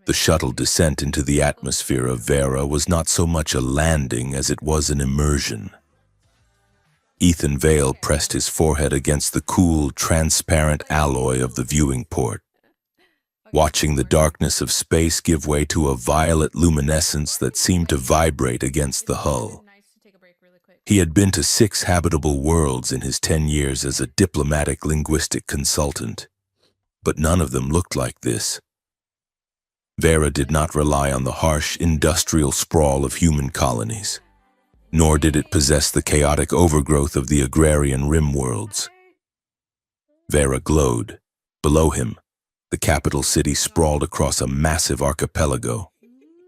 The shuttle descent into the atmosphere of Vera was not so much a landing as it was an immersion. Ethan Vale pressed his forehead against the cool, transparent alloy of the viewing port, watching the darkness of space give way to a violet luminescence that seemed to vibrate against the hull. He had been to 6 habitable worlds in his 10 years as a diplomatic linguistic consultant, but none of them looked like this. Vera did not rely on the harsh, industrial sprawl of human colonies, nor did it possess the chaotic overgrowth of the agrarian rim worlds. Vera glowed. Below him, the capital city sprawled across a massive archipelago,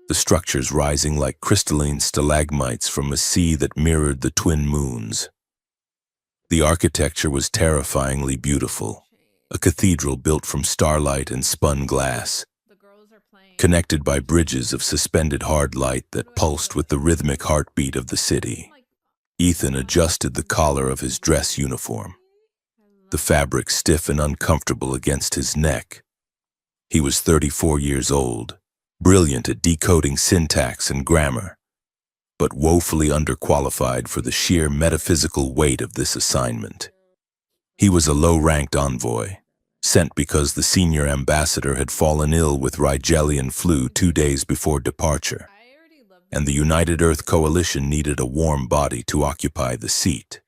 the structures rising like crystalline stalagmites from a sea that mirrored the twin moons. The architecture was terrifyingly beautiful, a cathedral built from starlight and spun glass, connected by bridges of suspended hard light that pulsed with the rhythmic heartbeat of the city. Ethan adjusted the collar of his dress uniform, the fabric stiff and uncomfortable against his neck. He was 34 years old, brilliant at decoding syntax and grammar, but woefully underqualified for the sheer metaphysical weight of this assignment. He was a low-ranked envoy, sent because the senior ambassador had fallen ill with Rigelian flu 2 days before departure, and the United Earth Coalition needed a warm body to occupy the seat.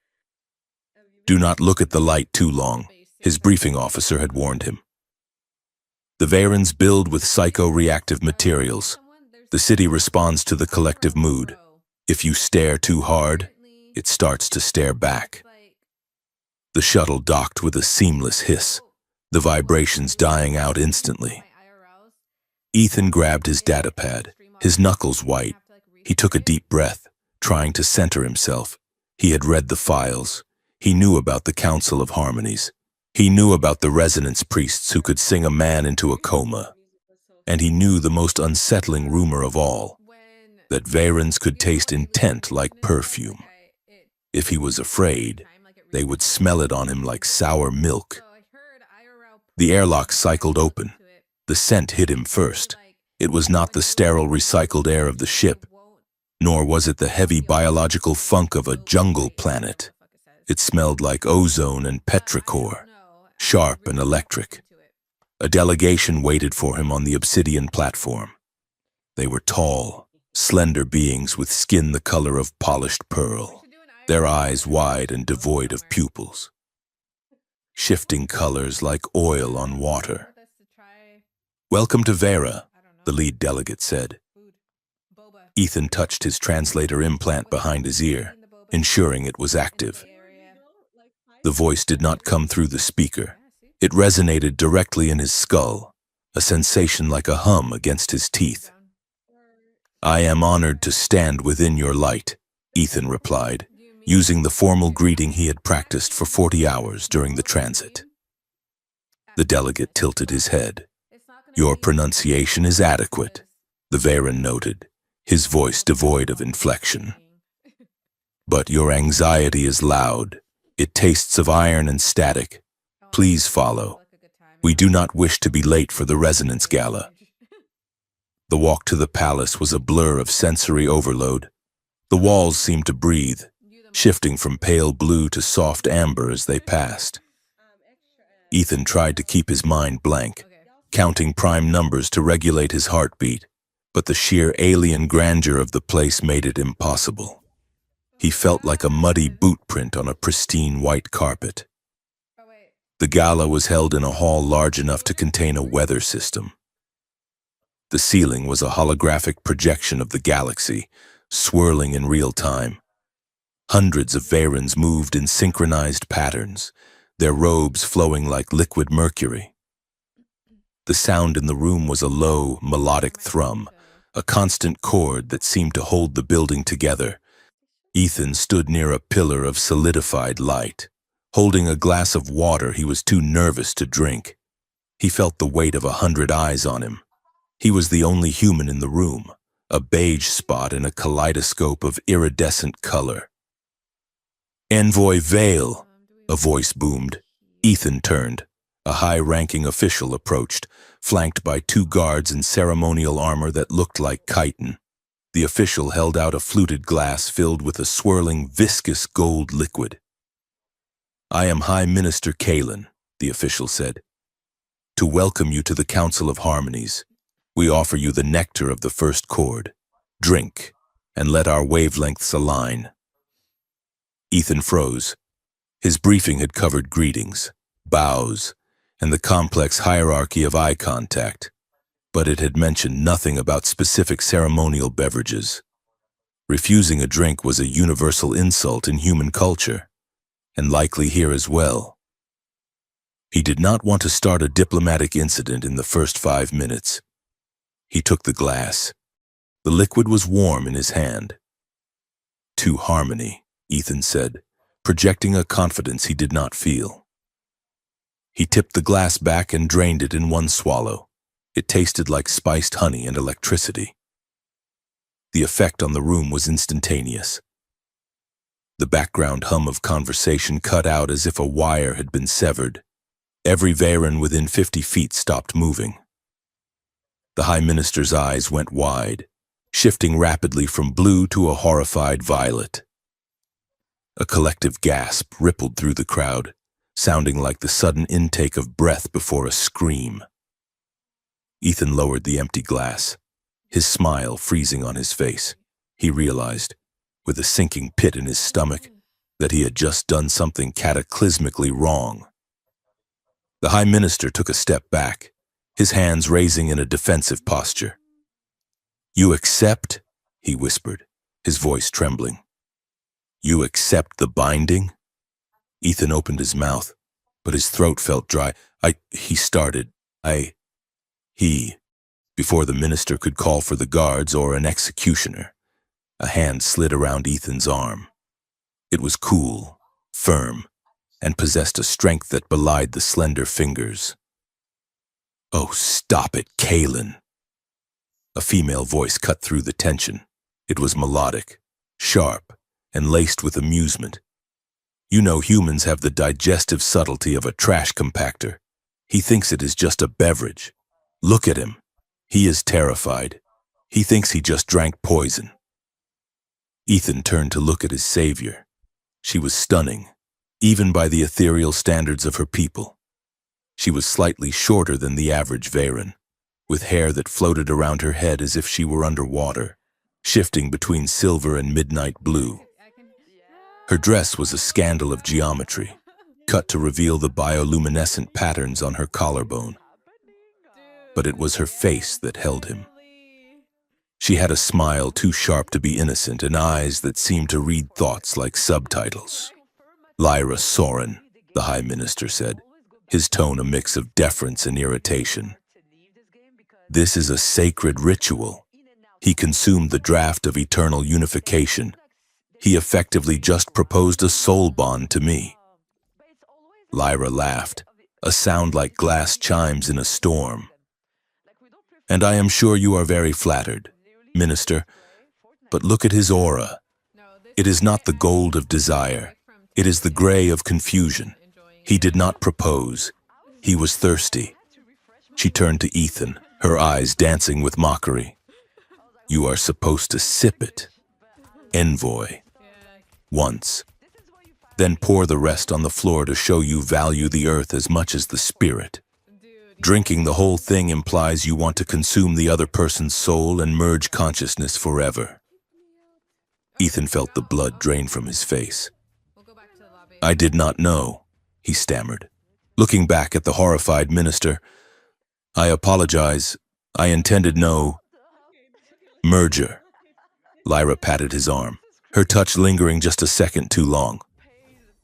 "Do not look at the light too long," his briefing officer had warned him. "The Varans build with psycho-reactive materials. The city responds to the collective mood. If you stare too hard, it starts to stare back." The shuttle docked with a seamless hiss, the vibrations dying out instantly. Ethan grabbed his datapad, his knuckles white. He took a deep breath, trying to center himself. He had read the files. He knew about the Council of Harmonies. He knew about the resonance priests who could sing a man into a coma. And he knew the most unsettling rumor of all, that Varans could taste intent like perfume. If he was afraid, they would smell it on him like sour milk. The airlock cycled open. The scent hit him first. It was not the sterile recycled air of the ship, nor was it the heavy biological funk of a jungle planet. It smelled like ozone and petrichor, sharp and electric. A delegation waited for him on the obsidian platform. They were tall, slender beings with skin the color of polished pearl, their eyes wide and devoid of pupils, shifting colors like oil on water. "Welcome to Vera," the lead delegate said. Ethan touched his translator implant behind his ear, ensuring it was active. The voice did not come through the speaker. It resonated directly in his skull, a sensation like a hum against his teeth. "I am honored to stand within your light," Ethan replied, using the formal greeting he had practiced for 40 hours during the transit. The delegate tilted his head. "Your pronunciation is adequate," the Varan noted, his voice devoid of inflection. "But your anxiety is loud. It tastes of iron and static. Please follow. We do not wish to be late for the Resonance Gala." The walk to the palace was a blur of sensory overload. The walls seemed to breathe, shifting from pale blue to soft amber as they passed. Ethan tried to keep his mind blank, counting prime numbers to regulate his heartbeat, but the sheer alien grandeur of the place made it impossible. He felt like a muddy boot print on a pristine white carpet. The gala was held in a hall large enough to contain a weather system. The ceiling was a holographic projection of the galaxy, swirling in real time. Hundreds of Varans moved in synchronized patterns, their robes flowing like liquid mercury. The sound in the room was a low, melodic thrum, a constant chord that seemed to hold the building together. Ethan stood near a pillar of solidified light. Holding a glass of water he was too nervous to drink. He felt the weight of 100 eyes on him. He was the only human in the room, a beige spot in a kaleidoscope of iridescent color. "Envoy Vale," a voice boomed. Ethan turned. A high-ranking official approached, flanked by 2 guards in ceremonial armor that looked like chitin. The official held out a fluted glass filled with a swirling, viscous gold liquid. "I am High Minister Kalen," the official said, "to welcome you to the Council of Harmonies. We offer you the nectar of the first chord. Drink, and let our wavelengths align." Ethan froze. His briefing had covered greetings, bows, and the complex hierarchy of eye contact, but it had mentioned nothing about specific ceremonial beverages. Refusing a drink was a universal insult in human culture, and likely here as well. He did not want to start a diplomatic incident in the first 5 minutes. He took the glass. The liquid was warm in his hand. "To harmony," Ethan said, projecting a confidence he did not feel. He tipped the glass back and drained it in one swallow. It tasted like spiced honey and electricity. The effect on the room was instantaneous. The background hum of conversation cut out as if a wire had been severed. Every Veyron within 50 feet stopped moving. The High Minister's eyes went wide, shifting rapidly from blue to a horrified violet. A collective gasp rippled through the crowd, sounding like the sudden intake of breath before a scream. Ethan lowered the empty glass, his smile freezing on his face. He realized, with a sinking pit in his stomach, that he had just done something cataclysmically wrong. The High Minister took a step back, his hands raising in a defensive posture. "You accept?" he whispered, his voice trembling. "You accept the binding?" Ethan opened his mouth, but his throat felt dry. He started. Before the minister could call for the guards or an executioner, a hand slid around Ethan's arm. It was cool, firm, and possessed a strength that belied the slender fingers. "Oh, stop it, Kalen!" A female voice cut through the tension. It was melodic, sharp, and laced with amusement. "You know humans have the digestive subtlety of a trash compactor. He thinks it is just a beverage. Look at him. He is terrified. He thinks he just drank poison." Ethan turned to look at his savior. She was stunning, even by the ethereal standards of her people. She was slightly shorter than the average Veyron, with hair that floated around her head as if she were underwater, shifting between silver and midnight blue. Her dress was a scandal of geometry, cut to reveal the bioluminescent patterns on her collarbone. But it was her face that held him. She had a smile too sharp to be innocent and eyes that seemed to read thoughts like subtitles. "Lyra Soren," the High Minister said, his tone a mix of deference and irritation. "This is a sacred ritual. He consumed the draft of eternal unification. He effectively just proposed a soul bond to me." Lyra laughed, a sound like glass chimes in a storm. "And I am sure you are very flattered, Minister, but look at his aura. It is not the gold of desire. It is the gray of confusion. He did not propose. He was thirsty." She turned to Ethan, her eyes dancing with mockery. "You are supposed to sip it. Envoy. Once. Then pour the rest on the floor to show you value the earth as much as the spirit. Drinking the whole thing implies you want to consume the other person's soul and merge consciousness forever." Ethan felt the blood drain from his face. "I did not know," he stammered. Looking back at the horrified minister, "I apologize. I intended no merger." Lyra patted his arm, her touch lingering just a second too long.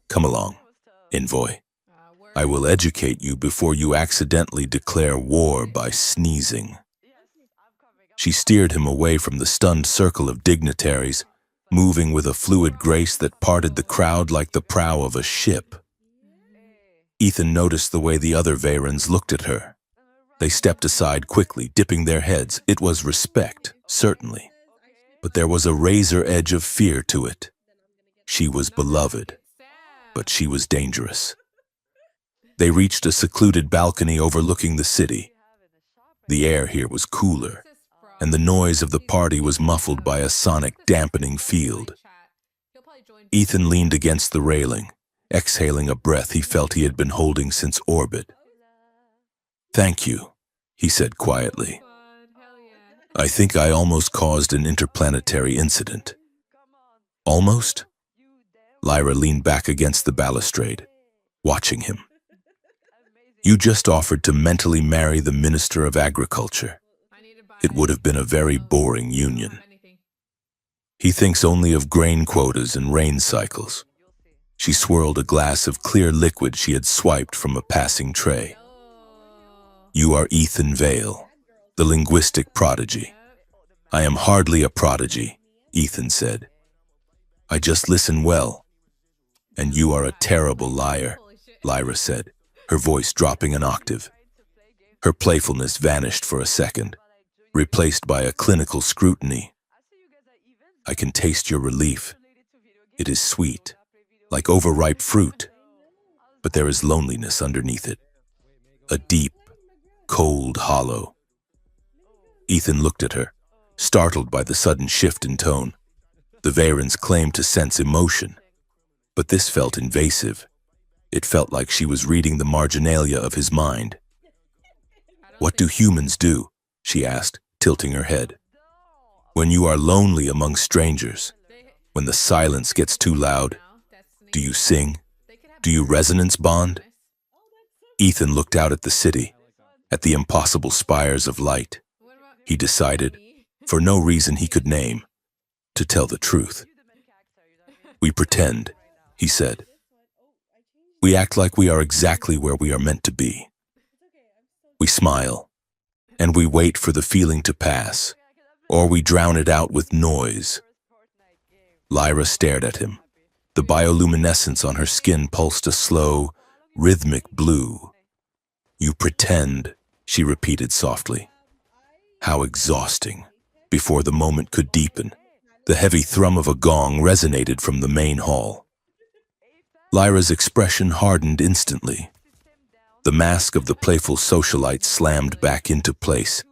"Come along, envoy. I will educate you before you accidentally declare war by sneezing." She steered him away from the stunned circle of dignitaries, moving with a fluid grace that parted the crowd like the prow of a ship. Ethan noticed the way the other Veyrons looked at her. They stepped aside quickly, dipping their heads. It was respect, certainly, but there was a razor edge of fear to it. She was beloved, but she was dangerous. They reached a secluded balcony overlooking the city. The air here was cooler, and the noise of the party was muffled by a sonic dampening field. Ethan leaned against the railing, exhaling a breath he felt he had been holding since orbit. "Thank you," he said quietly. "I think I almost caused an interplanetary incident." "Almost?" Lyra leaned back against the balustrade, watching him. "You just offered to mentally marry the Minister of Agriculture. It would have been a very boring union. He thinks only of grain quotas and rain cycles." She swirled a glass of clear liquid she had swiped from a passing tray. "You are Ethan Vale, the linguistic prodigy." "I am hardly a prodigy," Ethan said. "I just listen well." "And you are a terrible liar," Lyra said, her voice dropping an octave. Her playfulness vanished for a second, replaced by a clinical scrutiny. "I can taste your relief. It is sweet, like overripe fruit, but there is loneliness underneath it. A deep, cold hollow." Ethan looked at her, startled by the sudden shift in tone. The Varens claimed to sense emotion, but this felt invasive. It felt like she was reading the marginalia of his mind. "What do humans do?" she asked, tilting her head. "When you are lonely among strangers, when the silence gets too loud, do you sing? Do you resonance bond?" Ethan looked out at the city, at the impossible spires of light. He decided, for no reason he could name, to tell the truth. "We pretend," he said. "We act like we are exactly where we are meant to be. We smile, and we wait for the feeling to pass, or we drown it out with noise." Lyra stared at him. The bioluminescence on her skin pulsed a slow, rhythmic blue. "You pretend," she repeated softly. How exhausting. Before the moment could deepen, the heavy thrum of a gong resonated from the main hall. Lyra's expression hardened instantly. The mask of the playful socialite slammed back into place,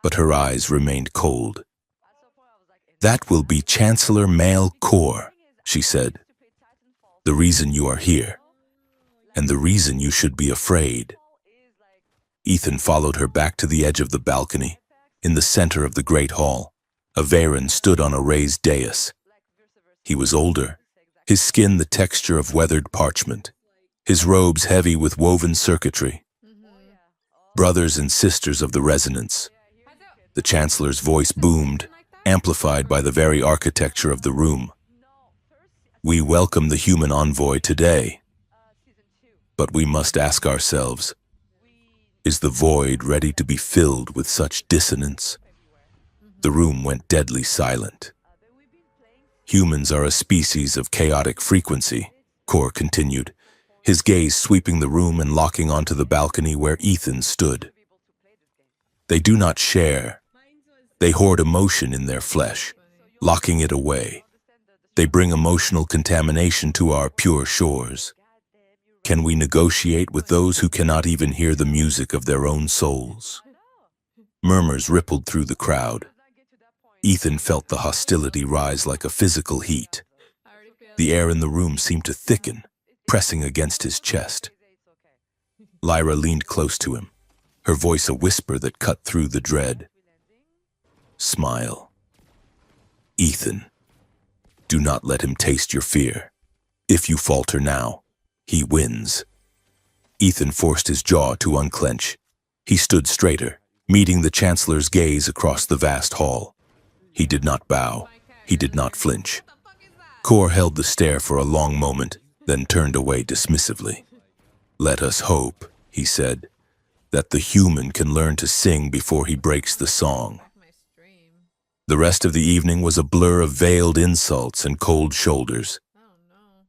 but her eyes remained cold. "That will be Chancellor Male Core," she said. "The reason you are here, and the reason you should be afraid." Ethan followed her back to the edge of the balcony. In the center of the great hall, a Varen stood on a raised dais. He was older, his skin the texture of weathered parchment, his robes heavy with woven circuitry. "Brothers and sisters of the resonance," the Chancellor's voice boomed, amplified by the very architecture of the room. "We welcome the human envoy today. But we must ask ourselves, is the void ready to be filled with such dissonance?" The room went deadly silent. "Humans are a species of chaotic frequency," Core continued, his gaze sweeping the room and locking onto the balcony where Ethan stood. "They do not share. They hoard emotion in their flesh, locking it away. They bring emotional contamination to our pure shores. Can we negotiate with those who cannot even hear the music of their own souls?" Murmurs rippled through the crowd. Ethan felt the hostility rise like a physical heat. The air in the room seemed to thicken, pressing against his chest. Lyra leaned close to him, her voice a whisper that cut through the dread. "Smile. Ethan, do not let him taste your fear. If you falter now, he wins." Ethan forced his jaw to unclench. He stood straighter, meeting the Chancellor's gaze across the vast hall. He did not bow. He did not flinch. Core held the stare for a long moment, then turned away dismissively. "Let us hope," he said, "that the human can learn to sing before he breaks the song." The rest of the evening was a blur of veiled insults and cold shoulders.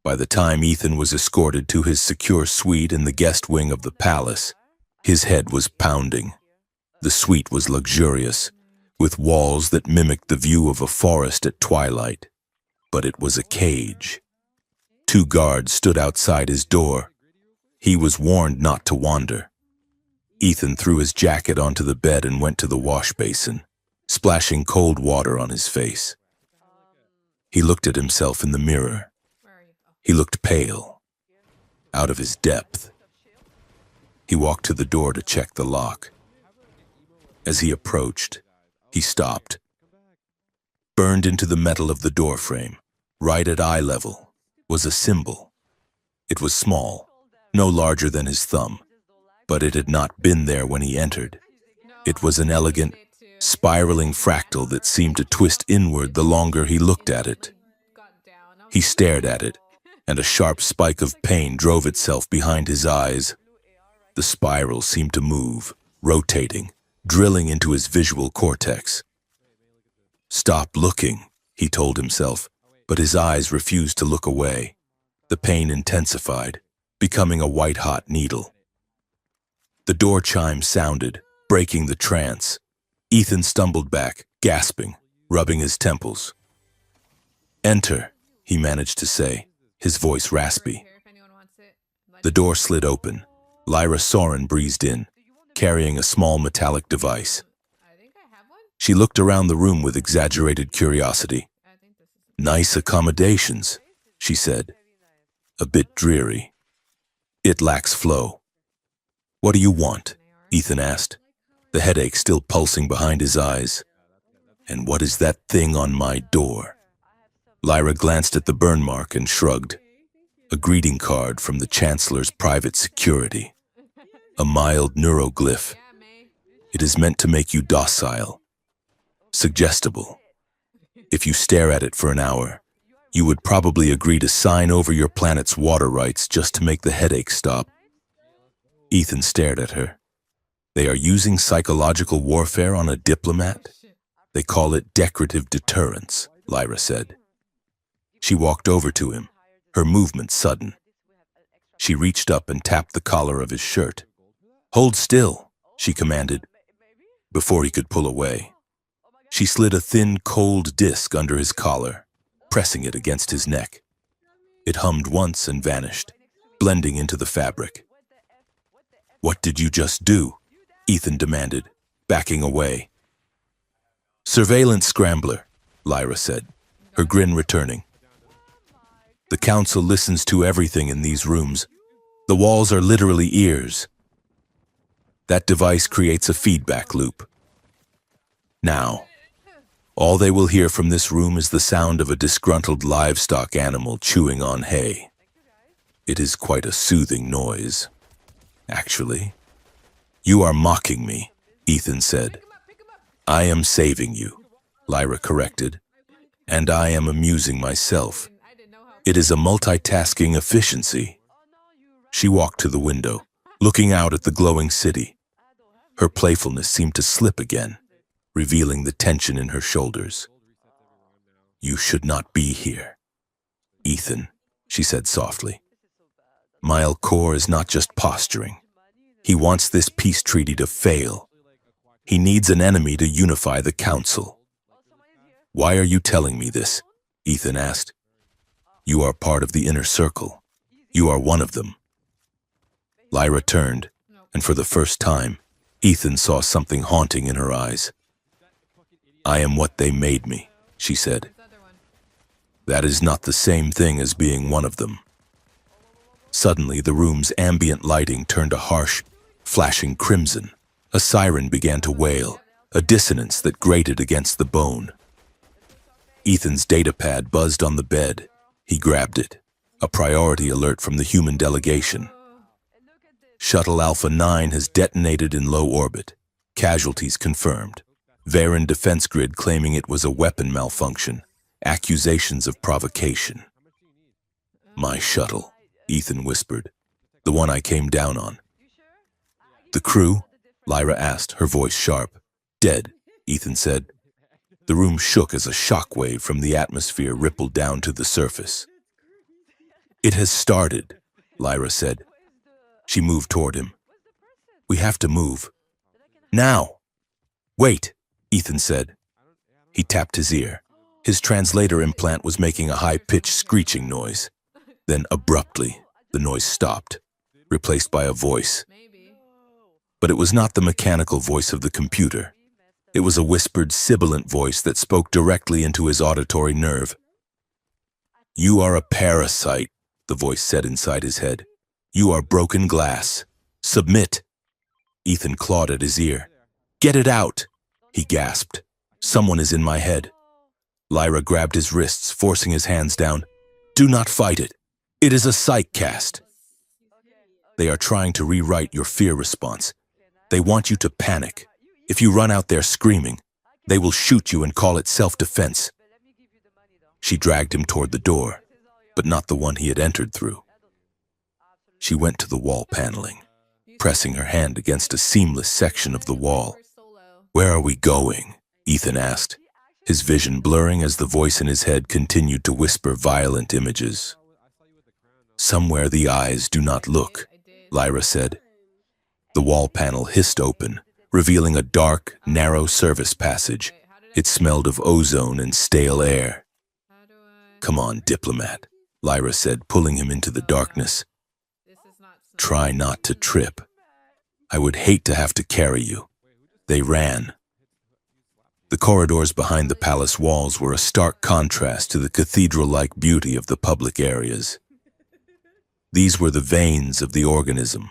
By the time Ethan was escorted to his secure suite in the guest wing of the palace, his head was pounding. The suite was luxurious, with walls that mimicked the view of a forest at twilight. But it was a cage. 2 guards stood outside his door. He was warned not to wander. Ethan threw his jacket onto the bed and went to the wash basin, splashing cold water on his face. He looked at himself in the mirror. He looked pale, out of his depth. He walked to the door to check the lock. As he approached, he stopped. Burned into the metal of the doorframe, right at eye level, was a symbol. It was small, no larger than his thumb, but it had not been there when he entered. It was an elegant, spiraling fractal that seemed to twist inward the longer he looked at it. He stared at it, and a sharp spike of pain drove itself behind his eyes. The spiral seemed to move, rotating, drilling into his visual cortex. "Stop looking," he told himself, but his eyes refused to look away. The pain intensified, becoming a white-hot needle. The door chime sounded, breaking the trance. Ethan stumbled back, gasping, rubbing his temples. "Enter," he managed to say, his voice raspy. The door slid open. Lyra Soren breezed in, carrying a small metallic device. She looked around the room with exaggerated curiosity. "Nice accommodations," she said. "A bit dreary. It lacks flow." "What do you want?" Ethan asked, the headache still pulsing behind his eyes. "And what is that thing on my door?" Lyra glanced at the burn mark and shrugged. A greeting card from the Chancellor's private security. A mild neuroglyph. It is meant to make you docile, suggestible. If you stare at it for an hour, you would probably agree to sign over your planet's water rights just to make the headache stop. Ethan stared at her. "They are using psychological warfare on a diplomat? They call it decorative deterrence," Lyra said. She walked over to him, her movement sudden. She reached up and tapped the collar of his shirt. "Hold still," she commanded, before he could pull away. She slid a thin, cold disc under his collar, pressing it against his neck. It hummed once and vanished, blending into the fabric. "What did you just do?" Ethan demanded, backing away. "Surveillance scrambler," Lyra said, her grin returning. "The council listens to everything in these rooms. The walls are literally ears. That device creates a feedback loop. Now, all they will hear from this room is the sound of a disgruntled livestock animal chewing on hay. It is quite a soothing noise, actually." "You are mocking me," Ethan said. "I am saving you," Lyra corrected, "and I am amusing myself. It is a multitasking efficiency." She walked to the window, looking out at the glowing city. Her playfulness seemed to slip again, revealing the tension in her shoulders. "You should not be here, Ethan," she said softly. "Mile Core is not just posturing. He wants this peace treaty to fail. He needs an enemy to unify the council." "Why are you telling me this?" Ethan asked. "You are part of the inner circle. You are one of them." Lyra turned, and for the first time, Ethan saw something haunting in her eyes. "I am what they made me," she said. "That is not the same thing as being one of them." Suddenly, the room's ambient lighting turned a harsh, flashing crimson. A siren began to wail, a dissonance that grated against the bone. Ethan's datapad buzzed on the bed. He grabbed it, a priority alert from the human delegation. "Shuttle Alpha 9 has detonated in low orbit. Casualties confirmed. Varen Defense Grid claiming it was a weapon malfunction. Accusations of provocation." "My shuttle," Ethan whispered. "The one I came down on." "The crew?" Lyra asked, her voice sharp. "Dead," Ethan said. The room shook as a shockwave from the atmosphere rippled down to the surface. "It has started," Lyra said. She moved toward him. "We have to move. Now!" "Wait," Ethan said. He tapped his ear. His translator implant was making a high-pitched screeching noise. Then, abruptly, the noise stopped, replaced by a voice. Maybe. But it was not the mechanical voice of the computer. It was a whispered, sibilant voice that spoke directly into his auditory nerve. "You are a parasite," the voice said inside his head. "You are broken glass. Submit." Ethan clawed at his ear. "Get it out," he gasped. "Someone is in my head." Lyra grabbed his wrists, forcing his hands down. "Do not fight it. It is a psych cast. They are trying to rewrite your fear response. They want you to panic. If you run out there screaming, they will shoot you and call it self-defense." She dragged him toward the door, but not the one he had entered through. She went to the wall paneling, pressing her hand against a seamless section of the wall. "Where are we going?" Ethan asked, his vision blurring as the voice in his head continued to whisper violent images. "Somewhere the eyes do not look," Lyra said. The wall panel hissed open, revealing a dark, narrow service passage. It smelled of ozone and stale air. "Come on, diplomat," Lyra said, pulling him into the darkness. "Try not to trip. I would hate to have to carry you." They ran. The corridors behind the palace walls were a stark contrast to the cathedral-like beauty of the public areas. These were the veins of the organism,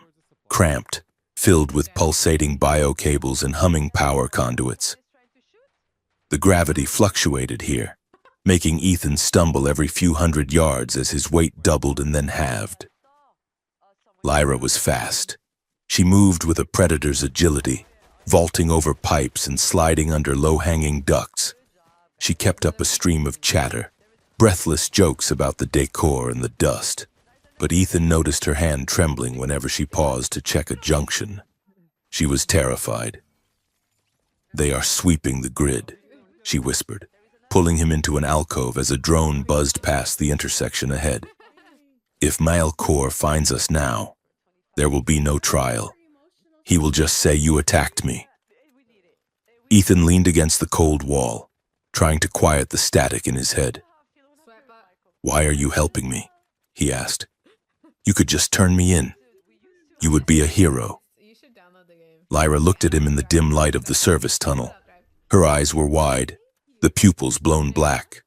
cramped, filled with pulsating biocables and humming power conduits. The gravity fluctuated here, making Ethan stumble every few hundred yards as his weight doubled and then halved. Lyra was fast. She moved with a predator's agility, vaulting over pipes and sliding under low-hanging ducts. She kept up a stream of chatter, breathless jokes about the decor and the dust. But Ethan noticed her hand trembling whenever she paused to check a junction. She was terrified. "They are sweeping the grid," she whispered, pulling him into an alcove as a drone buzzed past the intersection ahead. "If Malcor finds us now, there will be no trial. He will just say you attacked me." Ethan leaned against the cold wall, trying to quiet the static in his head. "Why are you helping me?" he asked. "You could just turn me in. You would be a hero." Lyra looked at him in the dim light of the service tunnel. Her eyes were wide, the pupils blown black.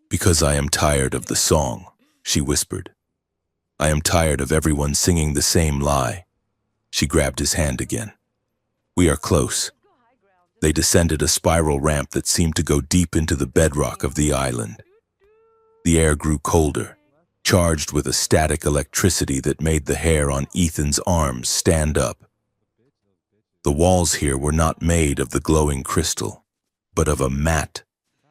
"Because I am tired of the song," she whispered. "I am tired of everyone singing the same lie." She grabbed his hand again. "We are close." They descended a spiral ramp that seemed to go deep into the bedrock of the island. The air grew colder, charged with a static electricity that made the hair on Ethan's arms stand up. The walls here were not made of the glowing crystal, but of a matte,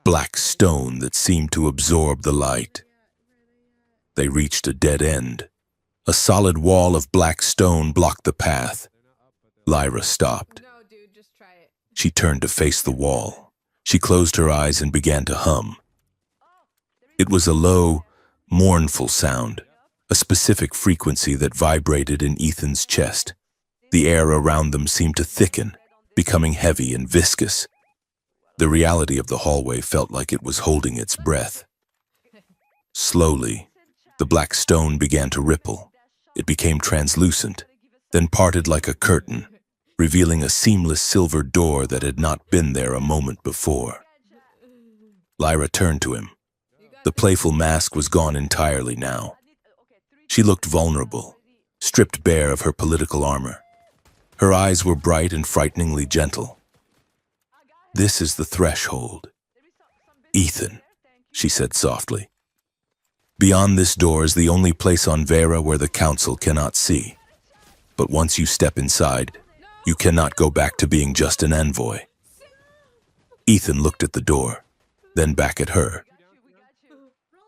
black stone that seemed to absorb the light. They reached a dead end. A solid wall of black stone blocked the path. Lyra stopped. No, dude, just try it. She turned to face the wall. She closed her eyes and began to hum. It was a low, mournful sound, a specific frequency that vibrated in Ethan's chest. The air around them seemed to thicken, becoming heavy and viscous. The reality of the hallway felt like it was holding its breath. Slowly, the black stone began to ripple. It became translucent, then parted like a curtain, revealing a seamless silver door that had not been there a moment before. Lyra turned to him. The playful mask was gone entirely now. She looked vulnerable, stripped bare of her political armor. Her eyes were bright and frighteningly gentle. "This is the threshold. Ethan," she said softly. "Beyond this door is the only place on Vera where the Council cannot see. But once you step inside, you cannot go back to being just an envoy." Ethan looked at the door, then back at her.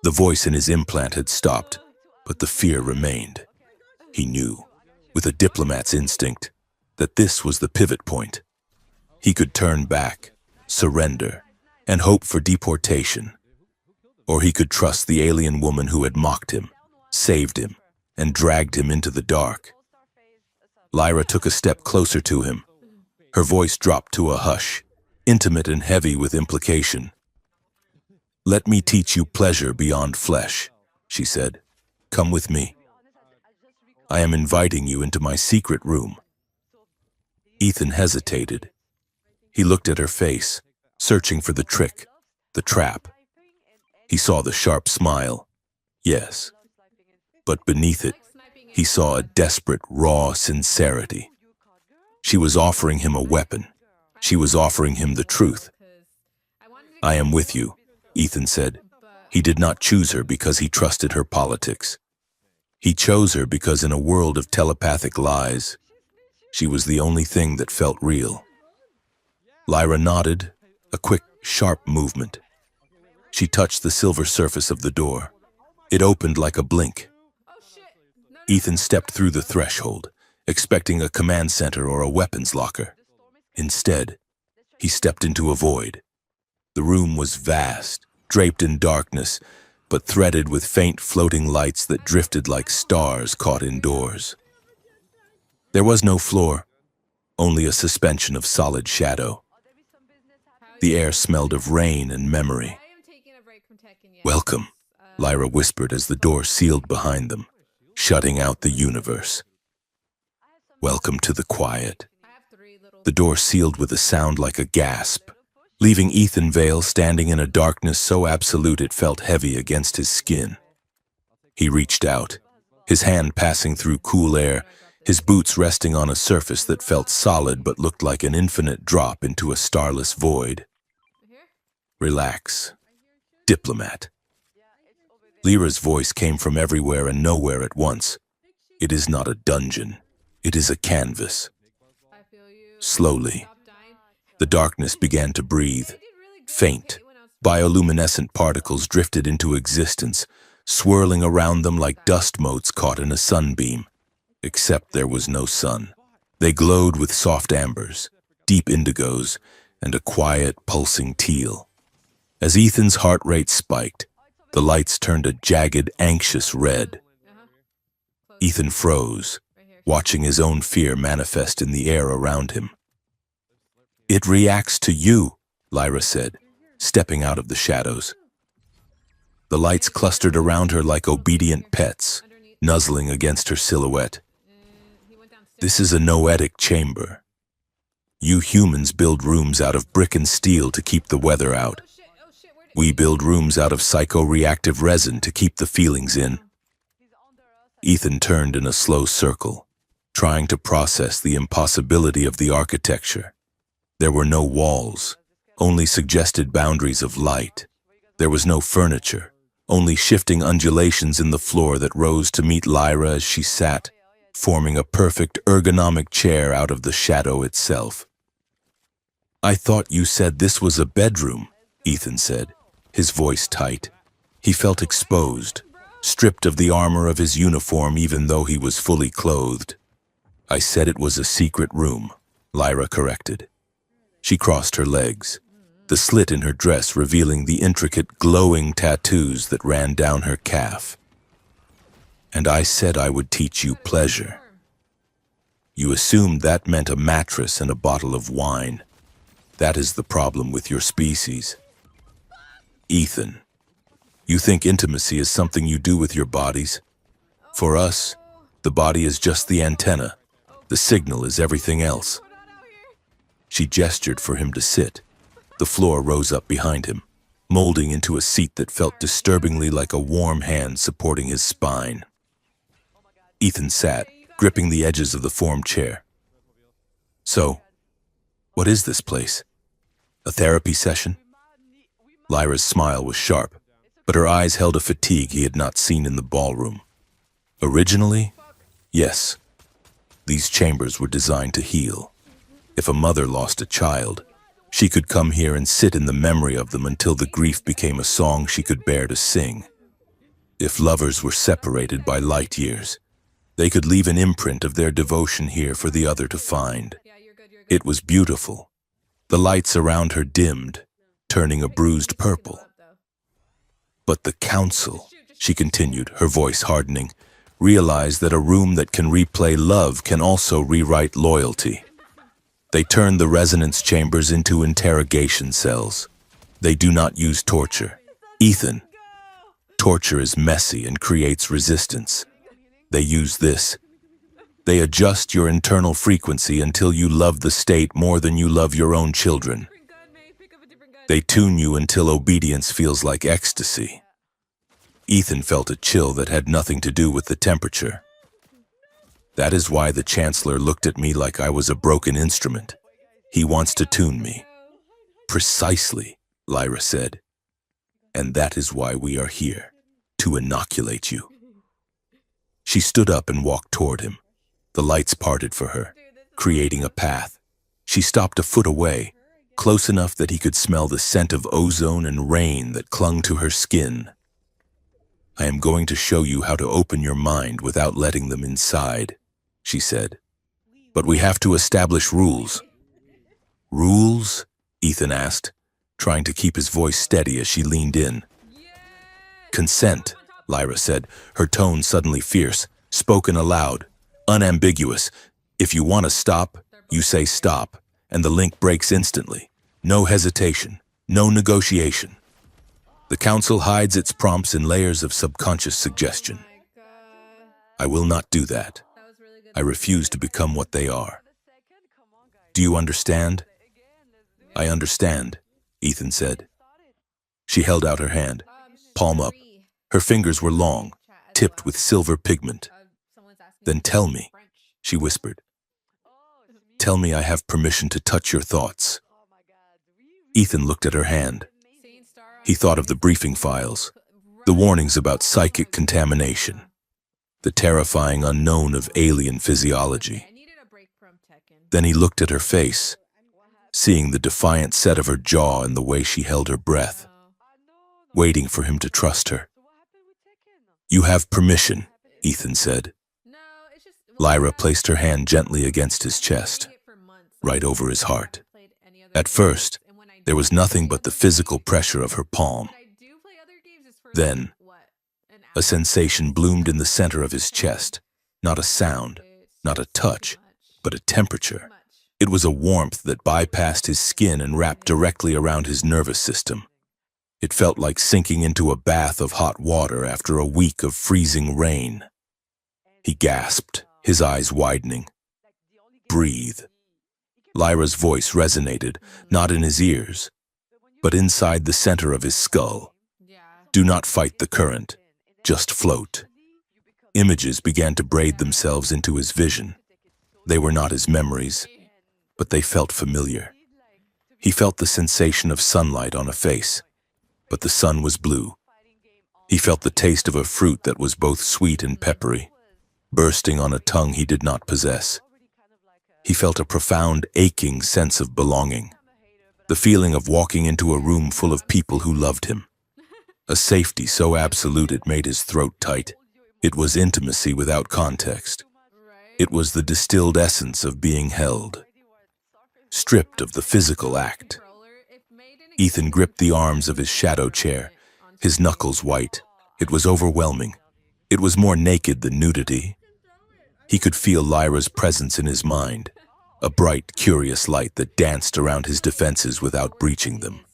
The voice in his implant had stopped, but the fear remained. He knew, with a diplomat's instinct, that this was the pivot point. He could turn back, surrender, and hope for deportation. Or he could trust the alien woman who had mocked him, saved him, and dragged him into the dark. Lyra took a step closer to him. Her voice dropped to a hush, intimate and heavy with implication. "Let me teach you pleasure beyond flesh," she said. "Come with me." I am inviting you into my secret room. Ethan hesitated. He looked at her face, searching for the trick, the trap. He saw the sharp smile. Yes. But beneath it, he saw a desperate, raw sincerity. She was offering him a weapon. She was offering him the truth. I am with you, Ethan said. He did not choose her because he trusted her politics. He chose her because in a world of telepathic lies, she was the only thing that felt real. Lyra nodded, a quick, sharp movement. She touched the silver surface of the door. It opened like a blink. Ethan stepped through the threshold, expecting a command center or a weapons locker. Instead, he stepped into a void. The room was vast, draped in darkness, but threaded with faint floating lights that drifted like stars caught indoors. There was no floor, only a suspension of solid shadow. The air smelled of rain and memory. Welcome, Lyra whispered as the door sealed behind them, shutting out the universe. Welcome to the quiet. The door sealed with a sound like a gasp, leaving Ethan Vale standing in a darkness so absolute it felt heavy against his skin. He reached out, his hand passing through cool air, his boots resting on a surface that felt solid but looked like an infinite drop into a starless void. Relax. Diplomat. Lyra's voice came from everywhere and nowhere at once. It is not a dungeon. It is a canvas. Slowly, the darkness began to breathe. Faint, bioluminescent particles drifted into existence, swirling around them like dust motes caught in a sunbeam. Except there was no sun. They glowed with soft ambers, deep indigos, and a quiet, pulsing teal. As Ethan's heart rate spiked, the lights turned a jagged, anxious red. Ethan froze, watching his own fear manifest in the air around him. It reacts to you, Lyra said, stepping out of the shadows. The lights clustered around her like obedient pets, nuzzling against her silhouette. This is a noetic chamber. You humans build rooms out of brick and steel to keep the weather out. We build rooms out of psychoreactive resin to keep the feelings in. Ethan turned in a slow circle, trying to process the impossibility of the architecture. There were no walls, only suggested boundaries of light. There was no furniture, only shifting undulations in the floor that rose to meet Lyra as she sat, forming a perfect ergonomic chair out of the shadow itself. I thought you said this was a bedroom, Ethan said, his voice tight. He felt exposed, stripped of the armor of his uniform even though he was fully clothed. I said it was a secret room, Lyra corrected. She crossed her legs, the slit in her dress revealing the intricate glowing tattoos that ran down her calf. And I said I would teach you pleasure. You assumed that meant a mattress and a bottle of wine. That is the problem with your species. Ethan, you think intimacy is something you do with your bodies? For us, the body is just the antenna. The signal is everything else. She gestured for him to sit. The floor rose up behind him, molding into a seat that felt disturbingly like a warm hand supporting his spine. Ethan sat, gripping the edges of the formed chair. So, what is this place? A therapy session? Lyra's smile was sharp, but her eyes held a fatigue he had not seen in the ballroom. Originally, yes, these chambers were designed to heal. If a mother lost a child, she could come here and sit in the memory of them until the grief became a song she could bear to sing. If lovers were separated by light years, they could leave an imprint of their devotion here for the other to find. It was beautiful. The lights around her dimmed, turning a bruised purple. But the council, she continued, her voice hardening, realized that a room that can replay love can also rewrite loyalty. They turn the resonance chambers into interrogation cells. They do not use torture. Ethan, torture is messy and creates resistance. They use this, They adjust your internal frequency until you love the state more than you love your own children. They tune you until obedience feels like ecstasy. Ethan felt a chill that had nothing to do with the temperature. That is why the Chancellor looked at me like I was a broken instrument. He wants to tune me. Precisely, Lyra said. And that is why we are here, to inoculate you. She stood up and walked toward him. The lights parted for her, creating a path. She stopped a foot away, close enough that he could smell the scent of ozone and rain that clung to her skin. I am going to show you how to open your mind without letting them inside, she said. But we have to establish rules. Rules? Ethan asked, trying to keep his voice steady as she leaned in. Consent, Lyra said, her tone suddenly fierce, spoken aloud, unambiguous. If you want to stop, you say stop, and the link breaks instantly. No hesitation, no negotiation. The council hides its prompts in layers of subconscious suggestion. I will not do that. I refuse to become what they are. Do you understand? I understand, Ethan said. She held out her hand, palm up. Her fingers were long, tipped with silver pigment. Then tell me, she whispered. Tell me I have permission to touch your thoughts. Ethan looked at her hand. He thought of the briefing files, the warnings about psychic contamination, the terrifying unknown of alien physiology. Then he looked at her face, seeing the defiant set of her jaw and the way she held her breath, waiting for him to trust her. You have permission, Ethan said. Lyra placed her hand gently against his chest, right over his heart. At first, there was nothing but the physical pressure of her palm. Then, a sensation bloomed in the center of his chest. Not a sound, not a touch, but a temperature. It was a warmth that bypassed his skin and wrapped directly around his nervous system. It felt like sinking into a bath of hot water after a week of freezing rain. He gasped, his eyes widening. Breathe. Lyra's voice resonated, not in his ears, but inside the center of his skull. Do not fight the current, just float. Images began to braid themselves into his vision. They were not his memories, but they felt familiar. He felt the sensation of sunlight on a face, but the sun was blue. He felt the taste of a fruit that was both sweet and peppery, bursting on a tongue he did not possess. He felt a profound, aching sense of belonging, the feeling of walking into a room full of people who loved him. A safety so absolute it made his throat tight. It was intimacy without context. It was the distilled essence of being held, stripped of the physical act. Ethan gripped the arms of his shadow chair, his knuckles white. It was overwhelming. It was more naked than nudity. He could feel Lyra's presence in his mind, a bright, curious light that danced around his defenses without breaching them.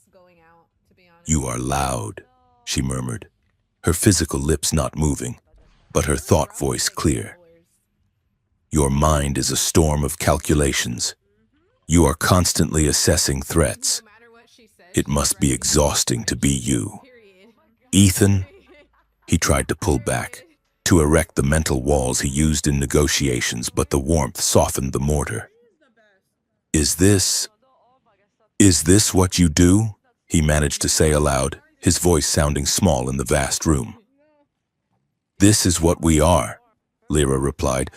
You are loud, she murmured, her physical lips not moving, but her thought voice clear. Your mind is a storm of calculations. You are constantly assessing threats. It must be exhausting to be you. Ethan, he tried to pull back, to erect the mental walls he used in negotiations, but the warmth softened the mortar. Is this what you do? He managed to say aloud, his voice sounding small in the vast room. This is what we are, Lyra replied,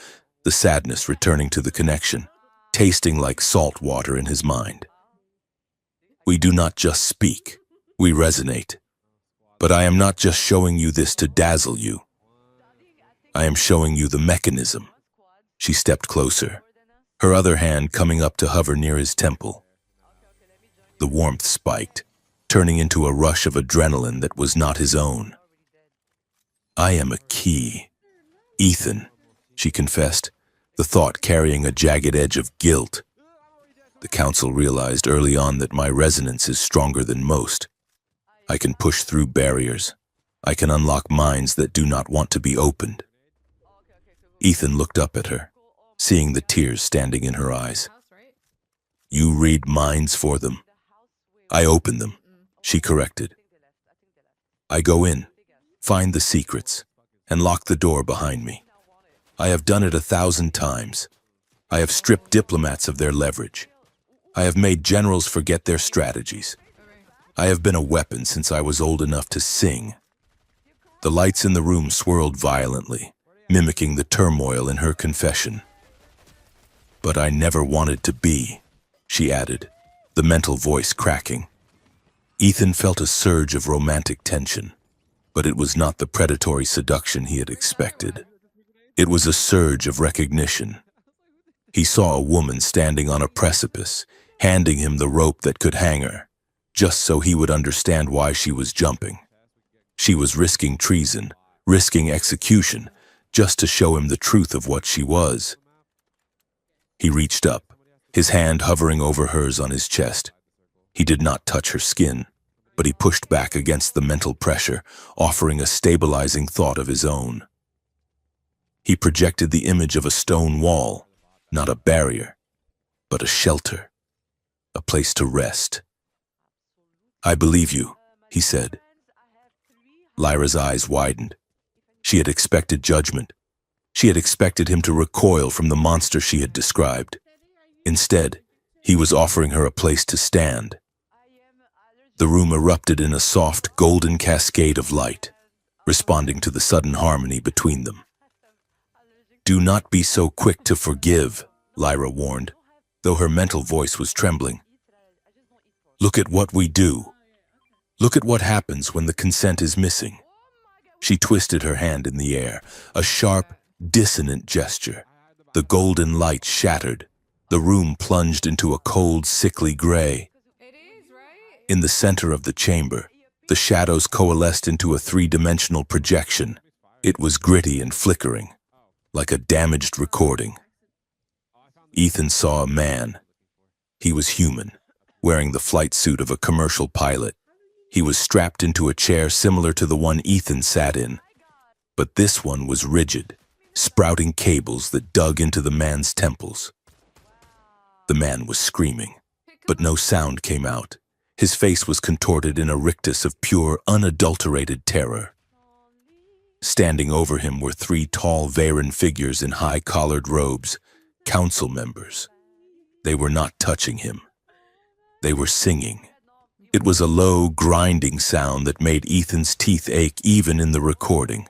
the sadness returning to the connection, tasting like salt water in his mind. We do not just speak, we resonate. But I am not just showing you this to dazzle you. I am showing you the mechanism. She stepped closer, her other hand coming up to hover near his temple. The warmth spiked, turning into a rush of adrenaline that was not his own. I am a key. Ethan, she confessed, the thought carrying a jagged edge of guilt. The council realized early on that my resonance is stronger than most. I can push through barriers. I can unlock minds that do not want to be opened. Ethan looked up at her, seeing the tears standing in her eyes. You read minds for them. I open them, she corrected. I go in, find the secrets, and lock the door behind me. I have done it 1,000 times. I have stripped diplomats of their leverage. I have made generals forget their strategies. I have been a weapon since I was old enough to sing. The lights in the room swirled violently, mimicking the turmoil in her confession. But I never wanted to be, she added, the mental voice cracking. Ethan felt a surge of romantic tension, but it was not the predatory seduction he had expected. It was a surge of recognition. He saw a woman standing on a precipice, handing him the rope that could hang her, just so he would understand why she was jumping. She was risking treason, risking execution, just to show him the truth of what she was. He reached up, his hand hovering over hers on his chest. He did not touch her skin, but he pushed back against the mental pressure, offering a stabilizing thought of his own. He projected the image of a stone wall, not a barrier, but a shelter, a place to rest. I believe you, he said. Lyra's eyes widened. She had expected judgment. She had expected him to recoil from the monster she had described. Instead, he was offering her a place to stand. The room erupted in a soft, golden cascade of light, responding to the sudden harmony between them. Do not be so quick to forgive, Lyra warned, though her mental voice was trembling. Look at what we do. Look at what happens when the consent is missing. She twisted her hand in the air, a sharp, dissonant gesture. The golden light shattered. The room plunged into a cold, sickly gray. In the center of the chamber, the shadows coalesced into a three-dimensional projection. It was gritty and flickering, like a damaged recording. Ethan saw a man. He was human, wearing the flight suit of a commercial pilot. He was strapped into a chair similar to the one Ethan sat in, but this one was rigid, sprouting cables that dug into the man's temples. The man was screaming, but no sound came out. His face was contorted in a rictus of pure, unadulterated terror. Standing over him were three tall Veyran figures in high-collared robes, council members. They were not touching him. They were singing. It was a low, grinding sound that made Ethan's teeth ache even in the recording.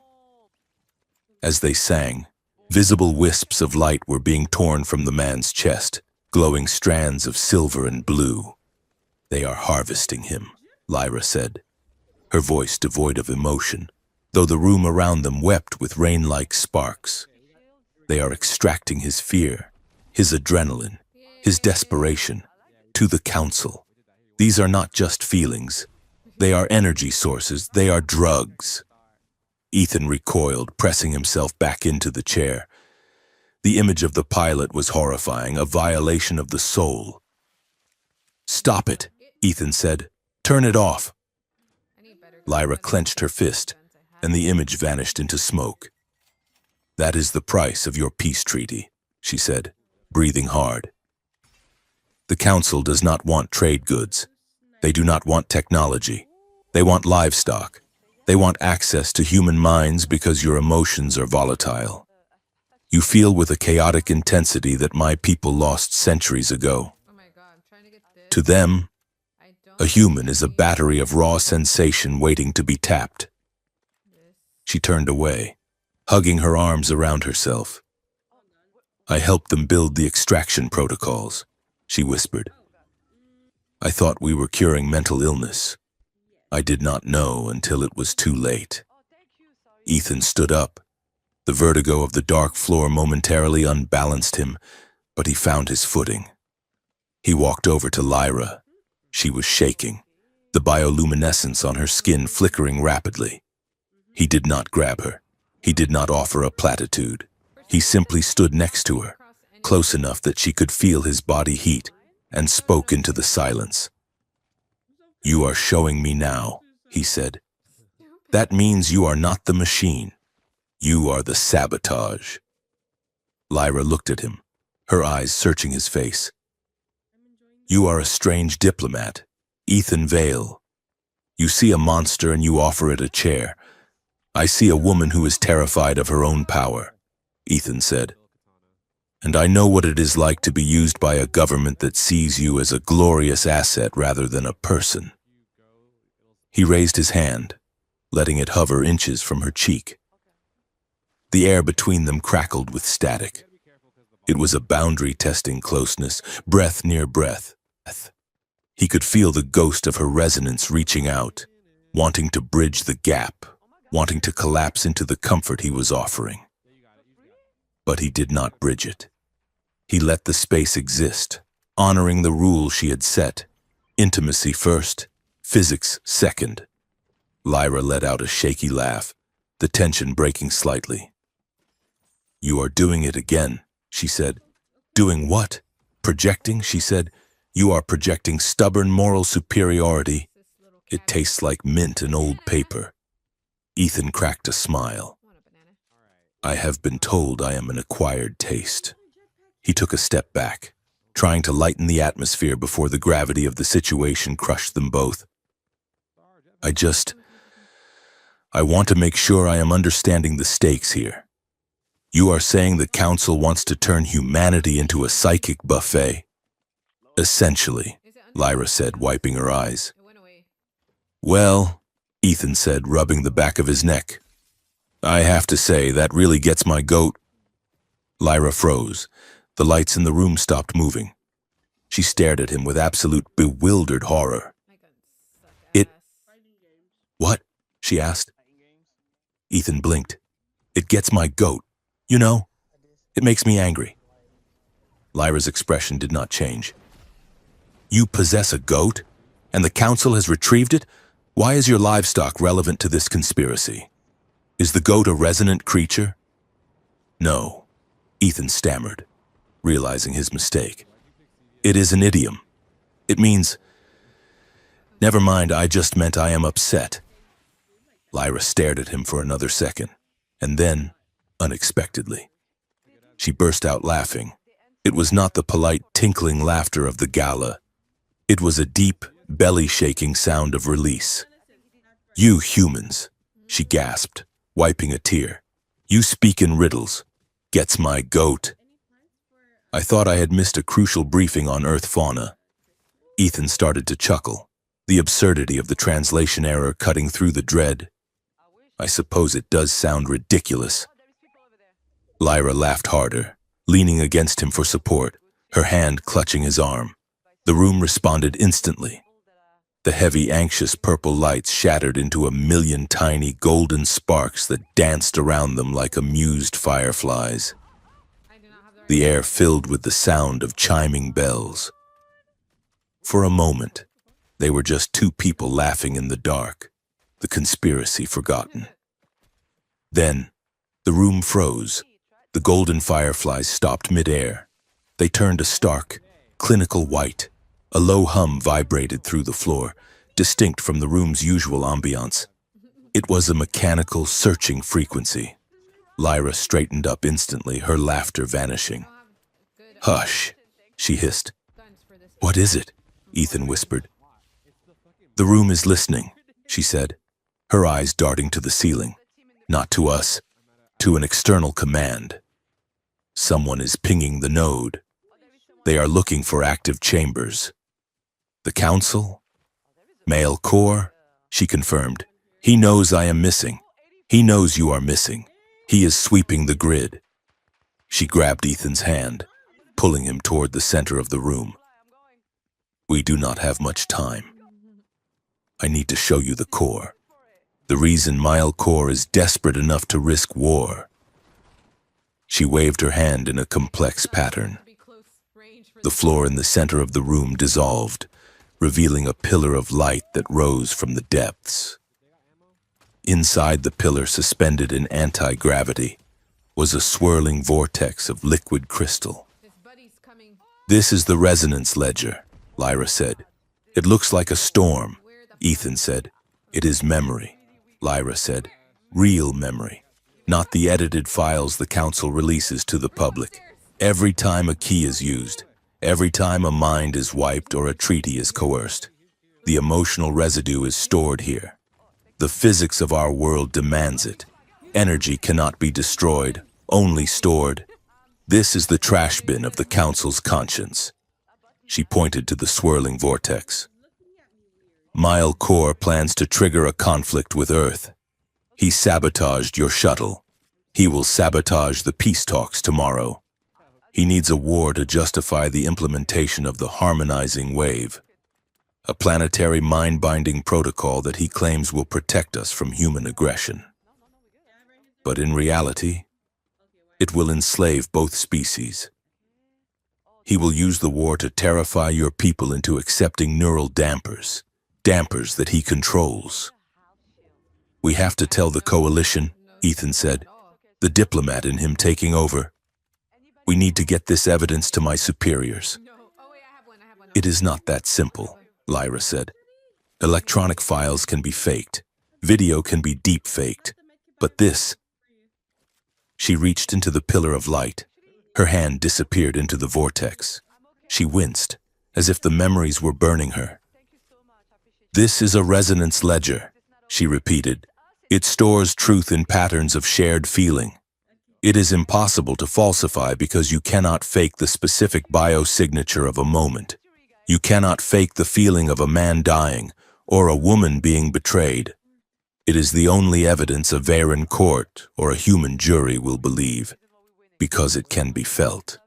As they sang, visible wisps of light were being torn from the man's chest, glowing strands of silver and blue. They are harvesting him, Lyra said, her voice devoid of emotion, though the room around them wept with rain-like sparks. They are extracting his fear, his adrenaline, his desperation, to the council. These are not just feelings. They are energy sources. They are drugs. Ethan recoiled, pressing himself back into the chair. The image of the pilot was horrifying, a violation of the soul. Stop it, Ethan said. Turn it off. Lyra clenched her fist, and the image vanished into smoke. That is the price of your peace treaty, she said, breathing hard. The council does not want trade goods. They do not want technology. They want livestock. They want access to human minds because your emotions are volatile. You feel with a chaotic intensity that my people lost centuries ago. To them, a human is a battery of raw sensation waiting to be tapped. She turned away, hugging her arms around herself. I helped them build the extraction protocols, she whispered. I thought we were curing mental illness. I did not know until it was too late. Ethan stood up. The vertigo of the dark floor momentarily unbalanced him, but he found his footing. He walked over to Lyra. She was shaking, the bioluminescence on her skin flickering rapidly. He did not grab her. He did not offer a platitude. He simply stood next to her, close enough that she could feel his body heat, and spoke into the silence. You are showing me now, he said. That means you are not the machine. You are the sabotage. Lyra looked at him, her eyes searching his face. You are a strange diplomat, Ethan Vale. You see a monster and you offer it a chair. I see a woman who is terrified of her own power, Ethan said. And I know what it is like to be used by a government that sees you as a glorious asset rather than a person. He raised his hand, letting it hover inches from her cheek. The air between them crackled with static. It was a boundary-testing closeness, breath near breath. He could feel the ghost of her resonance reaching out, wanting to bridge the gap, wanting to collapse into the comfort he was offering. But he did not bridge it. He let the space exist, honoring the rules she had set. Intimacy first, physics second. Lyra let out a shaky laugh, the tension breaking slightly. You are doing it again, she said. Doing what? Projecting, she said. You are projecting stubborn moral superiority. It tastes like mint and old paper. Ethan cracked a smile. I have been told I am an acquired taste. He took a step back, trying to lighten the atmosphere before the gravity of the situation crushed them both. I want to make sure I am understanding the stakes here. You are saying the council wants to turn humanity into a psychic buffet? Essentially, Lyra said, wiping her eyes. Well, Ethan said, rubbing the back of his neck. I have to say, that really gets my goat. Lyra froze. The lights in the room stopped moving. She stared at him with absolute bewildered horror. What? She asked. Ethan blinked. It gets my goat. You know, it makes me angry. Lyra's expression did not change. You possess a goat, and the council has retrieved it? Why is your livestock relevant to this conspiracy? Is the goat a resonant creature? No, Ethan stammered, realizing his mistake. It is an idiom. It means, never mind, I just meant I am upset. Lyra stared at him for another second, and then, unexpectedly, she burst out laughing. It was not the polite, tinkling laughter of the gala. It was a deep, belly-shaking sound of release. You humans, she gasped, wiping a tear. You speak in riddles. Gets my goat. I thought I had missed a crucial briefing on Earth fauna. Ethan started to chuckle, the absurdity of the translation error cutting through the dread. I suppose it does sound ridiculous. Lyra laughed harder, leaning against him for support, her hand clutching his arm. The room responded instantly. The heavy, anxious purple lights shattered into a million tiny golden sparks that danced around them like amused fireflies. The air filled with the sound of chiming bells. For a moment, they were just two people laughing in the dark, the conspiracy forgotten. Then, the room froze. The golden fireflies stopped midair. They turned a stark, clinical white. A low hum vibrated through the floor, distinct from the room's usual ambiance. It was a mechanical, searching frequency. Lyra straightened up instantly, her laughter vanishing. Hush, she hissed. What is it? Ethan whispered. The room is listening, she said, her eyes darting to the ceiling. Not to us, to an external command. Someone is pinging the node. They are looking for active chambers. The council? Male core? She confirmed. He knows I am missing. He knows you are missing. He is sweeping the grid. She grabbed Ethan's hand, pulling him toward the center of the room. We do not have much time. I need to show you the core. The reason Mile Core is desperate enough to risk war. She waved her hand in a complex pattern. The floor in the center of the room dissolved, revealing a pillar of light that rose from the depths. Inside the pillar, suspended in anti-gravity, was a swirling vortex of liquid crystal. This is the resonance ledger, Lyra said. It looks like a storm, Ethan said. It is memory, Lyra said. Real memory, not the edited files the council releases to the public. Every time a key is used, every time a mind is wiped or a treaty is coerced, the emotional residue is stored here. The physics of our world demands it. Energy cannot be destroyed, only stored. This is the trash bin of the Council's conscience. She pointed to the swirling vortex. Mile Core plans to trigger a conflict with Earth. He sabotaged your shuttle. He will sabotage the peace talks tomorrow. He needs a war to justify the implementation of the harmonizing wave, a planetary mind-binding protocol that he claims will protect us from human aggression. But in reality, it will enslave both species. He will use the war to terrify your people into accepting neural dampers that he controls. We have to tell the coalition, Ethan said, the diplomat in him taking over. We need to get this evidence to my superiors. It is not that simple, Lyra said. Electronic files can be faked. Video can be deep-faked. But this... She reached into the pillar of light. Her hand disappeared into the vortex. She winced, as if the memories were burning her. This is a resonance ledger, she repeated. It stores truth in patterns of shared feeling. It is impossible to falsify because you cannot fake the specific biosignature of a moment. You cannot fake the feeling of a man dying or a woman being betrayed. It is the only evidence a Varen court or a human jury will believe, because it can be felt.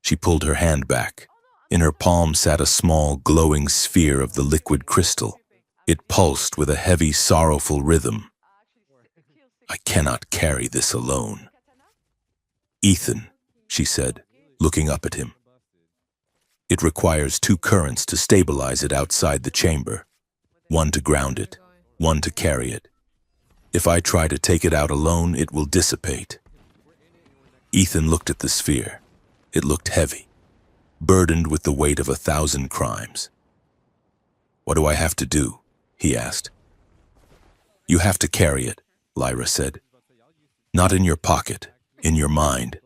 She pulled her hand back. In her palm sat a small, glowing sphere of the liquid crystal. It pulsed with a heavy, sorrowful rhythm. I cannot carry this alone. Ethan, she said, looking up at him. It requires 2 currents to stabilize it outside the chamber. One to ground it, one to carry it. If I try to take it out alone, it will dissipate. Ethan looked at the sphere. It looked heavy, burdened with the weight of 1,000 crimes. What do I have to do? He asked. You have to carry it, Lyra said. Not in your pocket, in your mind.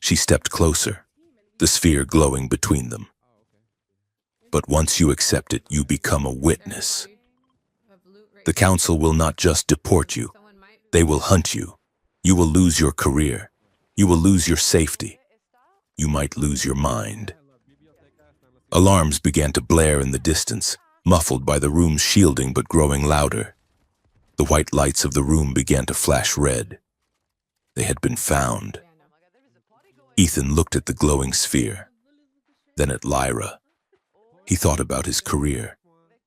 She stepped closer, the sphere glowing between them. But once you accept it, you become a witness. The Council will not just deport you. They will hunt you. You will lose your career. You will lose your safety. You might lose your mind. Alarms began to blare in the distance, muffled by the room's shielding but growing louder. The white lights of the room began to flash red. They had been found. Ethan looked at the glowing sphere, then at Lyra. He thought about his career,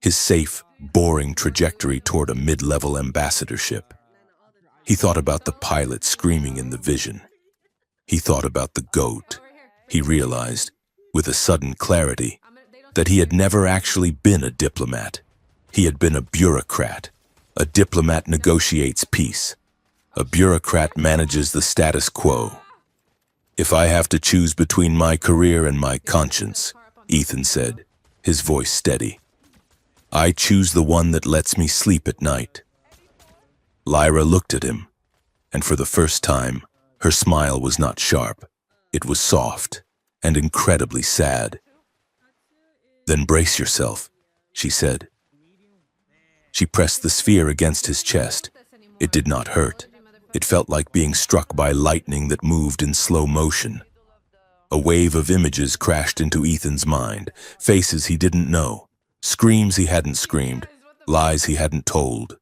his safe, boring trajectory toward a mid-level ambassadorship. He thought about the pilot screaming in the vision. He thought about the goat. He realized, with a sudden clarity, that he had never actually been a diplomat. He had been a bureaucrat. A diplomat negotiates peace. A bureaucrat manages the status quo. If I have to choose between my career and my conscience, Ethan said, his voice steady, I choose the one that lets me sleep at night. Lyra looked at him, and for the first time, her smile was not sharp. It was soft and incredibly sad. Then brace yourself, she said. She pressed the sphere against his chest. It did not hurt. It felt like being struck by lightning that moved in slow motion. A wave of images crashed into Ethan's mind, faces he didn't know, screams he hadn't screamed, lies he hadn't told.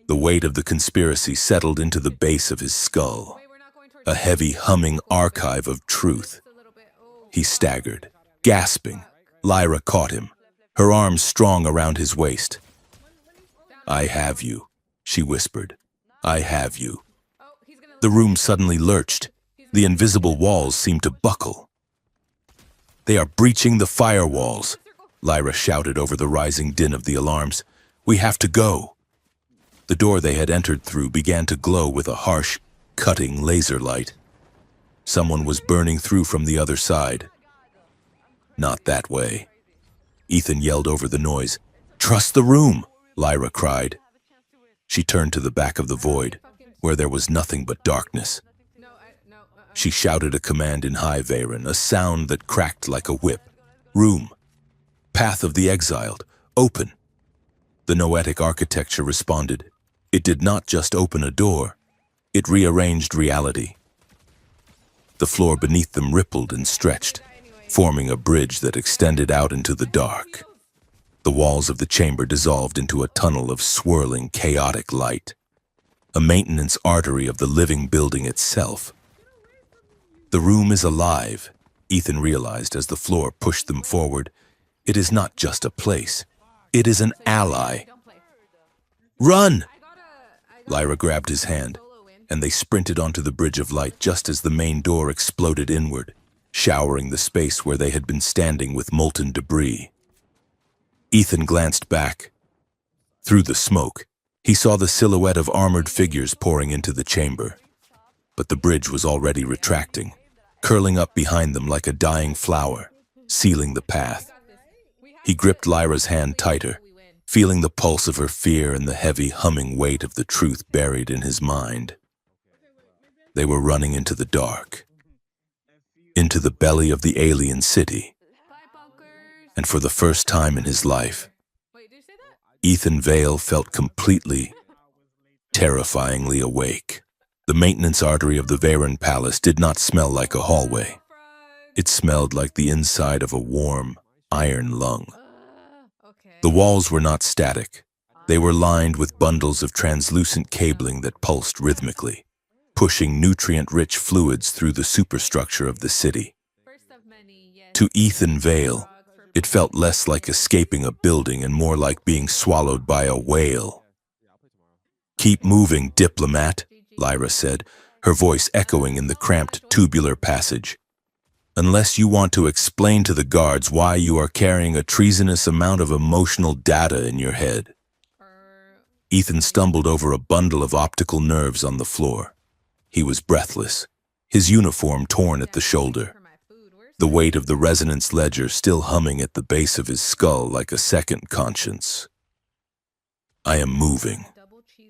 The weight of the conspiracy settled into the base of his skull, a heavy, humming archive of truth. He staggered, gasping. Lyra caught him, her arms strong around his waist. I have you, she whispered. I have you. The room suddenly lurched. The invisible walls seemed to buckle. They are breaching the firewalls, Lyra shouted over the rising din of the alarms. We have to go. The door they had entered through began to glow with a harsh, cutting laser light. Someone was burning through from the other side. Not that way. Ethan yelled over the noise. Trust the room, Lyra cried. She turned to the back of the void, where there was nothing but darkness. She shouted a command in High Varen, a sound that cracked like a whip. Room. Path of the Exiled. Open. The noetic architecture responded. It did not just open a door. It rearranged reality. The floor beneath them rippled and stretched, forming a bridge that extended out into the dark. The walls of the chamber dissolved into a tunnel of swirling, chaotic light, a maintenance artery of the living building itself. The room is alive, Ethan realized as the floor pushed them forward. It is not just a place. It is an ally. Run! Lyra grabbed his hand, and they sprinted onto the bridge of light just as the main door exploded inward, showering the space where they had been standing with molten debris. Ethan glanced back. Through the smoke, he saw the silhouette of armored figures pouring into the chamber. But the bridge was already retracting, curling up behind them like a dying flower, sealing the path. He gripped Lyra's hand tighter, feeling the pulse of her fear and the heavy, humming weight of the truth buried in his mind. They were running into the dark, into the belly of the alien city. And for the first time in his life, Ethan Vale felt completely, terrifyingly awake. The maintenance artery of the Varen Palace did not smell like a hallway. It smelled like the inside of a warm, iron lung. The walls were not static. They were lined with bundles of translucent cabling that pulsed rhythmically, pushing nutrient-rich fluids through the superstructure of the city. To Ethan Vale, it felt less like escaping a building and more like being swallowed by a whale. "Keep moving, diplomat," Lyra said, her voice echoing in the cramped tubular passage. "Unless you want to explain to the guards why you are carrying a treasonous amount of emotional data in your head." Ethan stumbled over a bundle of optical nerves on the floor. He was breathless, his uniform torn at the shoulder, the weight of the resonance ledger still humming at the base of his skull like a second conscience. "I am moving,"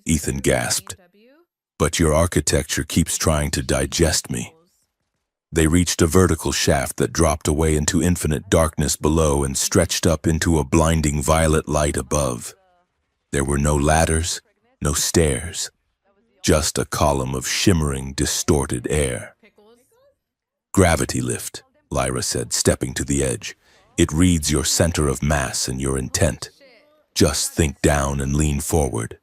Ethan gasped, "but your architecture keeps trying to digest me." They reached a vertical shaft that dropped away into infinite darkness below and stretched up into a blinding violet light above. There were no ladders, no stairs, just a column of shimmering, distorted air. "Gravity lift," Lyra said, stepping to the edge. "It reads your center of mass and your intent. Just think down and lean forward."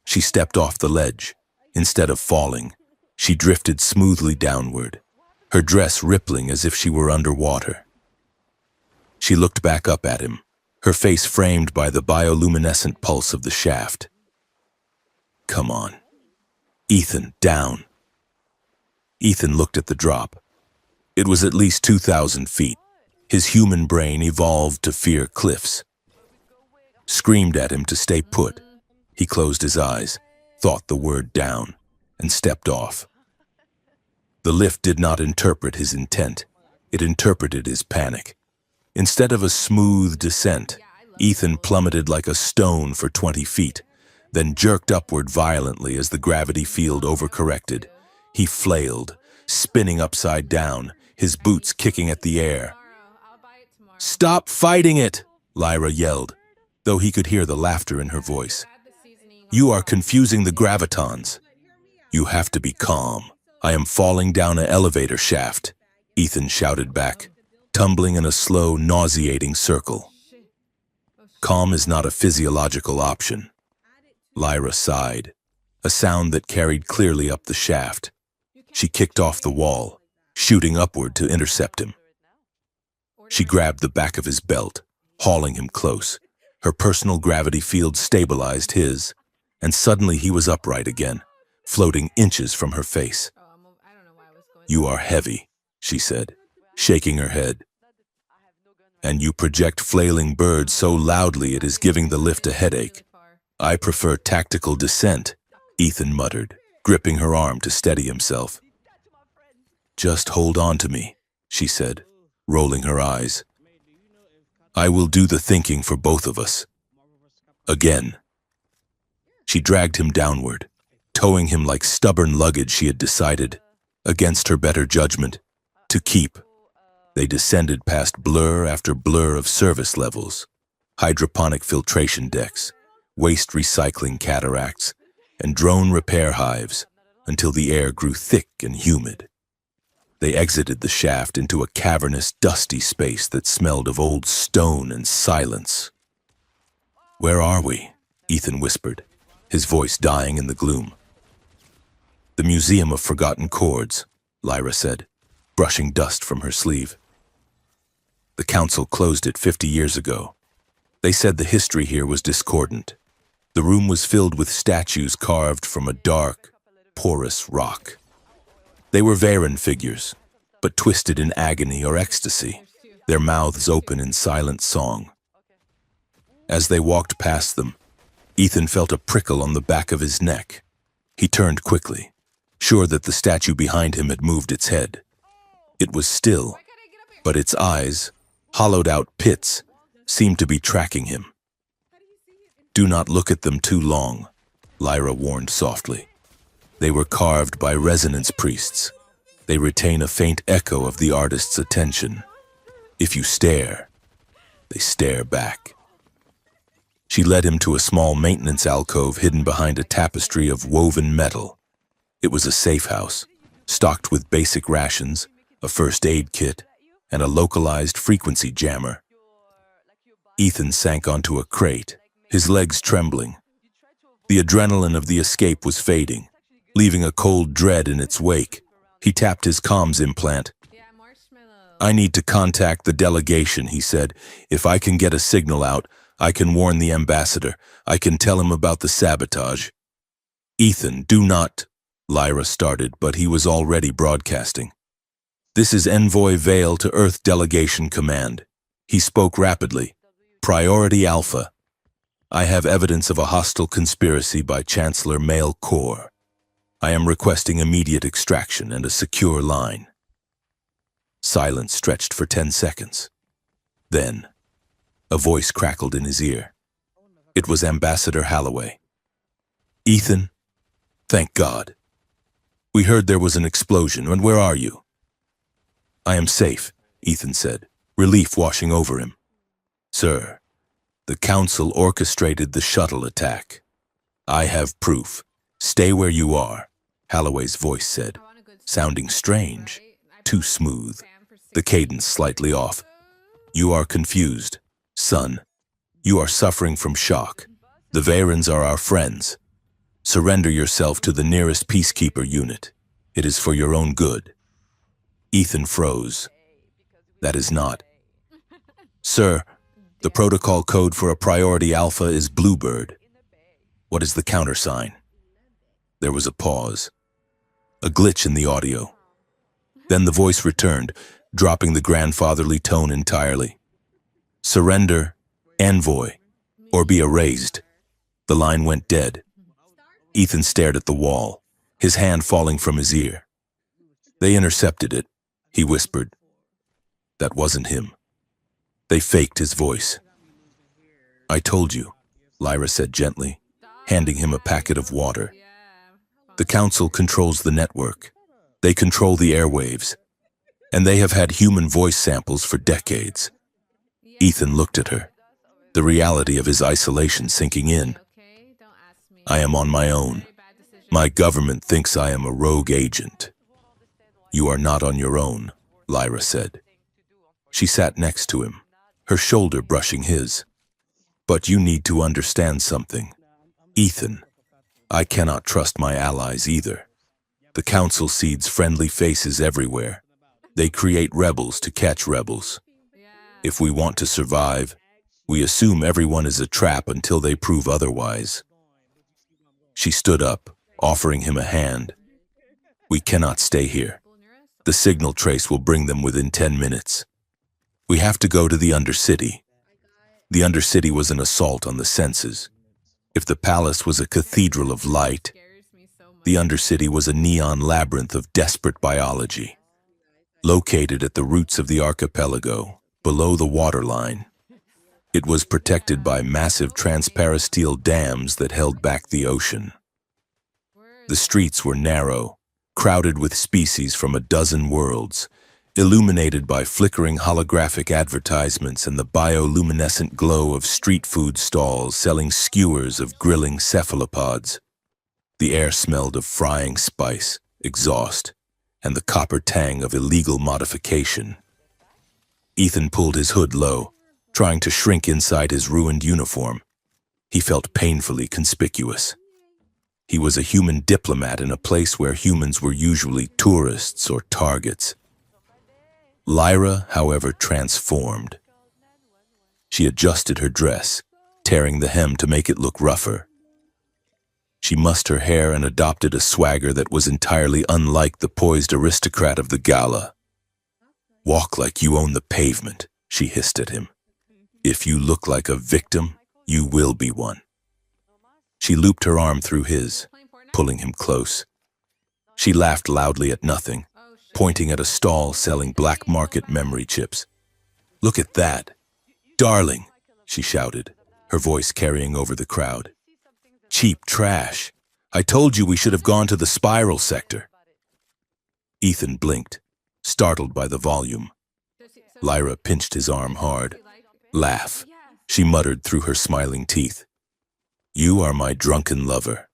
She stepped off the ledge. Instead of falling, she drifted smoothly downward, her dress rippling as if she were underwater. She looked back up at him, her face framed by the bioluminescent pulse of the shaft. "Come on. Ethan, down." Ethan looked at the drop. It was at least 2,000 feet. His human brain evolved to fear cliffs. Screamed at him to stay put. He closed his eyes, thought the word down, and stepped off. The lift did not interpret his intent. It interpreted his panic. Instead of a smooth descent, Ethan plummeted like a stone for 20 feet, then jerked upward violently as the gravity field overcorrected. He flailed, spinning upside down, his boots kicking at the air. "Stop fighting it!" Lyra yelled, though he could hear the laughter in her voice. "You are confusing the gravitons." "You have to be calm. I am falling down an elevator shaft," Ethan shouted back, tumbling in a slow, nauseating circle. "Calm is not a physiological option." Lyra sighed, a sound that carried clearly up the shaft. She kicked off the wall, shooting upward to intercept him. She grabbed the back of his belt, hauling him close. Her personal gravity field stabilized his, and suddenly he was upright again, floating inches from her face. "You are heavy," she said, shaking her head. "And you project flailing birds so loudly it is giving the lift a headache." "I prefer tactical descent," Ethan muttered, gripping her arm to steady himself. "Just hold on to me," she said, rolling her eyes. "I will do the thinking for both of us." Again. She dragged him downward, towing him like stubborn luggage she had decided. against her better judgment, to keep. They descended past blur after blur of service levels, hydroponic filtration decks, waste recycling cataracts, and drone repair hives until the air grew thick and humid. They exited the shaft into a cavernous, dusty space that smelled of old stone and silence. "Where are we?" Ethan whispered, his voice dying in the gloom. "The Museum of Forgotten Chords," Lyra said, brushing dust from her sleeve. "The council closed it 50 years ago. They said the history here was discordant. The room was filled with statues carved from a dark, porous rock. They were Varen figures, but twisted in agony or ecstasy, their mouths open in silent song. As they walked past them, Ethan felt a prickle on the back of his neck. He turned quickly, sure that the statue behind him had moved its head. It was still, but its eyes, hollowed-out pits, seemed to be tracking him. "Do not look at them too long," Lyra warned softly. "They were carved by resonance priests. They retain a faint echo of the artist's attention. If you stare, they stare back." She led him to a small maintenance alcove hidden behind a tapestry of woven metal. It was a safe house, stocked with basic rations, a first aid kit, and a localized frequency jammer. Ethan sank onto a crate, his legs trembling. The adrenaline of the escape was fading, leaving a cold dread in its wake. He tapped his comms implant. "I need to contact the delegation," he said. "If I can get a signal out, I can warn the ambassador. I can tell him about the sabotage." "Ethan, do not," Lyra started, but he was already broadcasting. "This is Envoy Vale to Earth Delegation Command." He spoke rapidly. "Priority Alpha. I have evidence of a hostile conspiracy by Chancellor Mail Corps. I am requesting immediate extraction and a secure line." Silence stretched for 10 seconds. Then, a voice crackled in his ear. It was Ambassador Halloway. "Ethan, thank God. We heard there was an explosion, and where are you?" "I am safe," Ethan said, relief washing over him. "Sir, the Council orchestrated the shuttle attack. I have proof. Stay where you are," Halloway's voice said, sounding strange, too smooth, the cadence slightly off. "You are confused, son. You are suffering from shock. The Varens are our friends. Surrender yourself to the nearest peacekeeper unit. It is for your own good." Ethan froze. "That is not." "Sir, the protocol code for a priority alpha is Bluebird. What is the countersign?" There was a pause, a glitch in the audio. Then the voice returned, dropping the grandfatherly tone entirely. "Surrender, Envoy, or be erased." The line went dead. Ethan stared at the wall, his hand falling from his ear. "They intercepted it," he whispered. That wasn't him. They faked his voice. "I told you," Lyra said gently, handing him a packet of water. "The Council controls the network. They control the airwaves. And they have had human voice samples for decades." Ethan looked at her, the reality of his isolation sinking in. "I am on my own. My government thinks I am a rogue agent." "You are not on your own," Lyra said. She sat next to him, her shoulder brushing his. "But you need to understand something. Ethan, I cannot trust my allies either. The Council seeds friendly faces everywhere. They create rebels to catch rebels. If we want to survive, we assume everyone is a trap until they prove otherwise." She stood up, offering him a hand. "We cannot stay here. The signal trace will bring them within 10 minutes. We have to go to the Undercity." The Undercity was an assault on the senses. If the palace was a cathedral of light, the Undercity was a neon labyrinth of desperate biology. Located at the roots of the archipelago, below the waterline, it was protected by massive transparasteel dams that held back the ocean. The streets were narrow, crowded with species from a dozen worlds, illuminated by flickering holographic advertisements and the bioluminescent glow of street food stalls selling skewers of grilling cephalopods. The air smelled of frying spice, exhaust, and the copper tang of illegal modification. Ethan pulled his hood low, trying to shrink inside his ruined uniform. He felt painfully conspicuous. He was a human diplomat in a place where humans were usually tourists or targets. Lyra, however, transformed. She adjusted her dress, tearing the hem to make it look rougher. She mussed her hair and adopted a swagger that was entirely unlike the poised aristocrat of the gala. "Walk like you own the pavement," she hissed at him. "If you look like a victim, you will be one." She looped her arm through his, pulling him close. She laughed loudly at nothing, pointing at a stall selling black market memory chips. "Look at that! Darling!" she shouted, her voice carrying over the crowd. "Cheap trash! I told you we should have gone to the spiral sector." Ethan blinked, startled by the volume. Lyra pinched his arm hard. "Laugh," she muttered through her smiling teeth. "You are my drunken lover.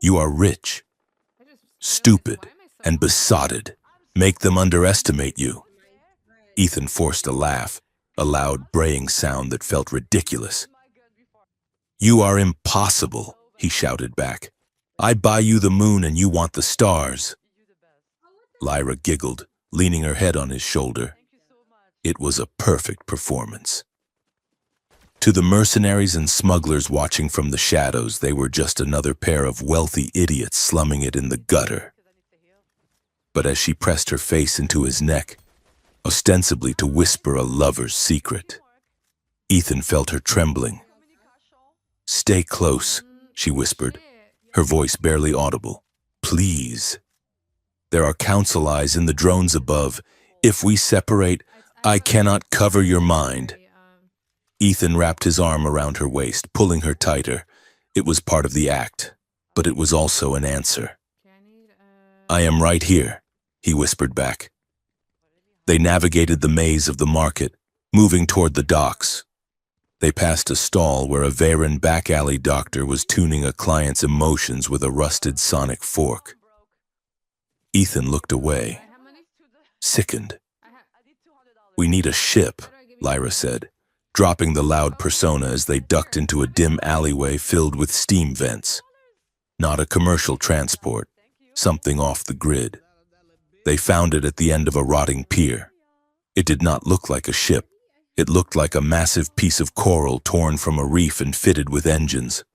You are rich, stupid, and besotted. Make them underestimate you." Ethan forced a laugh, a loud braying sound that felt ridiculous. "You are impossible," he shouted back. "I buy you the moon and you want the stars." Lyra giggled, leaning her head on his shoulder. It was a perfect performance. To the mercenaries and smugglers watching from the shadows, they were just another pair of wealthy idiots slumming it in the gutter. But as she pressed her face into his neck, ostensibly to whisper a lover's secret, Ethan felt her trembling. "Stay close," she whispered, her voice barely audible. "Please. There are council eyes in the drones above. If we separate, I cannot cover your mind." Ethan wrapped his arm around her waist, pulling her tighter. It was part of the act, but it was also an answer. "I am right here," he whispered back. They navigated the maze of the market, moving toward the docks. They passed a stall where a Varen back alley doctor was tuning a client's emotions with a rusted sonic fork. Ethan looked away, sickened. "We need a ship," Lyra said, dropping the loud persona as they ducked into a dim alleyway filled with steam vents. Not a commercial transport, something off the grid. They found it at the end of a rotting pier. It did not look like a ship. It looked like a massive piece of coral torn from a reef and fitted with engines.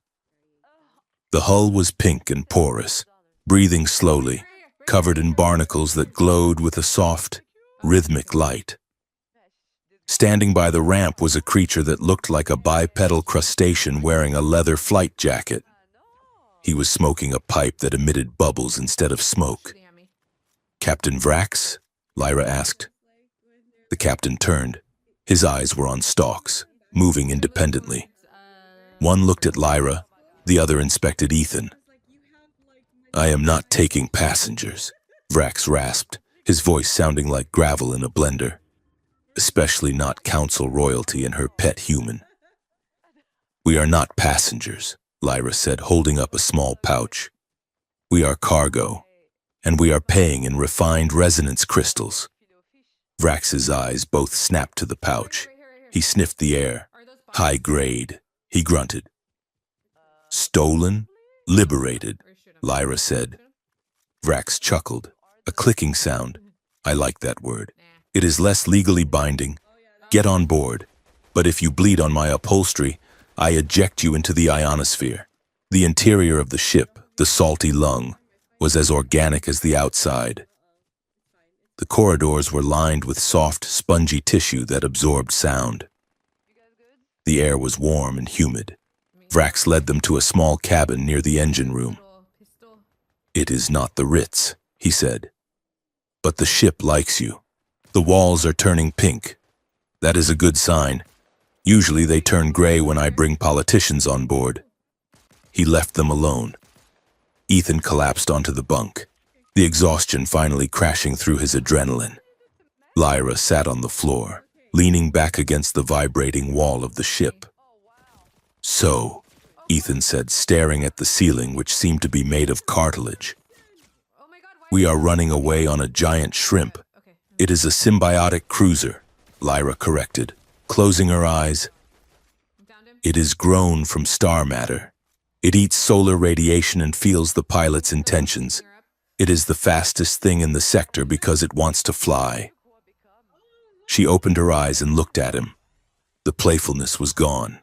The hull was pink and porous, breathing slowly, covered in barnacles that glowed with a soft, rhythmic light. Standing by the ramp was a creature that looked like a bipedal crustacean wearing a leather flight jacket. He was smoking a pipe that emitted bubbles instead of smoke. "Captain Vrax?" Lyra asked. The captain turned. His eyes were on stalks, moving independently. One looked at Lyra, the other inspected Ethan. "I am not taking passengers," Vrax rasped, his voice sounding like gravel in a blender. "Especially not council royalty and her pet human." "We are not passengers," Lyra said, holding up a small pouch. "We are cargo, and we are paying in refined resonance crystals." Vrax's eyes both snapped to the pouch. He sniffed the air. "High grade," he grunted. "Stolen? Liberated," Lyra said. Vrax chuckled, a clicking sound. "I like that word. It is less legally binding. Get on board. But if you bleed on my upholstery, I eject you into the ionosphere." The interior of the ship, the salty lung, was as organic as the outside. The corridors were lined with soft, spongy tissue that absorbed sound. The air was warm and humid. Vrax led them to a small cabin near the engine room. "It is not the Ritz," he said. "But the ship likes you. The walls are turning pink. That is a good sign. Usually they turn gray when I bring politicians on board." He left them alone. Ethan collapsed onto the bunk. the exhaustion finally crashing through his adrenaline. Lyra sat on the floor, leaning back against the vibrating wall of the ship. "So," Ethan said, staring at the ceiling, which seemed to be made of cartilage. "We are running away on a giant shrimp. It is a symbiotic cruiser," Lyra corrected, closing her eyes. "It is grown from star matter. It eats solar radiation and feels the pilot's intentions. It is the fastest thing in the sector because it wants to fly." She opened her eyes and looked at him. The playfulness was gone.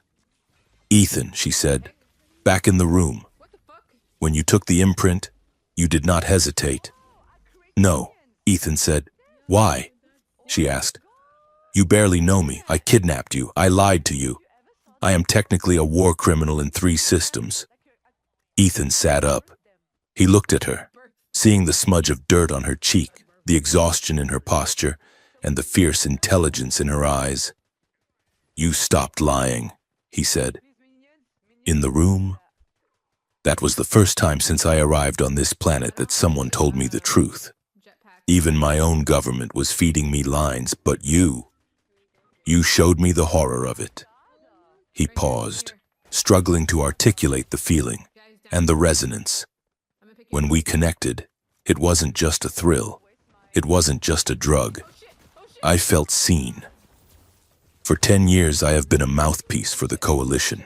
"Ethan," she said, "back in the room. When you took the imprint, you did not hesitate." "No," Ethan said. "Why?" she asked. "You barely know me. I kidnapped you. I lied to you. I am technically a war criminal in 3 systems. Ethan sat up. He looked at her, seeing the smudge of dirt on her cheek, the exhaustion in her posture, and the fierce intelligence in her eyes. "You stopped lying," he said. "In the room?" That was the first time since I arrived on this planet that someone told me the truth. Even my own government was feeding me lines, but you showed me the horror of it." He paused, struggling to articulate the feeling and the resonance. "When we connected, it wasn't just a thrill. It wasn't just a drug. I felt seen. For 10 years, I have been a mouthpiece for the coalition.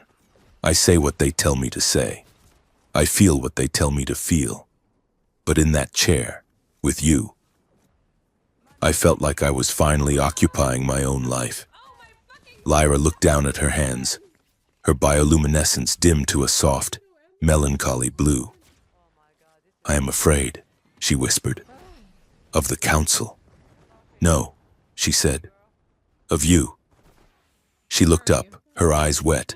I say what they tell me to say. I feel what they tell me to feel. But in that chair, with you, I felt like I was finally occupying my own life." Lyra looked down at her hands, her bioluminescence dimmed to a soft, melancholy blue. "I am afraid," she whispered. "Of the council." "No," she said. "Of you." She looked up, her eyes wet.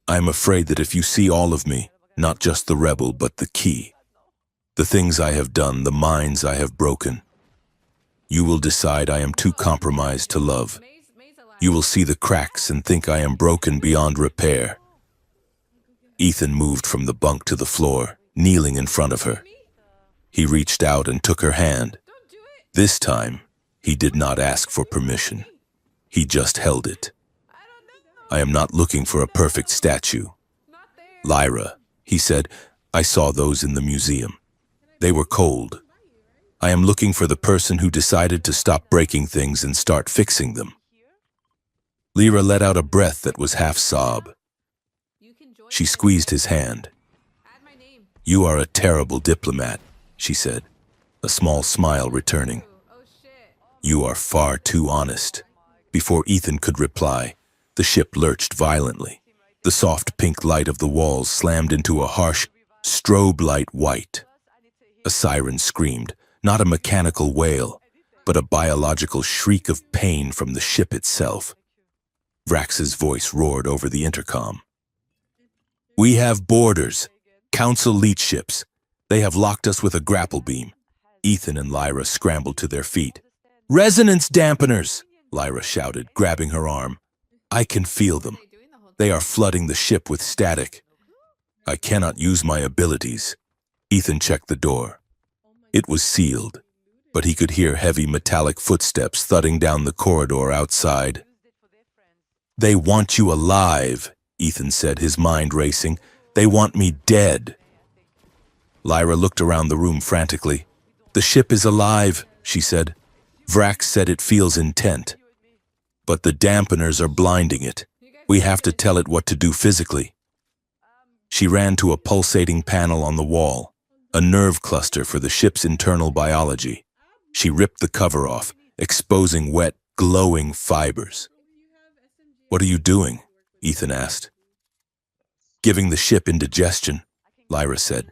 "I am afraid that if you see all of me, not just the rebel, but the key, the things I have done, the minds I have broken, you will decide I am too compromised to love. You will see the cracks and think I am broken beyond repair." Ethan moved from the bunk to the floor, kneeling in front of her. He reached out and took her hand. This time, he did not ask for permission. He just held it. "I am not looking for a perfect statue. Lyra," he said, "I saw those in the museum. They were cold. I am looking for the person who decided to stop breaking things and start fixing them." Lyra let out a breath that was half sob. She squeezed his hand. "You are a terrible diplomat," she said, a small smile returning. "You are far too honest." Before Ethan could reply, the ship lurched violently. The soft pink light of the walls slammed into a harsh, strobe-light white. A siren screamed, not a mechanical wail, but a biological shriek of pain from the ship itself. Vrax's voice roared over the intercom. "We have boarders, Council leech ships. They have locked us with a grapple beam." Ethan and Lyra scrambled to their feet. "Resonance dampeners!" Lyra shouted, grabbing her arm. "I can feel them. They are flooding the ship with static. I cannot use my abilities." Ethan checked the door. It was sealed, but he could hear heavy metallic footsteps thudding down the corridor outside. "They want you alive," Ethan said, his mind racing. "They want me dead." Lyra looked around the room frantically. "The ship is alive," she said. "Vrax said it feels intent. But the dampeners are blinding it. We have to tell it what to do physically." She ran to a pulsating panel on the wall, a nerve cluster for the ship's internal biology. She ripped the cover off, exposing wet, glowing fibers. "What are you doing?" Ethan asked. "Giving the ship indigestion," Lyra said.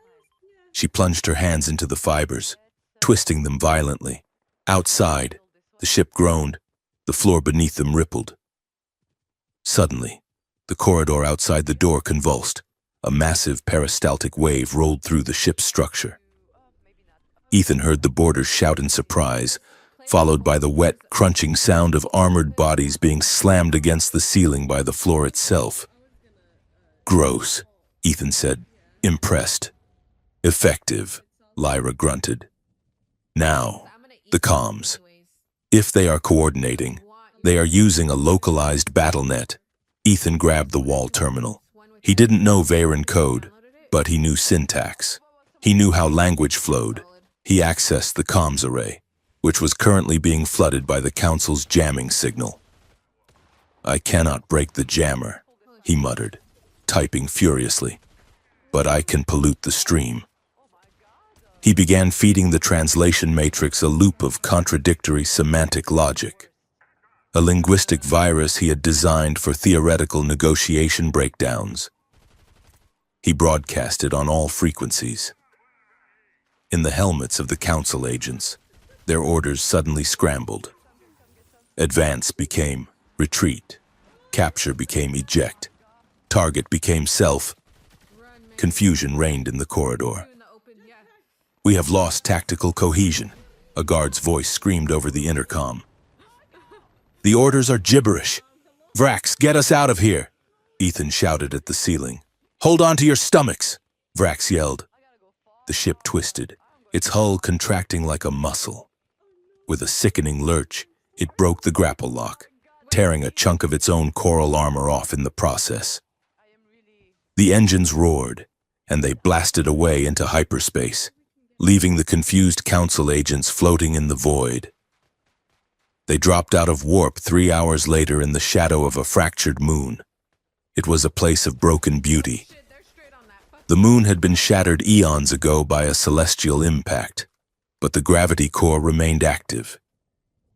She plunged her hands into the fibers, twisting them violently. Outside, the ship groaned. The floor beneath them rippled. Suddenly, the corridor outside the door convulsed. A massive peristaltic wave rolled through the ship's structure. Ethan heard the boarders shout in surprise, followed by the wet, crunching sound of armored bodies being slammed against the ceiling by the floor itself. "Gross," Ethan said, impressed. "Effective," Lyra grunted. Now, the comms. If they are coordinating, they are using a localized battle net. Ethan grabbed the wall terminal. He didn't know Varen code, but he knew syntax. He knew how language flowed. He accessed the comms array, which was currently being flooded by the Council's jamming signal. "I cannot break the jammer," he muttered, typing furiously. "But I can pollute the stream." He began feeding the translation matrix a loop of contradictory semantic logic, a linguistic virus he had designed for theoretical negotiation breakdowns. He broadcasted on all frequencies. In the helmets of the Council agents, their orders suddenly scrambled. Advance became retreat. Capture became eject. Target became self. Confusion reigned in the corridor. "We have lost tactical cohesion," a guard's voice screamed over the intercom. "The orders are gibberish. Vrax, get us out of here," Ethan shouted at the ceiling. "Hold on to your stomachs," Vrax yelled. The ship twisted, its hull contracting like a muscle. With a sickening lurch, it broke the grapple lock, tearing a chunk of its own coral armor off in the process. The engines roared, and they blasted away into hyperspace, leaving the confused Council agents floating in the void. They dropped out of warp 3 hours later in the shadow of a fractured moon. It was a place of broken beauty. The moon had been shattered eons ago by a celestial impact, but the gravity core remained active.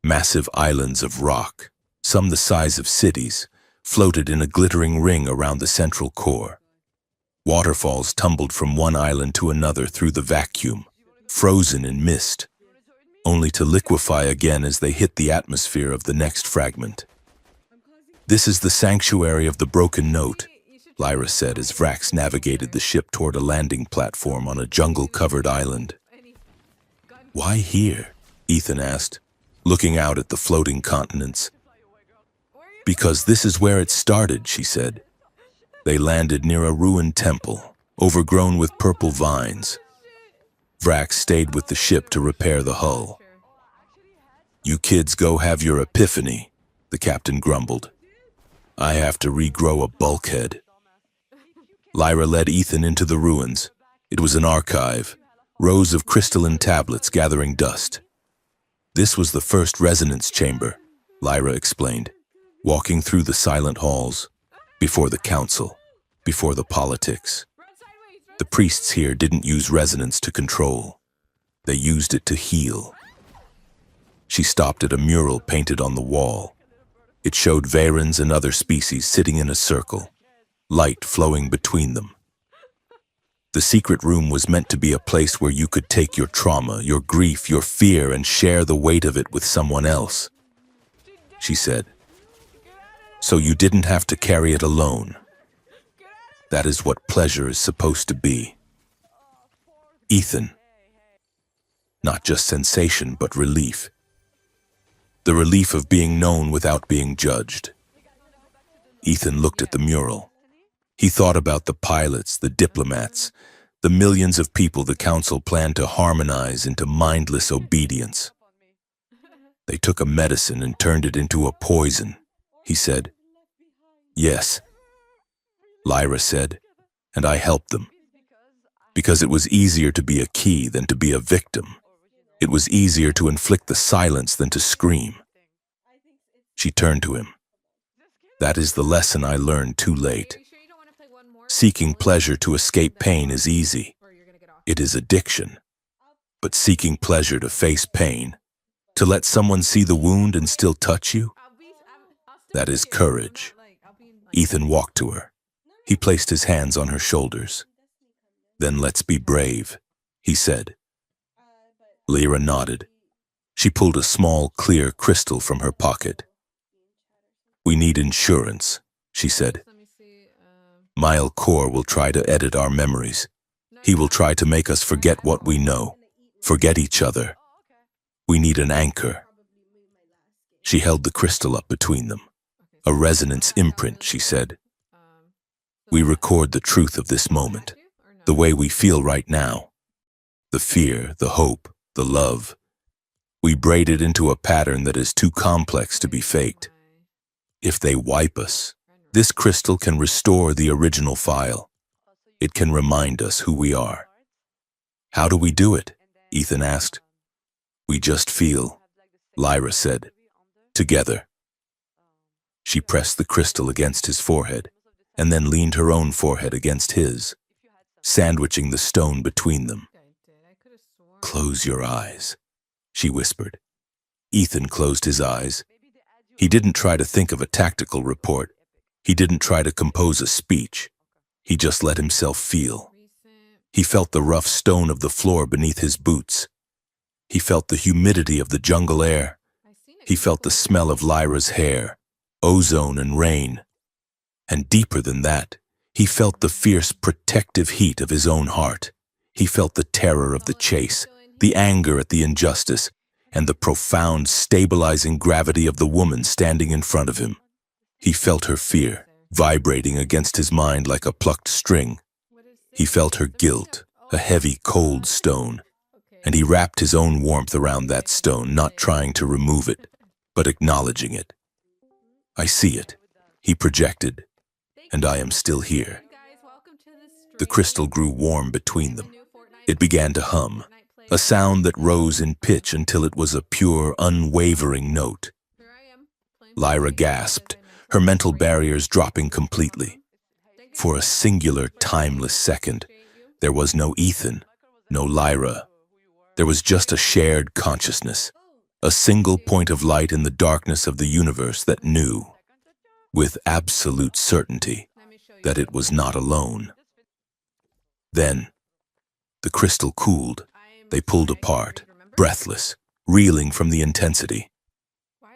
Massive islands of rock, some the size of cities, floated in a glittering ring around the central core. Waterfalls tumbled from one island to another through the vacuum, frozen in mist, only to liquefy again as they hit the atmosphere of the next fragment. "This is the sanctuary of the broken note," Lyra said as Vrax navigated the ship toward a landing platform on a jungle-covered island. "Why here?" Ethan asked, looking out at the floating continents. "Because this is where it started," she said. They landed near a ruined temple, overgrown with purple vines. Vrax stayed with the ship to repair the hull. "You kids go have your epiphany," the captain grumbled. "I have to regrow a bulkhead." Lyra led Ethan into the ruins. It was an archive, rows of crystalline tablets gathering dust. "This was the first resonance chamber," Lyra explained, walking through the silent halls, before the council, before the politics. The priests here didn't use resonance to control. They used it to heal. She stopped at a mural painted on the wall. It showed Varens and other species sitting in a circle, light flowing between them. The secret room was meant to be a place where you could take your trauma, your grief, your fear, and share the weight of it with someone else, she said. So you didn't have to carry it alone. That is what pleasure is supposed to be. Ethan. Not just sensation, but relief. The relief of being known without being judged. Ethan looked at the mural. He thought about the pilots, the diplomats, the millions of people the council planned to harmonize into mindless obedience. "They took a medicine and turned it into a poison," he said. "Yes," Lyra said, "and I helped them. Because it was easier to be a key than to be a victim. It was easier to inflict the silence than to scream." She turned to him. "That is the lesson I learned too late. Seeking pleasure to escape pain is easy. It is addiction. But seeking pleasure to face pain, to let someone see the wound and still touch you, that is courage." Ethan walked to her. He placed his hands on her shoulders. "Then let's be brave," he said. Lyra nodded. She pulled a small, clear crystal from her pocket. "We need insurance," she said. "Mile Core will try to edit our memories. He will try to make us forget what we know, forget each other. We need an anchor." She held the crystal up between them. "A resonance imprint," she said. "We record the truth of this moment, the way we feel right now. The fear, the hope, the love, We braid it into a pattern that is too complex to be faked. If they wipe us, this crystal can restore the original file. It can remind us who we are. How do we do it? Ethan asked. We just feel, Lyra said. Together. She pressed the crystal against his forehead, and then leaned her own forehead against his, sandwiching the stone between them. Close your eyes, she whispered. Ethan closed his eyes. He didn't try to think of a tactical report. He didn't try to compose a speech. He just let himself feel. He felt the rough stone of the floor beneath his boots. He felt the humidity of the jungle air. He felt the smell of Lyra's hair, ozone and rain. And deeper than that, he felt the fierce protective heat of his own heart. He felt the terror of the chase, the anger at the injustice, and the profound, stabilizing gravity of the woman standing in front of him. He felt her fear, vibrating against his mind like a plucked string. He felt her guilt, a heavy, cold stone, and he wrapped his own warmth around that stone, not trying to remove it, but acknowledging it. I see it, he projected, and I am still here. The crystal grew warm between them. It began to hum, a sound that rose in pitch until it was a pure, unwavering note. Lyra gasped, her mental barriers dropping completely. For a singular, timeless second, there was no Ethan, no Lyra. There was just a shared consciousness, a single point of light in the darkness of the universe that knew, with absolute certainty, that it was not alone. Then, the crystal cooled. They pulled apart, breathless, reeling from the intensity.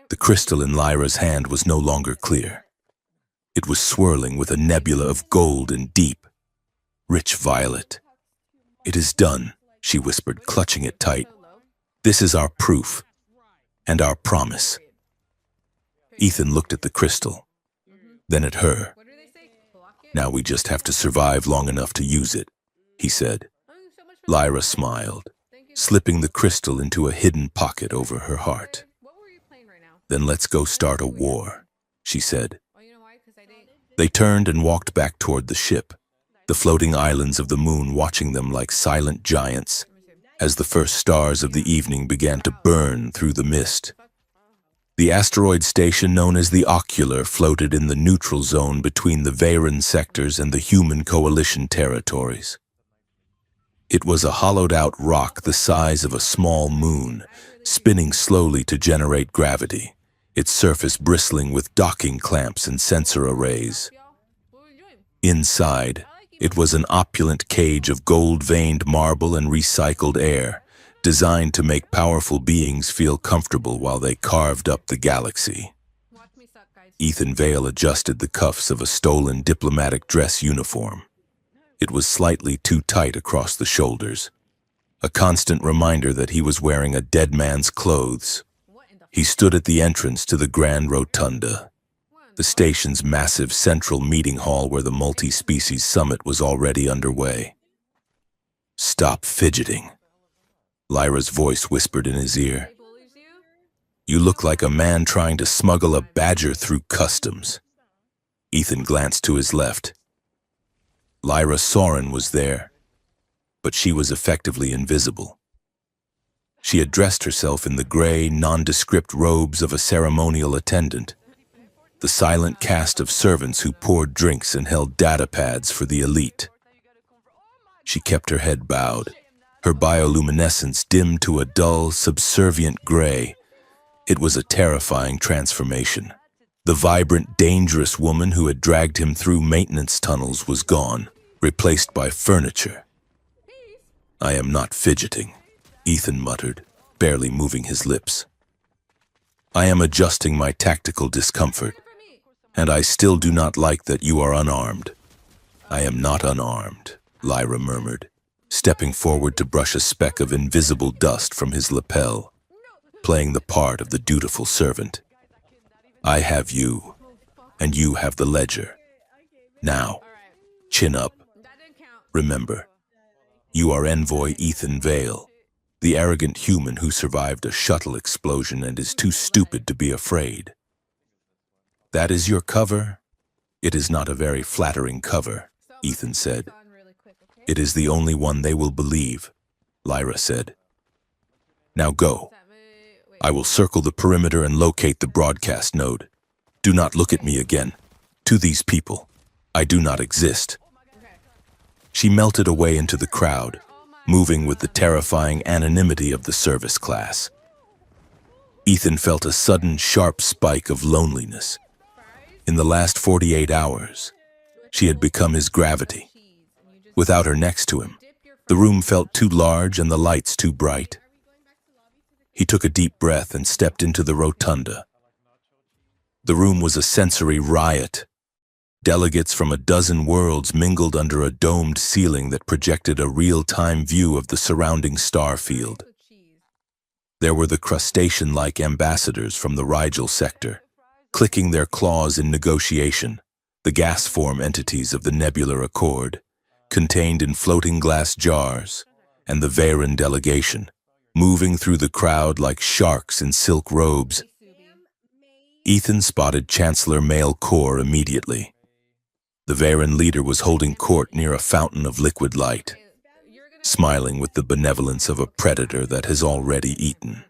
The crystal in Lyra's hand was no longer clear. It was swirling with a nebula of gold and deep, rich violet. It is done, she whispered, clutching it tight. This is our proof, and our promise. Ethan looked at the crystal, then at her. Now we just have to survive long enough to use it, he said. Lyra smiled, slipping the crystal into a hidden pocket over her heart. Then let's go start a war, she said. They turned and walked back toward the ship, the floating islands of the moon watching them like silent giants, as the first stars of the evening began to burn through the mist. The asteroid station known as the Ocular floated in the neutral zone between the Veyron sectors and the human coalition territories. It was a hollowed-out rock the size of a small moon, spinning slowly to generate gravity, its surface bristling with docking clamps and sensor arrays. Inside, it was an opulent cage of gold-veined marble and recycled air, designed to make powerful beings feel comfortable while they carved up the galaxy. Ethan Vale adjusted the cuffs of a stolen diplomatic dress uniform. It was slightly too tight across the shoulders, a constant reminder that he was wearing a dead man's clothes. He stood at the entrance to the Grand Rotunda, the station's massive central meeting hall where the multi-species summit was already underway. Stop fidgeting, Lyra's voice whispered in his ear. You look like a man trying to smuggle a badger through customs. Ethan glanced to his left. Lyra Soren was there, but she was effectively invisible. She had dressed herself in the gray, nondescript robes of a ceremonial attendant, the silent caste of servants who poured drinks and held data pads for the elite. She kept her head bowed, her bioluminescence dimmed to a dull, subservient gray. It was a terrifying transformation. The vibrant, dangerous woman who had dragged him through maintenance tunnels was gone, replaced by furniture. I am not fidgeting, Ethan muttered, barely moving his lips. I am adjusting my tactical discomfort, and I still do not like that you are unarmed. I am not unarmed, Lyra murmured, stepping forward to brush a speck of invisible dust from his lapel, playing the part of the dutiful servant. I have you, and you have the ledger. Now, chin up. Remember, you are Envoy Ethan Vale, the arrogant human who survived a shuttle explosion and is too stupid to be afraid. That is your cover? It is not a very flattering cover, Ethan said. It is the only one they will believe, Lyra said. Now go. I will circle the perimeter and locate the broadcast node. Do not look at me again. To these people, I do not exist. She melted away into the crowd, moving with the terrifying anonymity of the service class. Ethan felt a sudden, sharp spike of loneliness. In the last 48 hours, she had become his gravity. Without her next to him, the room felt too large and the lights too bright. He took a deep breath and stepped into the rotunda. The room was a sensory riot. Delegates from a dozen worlds mingled under a domed ceiling that projected a real-time view of the surrounding star field. There were the crustacean-like ambassadors from the Rigel sector, clicking their claws in negotiation, the gas-form entities of the Nebular Accord, contained in floating glass jars, and the Veyron delegation, moving through the crowd like sharks in silk robes. Ethan spotted Chancellor Malcor immediately. The Veyron leader was holding court near a fountain of liquid light, smiling with the benevolence of a predator that has already eaten.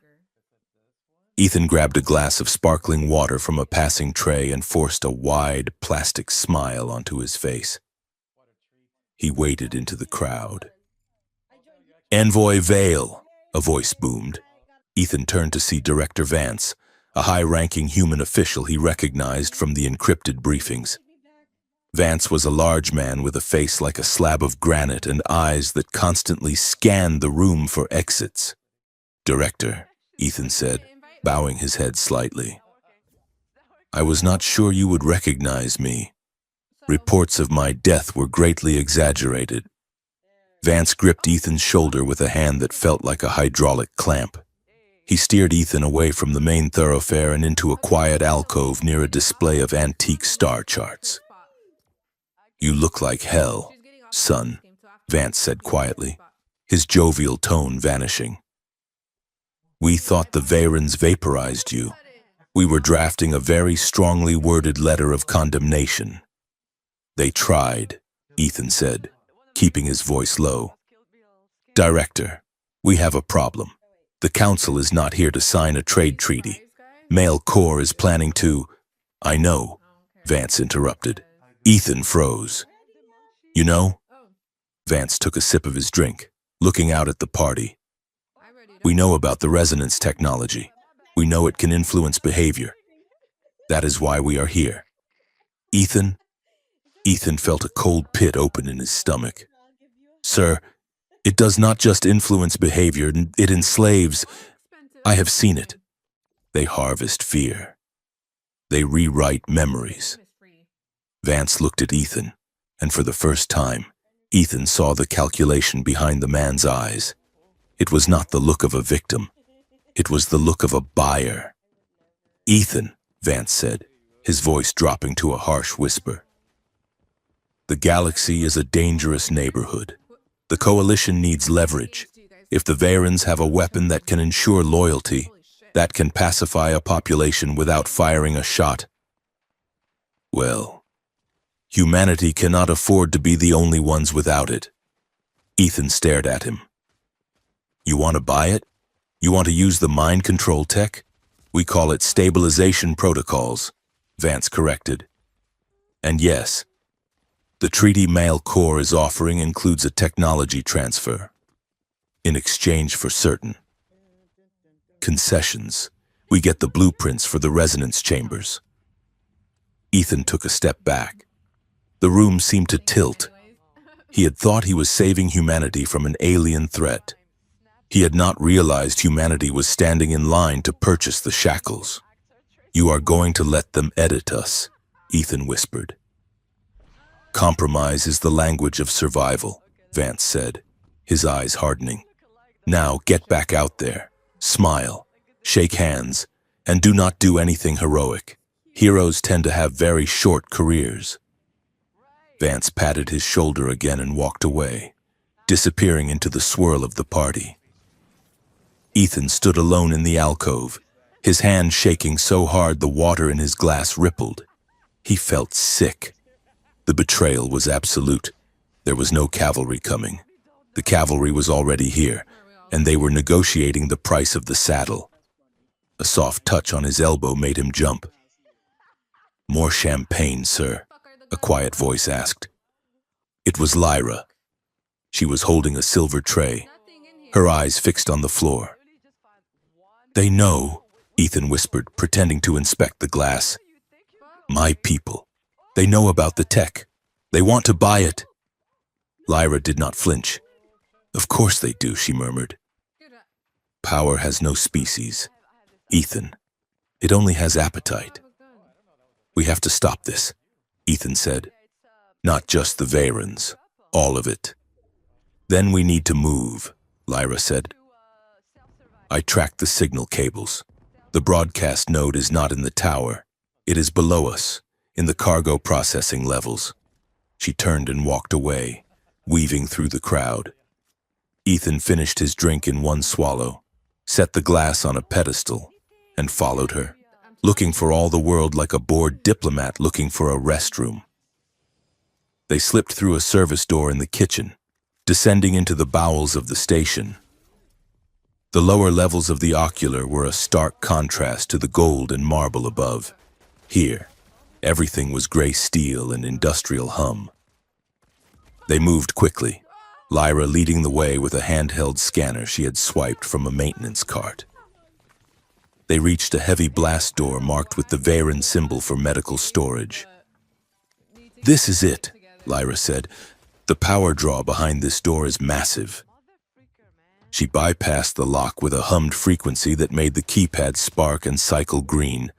Ethan grabbed a glass of sparkling water from a passing tray and forced a wide, plastic smile onto his face. He waded into the crowd. "Envoy Vale," a voice boomed. Ethan turned to see Director Vance, a high-ranking human official he recognized from the encrypted briefings. Vance was a large man with a face like a slab of granite and eyes that constantly scanned the room for exits. "Director," Ethan said, bowing his head slightly. "I was not sure you would recognize me. Reports of my death were greatly exaggerated." Vance gripped Ethan's shoulder with a hand that felt like a hydraulic clamp. He steered Ethan away from the main thoroughfare and into a quiet alcove near a display of antique star charts. "You look like hell, son," Vance said quietly, his jovial tone vanishing. "We thought the Veyrons vaporized you. We were drafting a very strongly worded letter of condemnation." "They tried," Ethan said, keeping his voice low. "Director, we have a problem. The Council is not here to sign a trade treaty. Malcor is planning to—" "I know," Vance interrupted. Ethan froze. "You know?" Vance took a sip of his drink, looking out at the party. "We know about the resonance technology. We know it can influence behavior. That is why we are here." "Ethan?" Ethan felt a cold pit open in his stomach. "Sir, it does not just influence behavior, it enslaves. I have seen it. They harvest fear. They rewrite memories." Vance looked at Ethan, and for the first time, Ethan saw the calculation behind the man's eyes. It was not the look of a victim. It was the look of a buyer. "Ethan," Vance said, his voice dropping to a harsh whisper. "The galaxy is a dangerous neighborhood. The Coalition needs leverage. If the Veyrons have a weapon that can ensure loyalty, that can pacify a population without firing a shot, well, humanity cannot afford to be the only ones without it." Ethan stared at him. "You want to buy it? You want to use the mind control tech? We call it stabilization protocols," Vance corrected. "And yes, the treaty Malcor is offering includes a technology transfer in exchange for certain concessions. We get the blueprints for the resonance chambers." Ethan took a step back. The room seemed to tilt. He had thought he was saving humanity from an alien threat. He had not realized humanity was standing in line to purchase the shackles. "You are going to let them edit us," Ethan whispered. "Compromise is the language of survival," Vance said, his eyes hardening. "Now get back out there, smile, shake hands, and do not do anything heroic. Heroes tend to have very short careers." Vance patted his shoulder again and walked away, disappearing into the swirl of the party. Ethan stood alone in the alcove, his hand shaking so hard the water in his glass rippled. He felt sick. The betrayal was absolute. There was no cavalry coming. The cavalry was already here, and they were negotiating the price of the saddle. A soft touch on his elbow made him jump. "More champagne, sir?" a quiet voice asked. It was Lyra. She was holding a silver tray, her eyes fixed on the floor. "They know," Ethan whispered, pretending to inspect the glass. "My people. They know about the tech. They want to buy it." Lyra did not flinch. "Of course they do," she murmured. "Power has no species. Ethan, it only has appetite." "We have to stop this," Ethan said. "Not just the Varens, all of it." "Then we need to move," Lyra said. "I tracked the signal cables. The broadcast node is not in the tower. It is below us, in the cargo processing levels." She turned and walked away, weaving through the crowd. Ethan finished his drink in one swallow, set the glass on a pedestal, and followed her, looking for all the world like a bored diplomat looking for a restroom. They slipped through a service door in the kitchen, descending into the bowels of the station. The lower levels of the ocular were a stark contrast to the gold and marble above. Here, everything was gray steel and industrial hum. They moved quickly, Lyra leading the way with a handheld scanner she had swiped from a maintenance cart. They reached a heavy blast door marked with the Varen symbol for medical storage. "This is it," Lyra said. "The power draw behind this door is massive." She bypassed the lock with a hummed frequency that made the keypad spark and cycle green.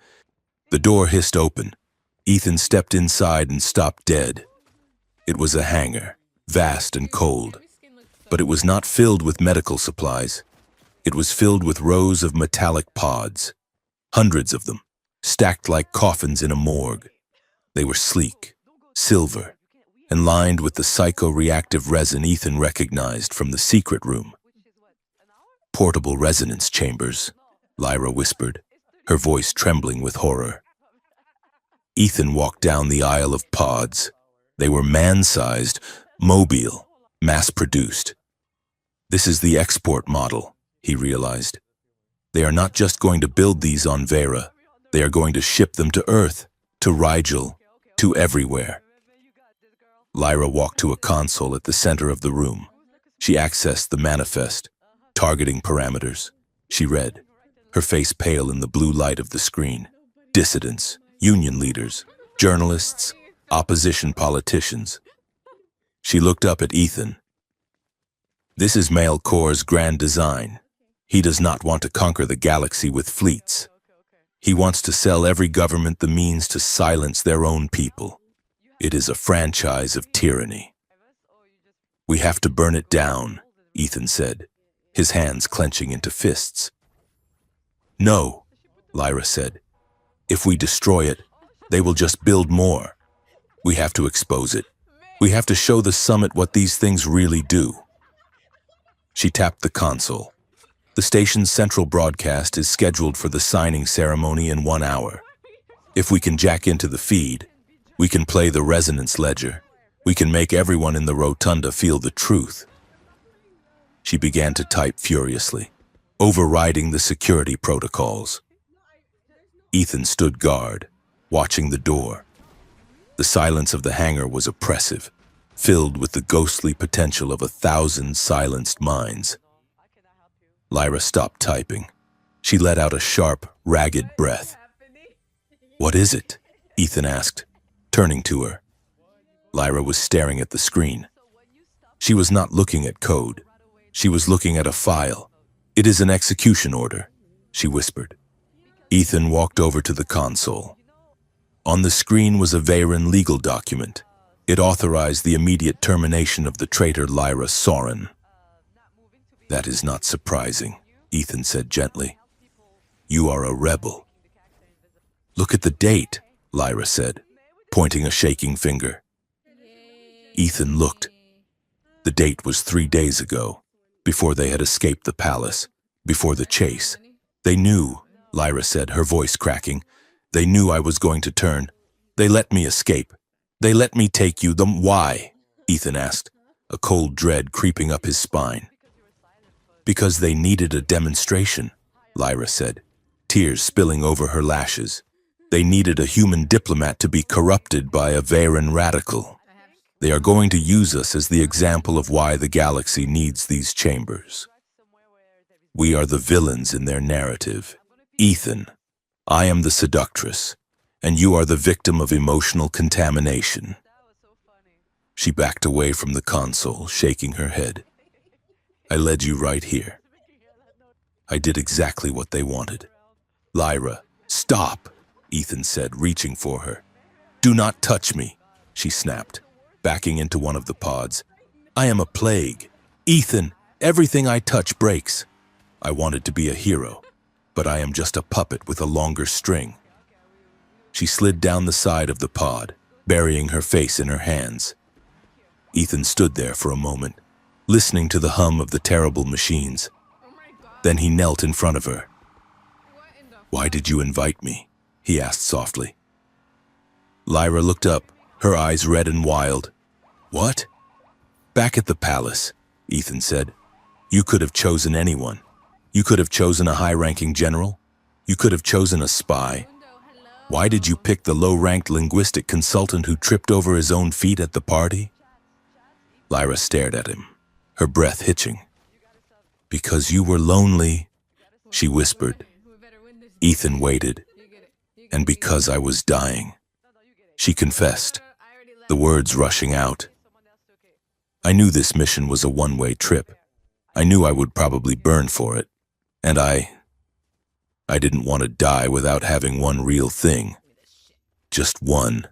The door hissed open. Ethan stepped inside and stopped dead. It was a hangar, vast and cold, but it was not filled with medical supplies. It was filled with rows of metallic pods, hundreds of them, stacked like coffins in a morgue. They were sleek, silver, and lined with the psycho-reactive resin Ethan recognized from the secret room. "Portable resonance chambers," Lyra whispered, her voice trembling with horror. Ethan walked down the aisle of pods. They were man-sized, mobile, mass-produced. This is the export model, he realized. They are not just going to build these on Vera. They are going to ship them to Earth, to Rigel, to everywhere. Lyra walked to a console at the center of the room. She accessed the manifest, targeting parameters. She read, her face pale in the blue light of the screen. Dissidents, union leaders, journalists, opposition politicians. She looked up at Ethan. "This is Maelkor's grand design. He does not want to conquer the galaxy with fleets. He wants to sell every government the means to silence their own people. It is a franchise of tyranny." "We have to burn it down," Ethan said, his hands clenching into fists. "No," Lyra said. "If we destroy it, they will just build more. We have to expose it. We have to show the summit what these things really do." She tapped the console. The station's central broadcast is scheduled for the signing ceremony in 1 hour. If we can jack into the feed, we can play the resonance ledger. We can make everyone in the rotunda feel the truth. She began to type furiously, overriding the security protocols. Ethan stood guard, watching the door. The silence of the hangar was oppressive, filled with the ghostly potential of 1,000 silenced minds. Lyra stopped typing. She let out a sharp, ragged breath. "What is it?" Ethan asked, turning to her. Lyra was staring at the screen. She was not looking at code. She was looking at a file. "It is an execution order," she whispered. Ethan walked over to the console. On the screen was a Varen legal document. It authorized the immediate termination of the traitor Lyra Soren. "That is not surprising," Ethan said gently. "You are a rebel." "Look at the date," Lyra said, pointing a shaking finger. Ethan looked. The date was 3 days ago, before they had escaped the palace, before the chase. They knew, Lyra said, her voice cracking. They knew I was going to turn. They let me escape. They let me take you. Then why? Ethan asked, a cold dread creeping up his spine. Because they needed a demonstration, Lyra said, tears spilling over her lashes. They needed a human diplomat to be corrupted by a Varen radical. They are going to use us as the example of why the galaxy needs these chambers. We are the villains in their narrative. Ethan, I am the seductress, and you are the victim of emotional contamination. She backed away from the console, shaking her head. I led you right here. I did exactly what they wanted. Lyra, stop, Ethan said, reaching for her. Do not touch me, she snapped, backing into one of the pods. I am a plague. Ethan, everything I touch breaks. I wanted to be a hero, but I am just a puppet with a longer string. She slid down the side of the pod, burying her face in her hands. Ethan stood there for a moment, listening to the hum of the terrible machines. Then he knelt in front of her. Why did you invite me? He asked softly. Lyra looked up, her eyes red and wild. What? Back at the palace, Ethan said. You could have chosen anyone. You could have chosen a high-ranking general. You could have chosen a spy. Why did you pick the low-ranked linguistic consultant who tripped over his own feet at the party? Lyra stared at him, her breath hitching. Because you were lonely, she whispered. Ethan waited. And because I was dying, she confessed, the words rushing out. I knew this mission was a one-way trip. I knew I would probably burn for it. And I didn't want to die without having one real thing. Just one.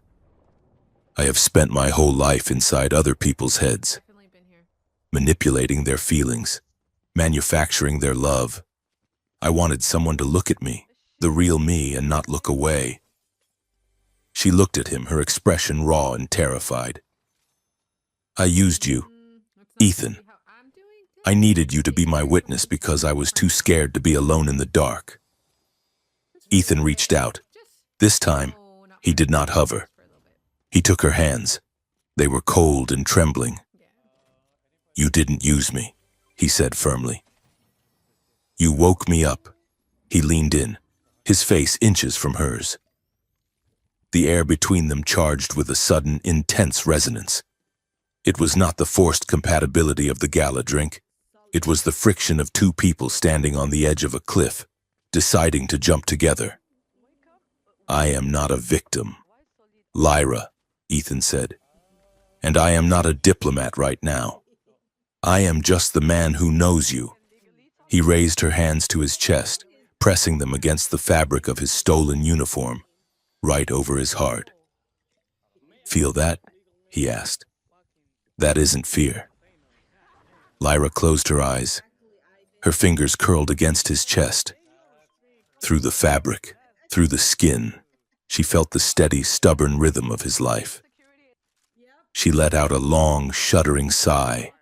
I have spent my whole life inside other people's heads, manipulating their feelings, manufacturing their love. I wanted someone to look at me, the real me, and not look away. She looked at him, her expression raw and terrified. I used you, Ethan. I needed you to be my witness because I was too scared to be alone in the dark. Ethan reached out. This time, he did not hover. He took her hands. They were cold and trembling. You didn't use me, he said firmly. You woke me up. He leaned in, his face inches from hers. The air between them charged with a sudden, intense resonance. It was not the forced compatibility of the gala drink. It was the friction of two people standing on the edge of a cliff, deciding to jump together. I am not a victim, Lyra, Ethan said. And I am not a diplomat right now. I am just the man who knows you. He raised her hands to his chest, pressing them against the fabric of his stolen uniform, right over his heart. Feel that? He asked. That isn't fear. Lyra closed her eyes. Her fingers curled against his chest. Through the fabric, through the skin, she felt the steady, stubborn rhythm of his life. She let out a long, shuddering sigh.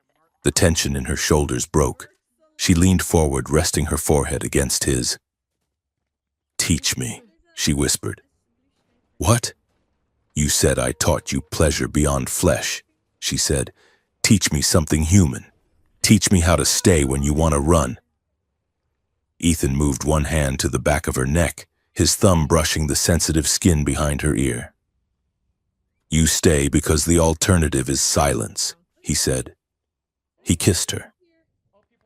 The tension in her shoulders broke. She leaned forward, resting her forehead against his. Teach me, she whispered. What? You said I taught you pleasure beyond flesh, she said. Teach me something human. Teach me how to stay when you want to run. Ethan moved one hand to the back of her neck, his thumb brushing the sensitive skin behind her ear. You stay because the alternative is silence, he said. He kissed her.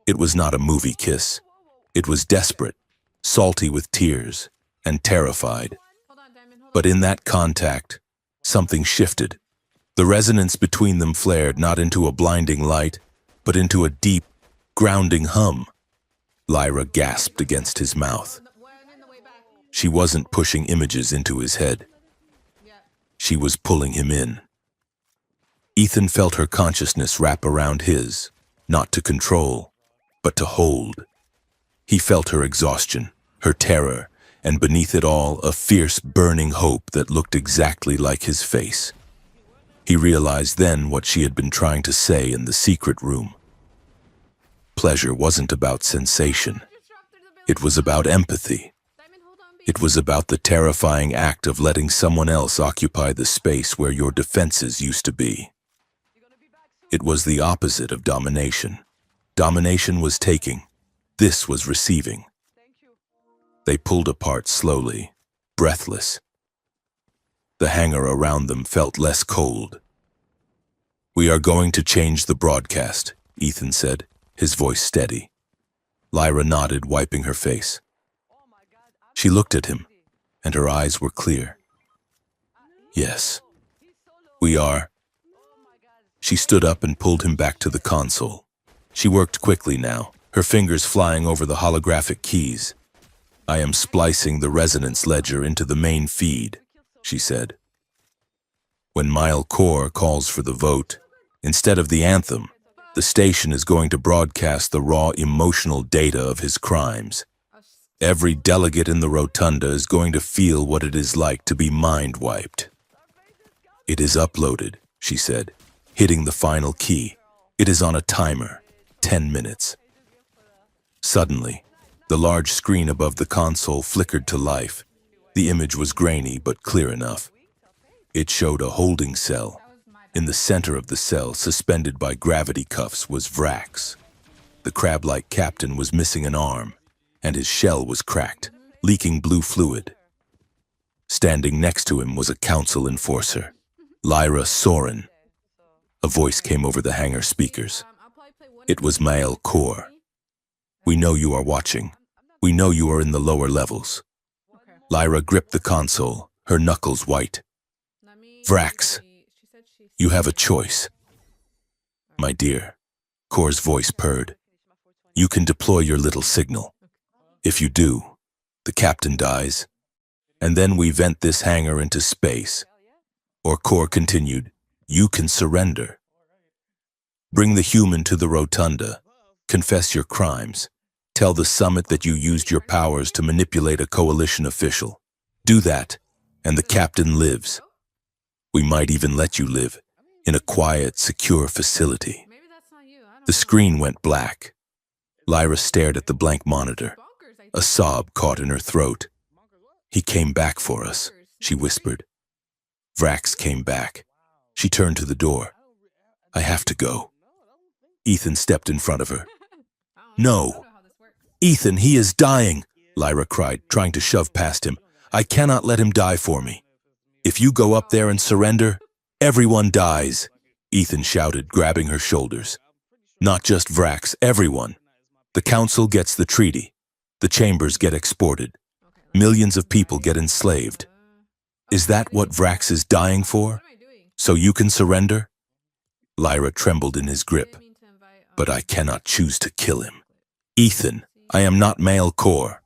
It was not a movie kiss. It was desperate, salty with tears, and terrified. But in that contact, something shifted. The resonance between them flared not into a blinding light, but into a deep, grounding hum. Lyra gasped against his mouth. She wasn't pushing images into his head. She was pulling him in. Ethan felt her consciousness wrap around his, not to control, but to hold. He felt her exhaustion, her terror, and beneath it all, a fierce, burning hope that looked exactly like his face. He realized then what she had been trying to say in the secret room. Pleasure wasn't about sensation. It was about empathy. It was about the terrifying act of letting someone else occupy the space where your defenses used to be. It was the opposite of domination. Domination was taking. This was receiving. They pulled apart slowly, breathless. The hangar around them felt less cold. "We are going to change the broadcast," Ethan said, his voice steady. Lyra nodded, wiping her face. She looked at him, and her eyes were clear. "Yes, we are." She stood up and pulled him back to the console. She worked quickly now, her fingers flying over the holographic keys. "I am splicing the resonance ledger into the main feed," she said. "When Mile Core calls for the vote, instead of the anthem, the station is going to broadcast the raw emotional data of his crimes. Every delegate in the rotunda is going to feel what it is like to be mind-wiped." "It is uploaded," she said, hitting the final key. "It is on a timer, 10 minutes. Suddenly, the large screen above the console flickered to life. The image was grainy but clear enough. It showed a holding cell. In the center of the cell, suspended by gravity cuffs, was Vrax. The crab-like captain was missing an arm, and his shell was cracked, leaking blue fluid. Standing next to him was a council enforcer, Lyra Soren. A voice came over the hangar speakers. It was Mile Core. "We know you are watching. We know you are in the lower levels." Lyra gripped the console, her knuckles white. "Vrax, you have a choice." "My dear," Core's voice purred, "you can deploy your little signal. If you do, the captain dies, and then we vent this hangar into space." Or Core continued, "You can surrender. Bring the human to the rotunda. Confess your crimes. Tell the summit that you used your powers to manipulate a coalition official. Do that, and the captain lives. We might even let you live in a quiet, secure facility." The screen went black. Lyra stared at the blank monitor. A sob caught in her throat. "He came back for us," she whispered. Vrax came back. She turned to the door. "I have to go." Ethan stepped in front of her. "No. Ethan, he is dying," Lyra cried, trying to shove past him. "I cannot let him die for me. If you go up there and surrender, everyone dies," Ethan shouted, grabbing her shoulders. "Not just Vrax, everyone. The council gets the treaty. The chambers get exported. Millions of people get enslaved. Is that what Vrax is dying for? So you can surrender?" Lyra trembled in his grip. "But I cannot choose to kill him. Ethan, I am not Male Core."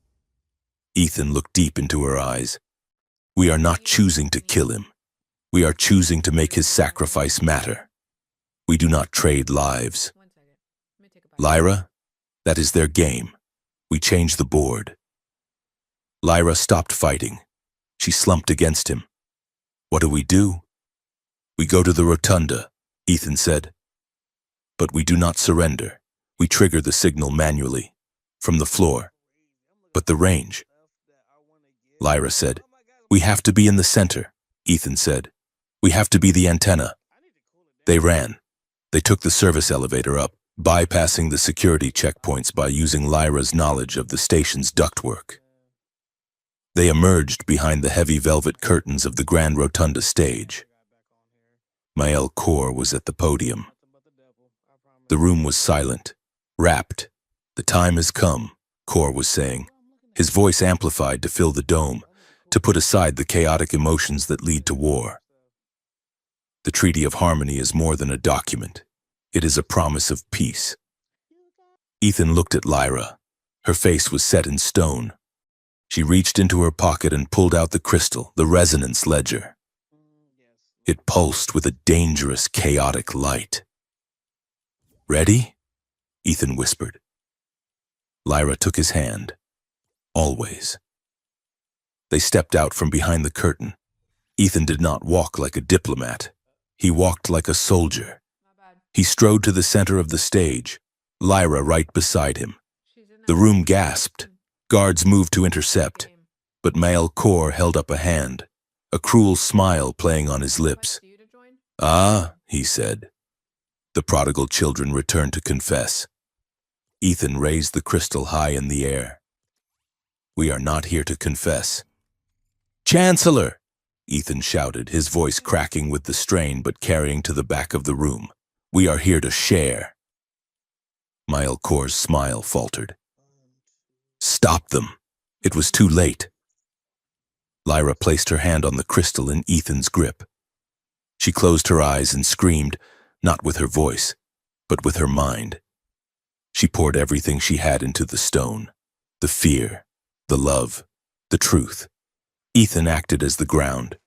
Ethan looked deep into her eyes. "We are not choosing to kill him. We are choosing to make his sacrifice matter. We do not trade lives. Lyra, that is their game. We change the board." Lyra stopped fighting. She slumped against him. "What do? "We go to the rotunda," Ethan said. "But we do not surrender. We trigger the signal manually, from the floor." "But the range?" Lyra said. "We have to be in the center," Ethan said. "We have to be the antenna." They ran. They took the service elevator up, bypassing the security checkpoints by using Lyra's knowledge of the station's ductwork. They emerged behind the heavy velvet curtains of the Grand Rotunda stage. Mile Core was at the podium. The room was silent, rapt. "The time has come," Core was saying, his voice amplified to fill the dome, to put aside the chaotic emotions that lead to war. "The Treaty of Harmony is more than a document. It is a promise of peace." Ethan looked at Lyra. Her face was set in stone. She reached into her pocket and pulled out the crystal, the resonance ledger. It pulsed with a dangerous, chaotic light. "Ready?" Ethan whispered. Lyra took his hand. "Always." They stepped out from behind the curtain. Ethan did not walk like a diplomat. He walked like a soldier. He strode to the center of the stage, Lyra right beside him. The room gasped. Guards moved to intercept, but Male Core held up a hand, a cruel smile playing on his lips. "Ah," he said. The prodigal children returned to confess. Ethan raised the crystal high in the air. "We are not here to confess." "Chancellor!" Ethan shouted, his voice cracking with the strain but carrying to the back of the room. "We are here to share." Mile Core's smile faltered. "Stop them." It was too late. Lyra placed her hand on the crystal in Ethan's grip. She closed her eyes and screamed, not with her voice, but with her mind. She poured everything she had into the stone, the fear, the love, the truth. Ethan acted as the ground.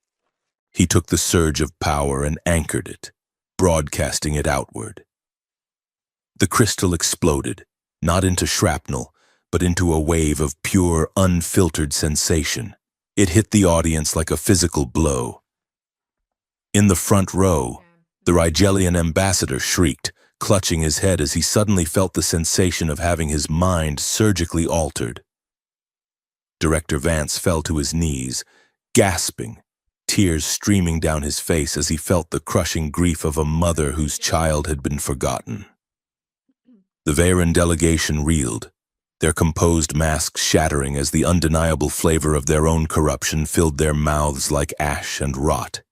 He took the surge of power and anchored it, broadcasting it outward. The crystal exploded, not into shrapnel, but into a wave of pure, unfiltered sensation. It hit the audience like a physical blow. In the front row, the Rigelian ambassador shrieked, clutching his head as he suddenly felt the sensation of having his mind surgically altered. Director Vance fell to his knees, gasping, tears streaming down his face as he felt the crushing grief of a mother whose child had been forgotten. The Veyron delegation reeled, their composed masks shattering as the undeniable flavor of their own corruption filled their mouths like ash and rot.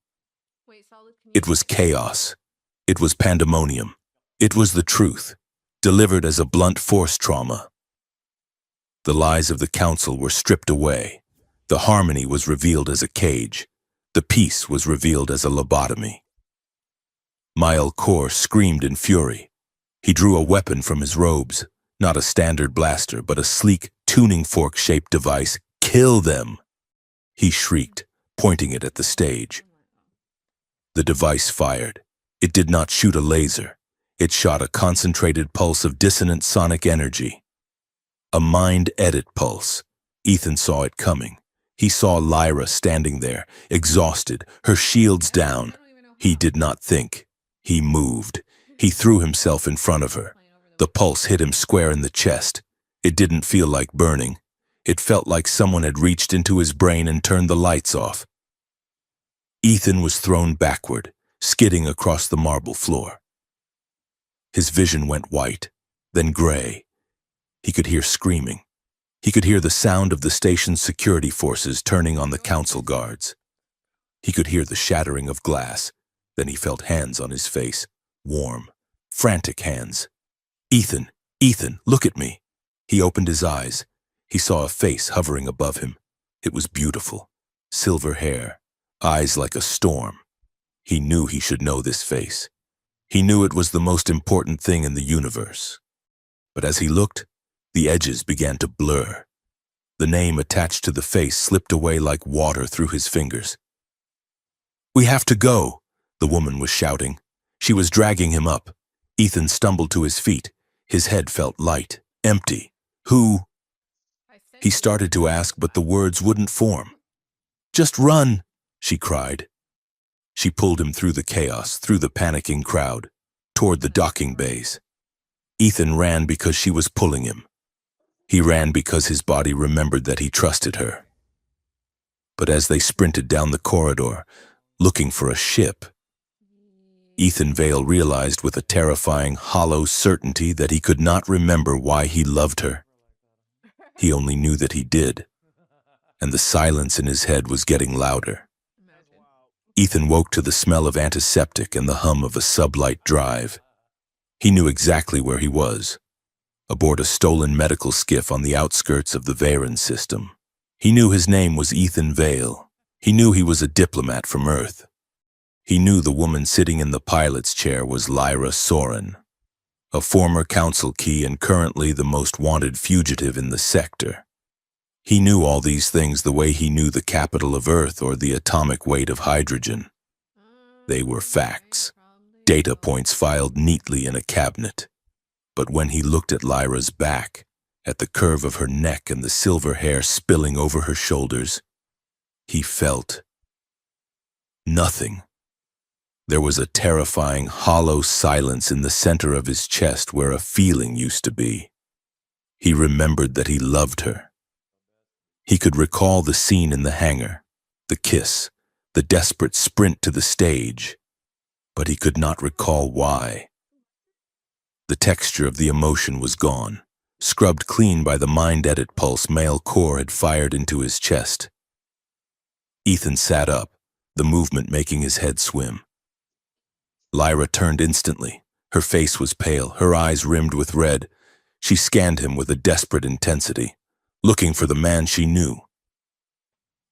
It was chaos. It was pandemonium. It was the truth, delivered as a blunt force trauma. The lies of the council were stripped away. The harmony was revealed as a cage. The peace was revealed as a lobotomy. Mile Core screamed in fury. He drew a weapon from his robes, not a standard blaster, but a sleek, tuning fork-shaped device. "Kill them!" he shrieked, pointing it at the stage. The device fired. It did not shoot a laser. It shot a concentrated pulse of dissonant sonic energy. A mind-edit pulse. Ethan saw it coming. He saw Lyra standing there, exhausted, her shields down. He did not think. He moved. He threw himself in front of her. The pulse hit him square in the chest. It didn't feel like burning. It felt like someone had reached into his brain and turned the lights off. Ethan was thrown backward, skidding across the marble floor. His vision went white, then gray. He could hear screaming. He could hear the sound of the station's security forces turning on the council guards. He could hear the shattering of glass. Then he felt hands on his face, warm, frantic hands. "Ethan, Ethan, look at me." He opened his eyes. He saw a face hovering above him. It was beautiful, silver hair, eyes like a storm. He knew he should know this face. He knew it was the most important thing in the universe. But as he looked, the edges began to blur. The name attached to the face slipped away like water through his fingers. "We have to go," the woman was shouting. She was dragging him up. Ethan stumbled to his feet. His head felt light, empty. "Who?" He started to ask, but the words wouldn't form. "Just run," she cried. She pulled him through the chaos, through the panicking crowd, toward the docking bays. Ethan ran because she was pulling him. He ran because his body remembered that he trusted her. But as they sprinted down the corridor, looking for a ship, Ethan Vale realized with a terrifying, hollow certainty that he could not remember why he loved her. He only knew that he did, and the silence in his head was getting louder. Ethan woke to the smell of antiseptic and the hum of a sublight drive. He knew exactly where he was, aboard a stolen medical skiff on the outskirts of the Veyron system. He knew his name was Ethan Vale. He knew he was a diplomat from Earth. He knew the woman sitting in the pilot's chair was Lyra Soren, a former council key and currently the most wanted fugitive in the sector. He knew all these things the way he knew the capital of Earth or the atomic weight of hydrogen. They were facts, data points filed neatly in a cabinet. But when he looked at Lyra's back, at the curve of her neck and the silver hair spilling over her shoulders, he felt nothing. There was a terrifying, hollow silence in the center of his chest where a feeling used to be. He remembered that he loved her. He could recall the scene in the hangar, the kiss, the desperate sprint to the stage, but he could not recall why. The texture of the emotion was gone, scrubbed clean by the mind-edit pulse male core had fired into his chest. Ethan sat up, the movement making his head swim. Lyra turned instantly. Her face was pale, her eyes rimmed with red. She scanned him with a desperate intensity, looking for the man she knew.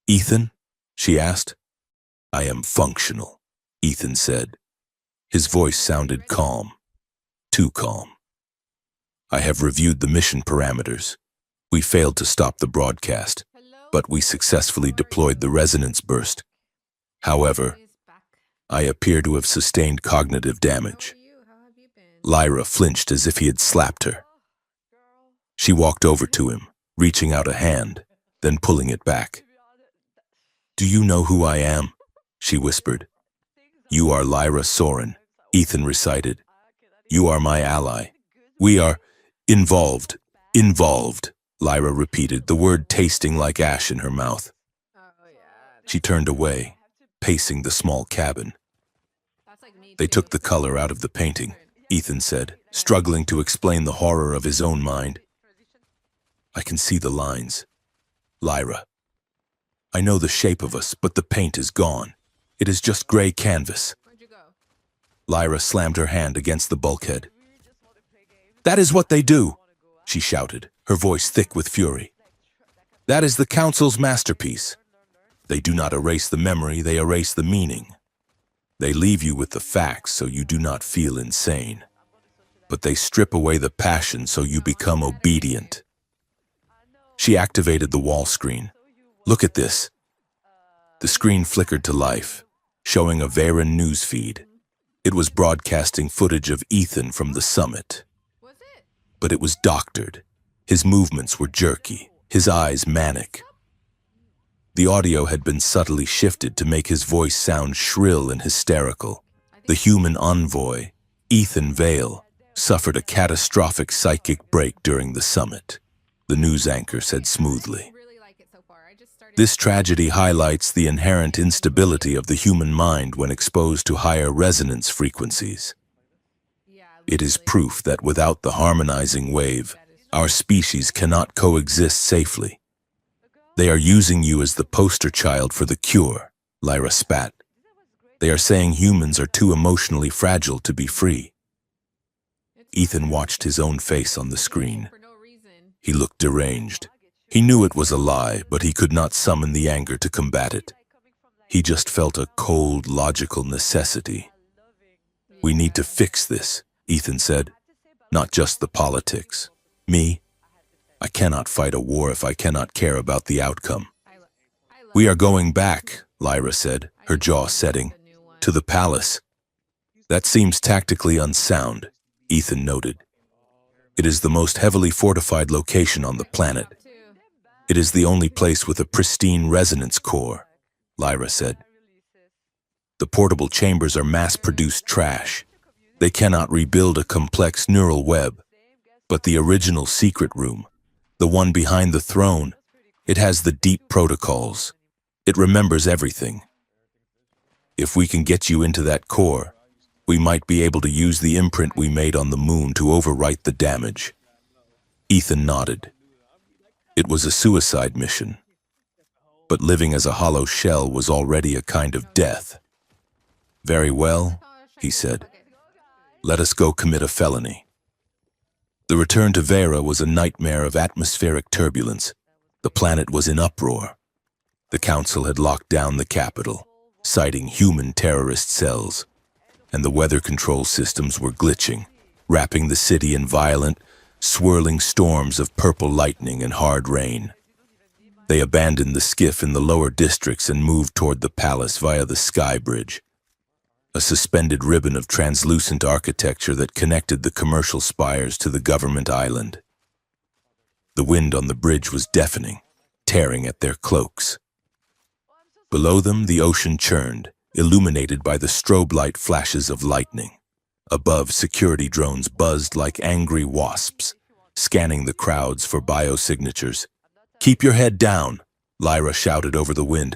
"Ethan?" she asked. "I am functional," Ethan said. His voice sounded calm, too calm. "I have reviewed the mission parameters. We failed to stop the broadcast, but we successfully deployed the resonance burst. However, I appear to have sustained cognitive damage." Lyra flinched as if he had slapped her. She walked over to him, reaching out a hand, then pulling it back. "Do you know who I am?" she whispered. "You are Lyra Soren," Ethan recited. "You are my ally. We are involved, Lyra repeated, the word tasting like ash in her mouth. She turned away, pacing the small cabin. "They took the color out of the painting," Ethan said, struggling to explain the horror of his own mind. "I can see the lines. Lyra. I know the shape of us, but the paint is gone. It is just gray canvas." Lyra slammed her hand against the bulkhead. "That is what they do," she shouted, her voice thick with fury. "That is the Council's masterpiece. They do not erase the memory, they erase the meaning. They leave you with the facts so you do not feel insane. But they strip away the passion so you become obedient." She activated the wall screen. "Look at this." The screen flickered to life, showing a Varen news feed. It was broadcasting footage of Ethan from the summit. But it was doctored. His movements were jerky, his eyes manic. The audio had been subtly shifted to make his voice sound shrill and hysterical. The human envoy, Ethan Vale, suffered a catastrophic psychic break during the summit, the news anchor said smoothly. This tragedy highlights the inherent instability of the human mind when exposed to higher resonance frequencies. It is proof that without the harmonizing wave, our species cannot coexist safely. They are using you as the poster child for the cure, Lyra spat. They are saying humans are too emotionally fragile to be free. Ethan watched his own face on the screen. He looked deranged. He knew it was a lie, but he could not summon the anger to combat it. He just felt a cold, logical necessity. "We need to fix this," Ethan said. "Not just the politics. Me? I cannot fight a war if I cannot care about the outcome." "We are going back," Lyra said, her jaw setting, "to the palace." "That seems tactically unsound," Ethan noted. "It is the most heavily fortified location on the planet. It is the only place with a pristine resonance core," Lyra said. "The portable chambers are mass-produced trash. They cannot rebuild a complex neural web. But the original secret room, the one behind the throne, it has the deep protocols. It remembers everything. If we can get you into that core, we might be able to use the imprint we made on the moon to overwrite the damage." Ethan nodded. It was a suicide mission. But living as a hollow shell was already a kind of death. "Very well," he said. "Let us go commit a felony." The return to Vera was a nightmare of atmospheric turbulence. The planet was in uproar. The Council had locked down the capital, citing human terrorist cells, and the weather control systems were glitching, wrapping the city in violent, swirling storms of purple lightning and hard rain. They abandoned the skiff in the lower districts and moved toward the palace via the sky bridge, a suspended ribbon of translucent architecture that connected the commercial spires to the government island. The wind on the bridge was deafening, tearing at their cloaks. Below them, the ocean churned, illuminated by the strobe light flashes of lightning. Above, security drones buzzed like angry wasps, scanning the crowds for biosignatures. Keep your head down, Lyra shouted over the wind.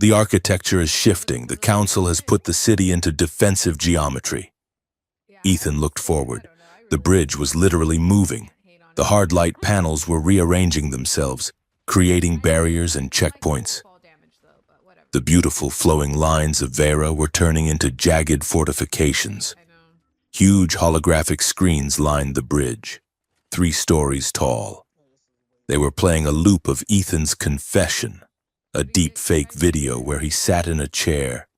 The architecture is shifting. The council has put the city into defensive geometry. Ethan looked forward. The bridge was literally moving. The hard light panels were rearranging themselves, creating barriers and checkpoints. The beautiful flowing lines of Vera were turning into jagged fortifications. Huge holographic screens lined the bridge, 3 stories tall. They were playing a loop of Ethan's confession, a deep fake video where he sat in a chair,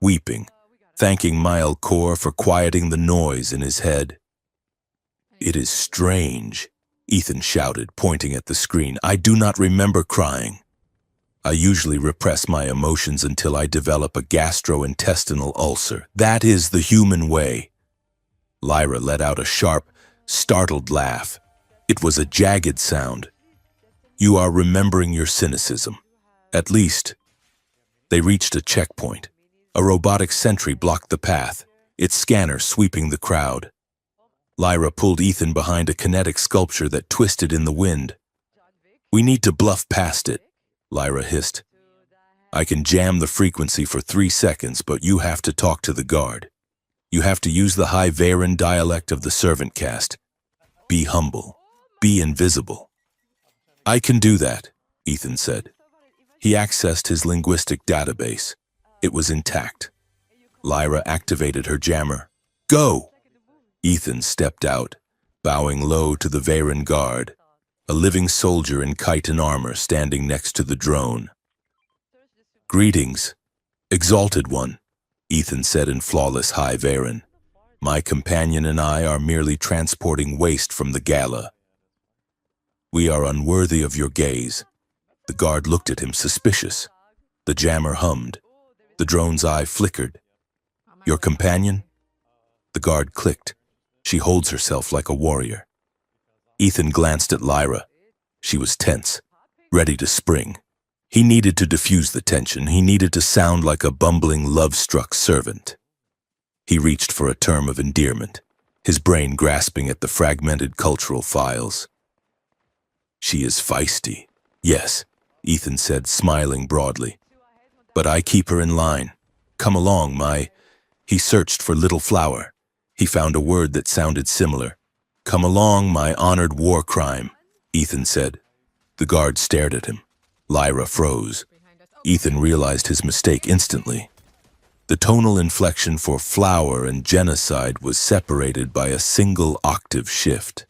weeping, thanking Mile Core for quieting the noise in his head. "It is strange," Ethan shouted, pointing at the screen. "I do not remember crying. I usually repress my emotions until I develop a gastrointestinal ulcer. That is the human way." Lyra let out a sharp, startled laugh. It was a jagged sound. "You are remembering your cynicism. At least." They reached a checkpoint. A robotic sentry blocked the path, its scanner sweeping the crowd. Lyra pulled Ethan behind a kinetic sculpture that twisted in the wind. "We need to bluff past it," Lyra hissed. "I can jam the frequency for 3 seconds, but you have to talk to the guard. You have to use the high Veyran dialect of the servant caste. Be humble. Be invisible." "I can do that," Ethan said. He accessed his linguistic database. It was intact. Lyra activated her jammer. "Go!" Ethan stepped out, bowing low to the Veyran guard, a living soldier in chitin armor standing next to the drone. "Greetings, Exalted One," Ethan said in flawless high Veyran. "My companion and I are merely transporting waste from the gala. We are unworthy of your gaze." The guard looked at him suspicious. The jammer hummed. The drone's eye flickered. "Your companion?" The guard clicked. "She holds herself like a warrior." Ethan glanced at Lyra. She was tense, ready to spring. He needed to diffuse the tension. He needed to sound like a bumbling, love-struck servant. He reached for a term of endearment, his brain grasping at the fragmented cultural files. "She is feisty." "Yes," Ethan said, smiling broadly. "But I keep her in line. Come along, my—" He searched for little flower. He found a word that sounded similar. "Come along, my honored war crime," Ethan said. The guard stared at him. Lyra froze. Ethan realized his mistake instantly. The tonal inflection for flower and genocide was separated by a single octave shift.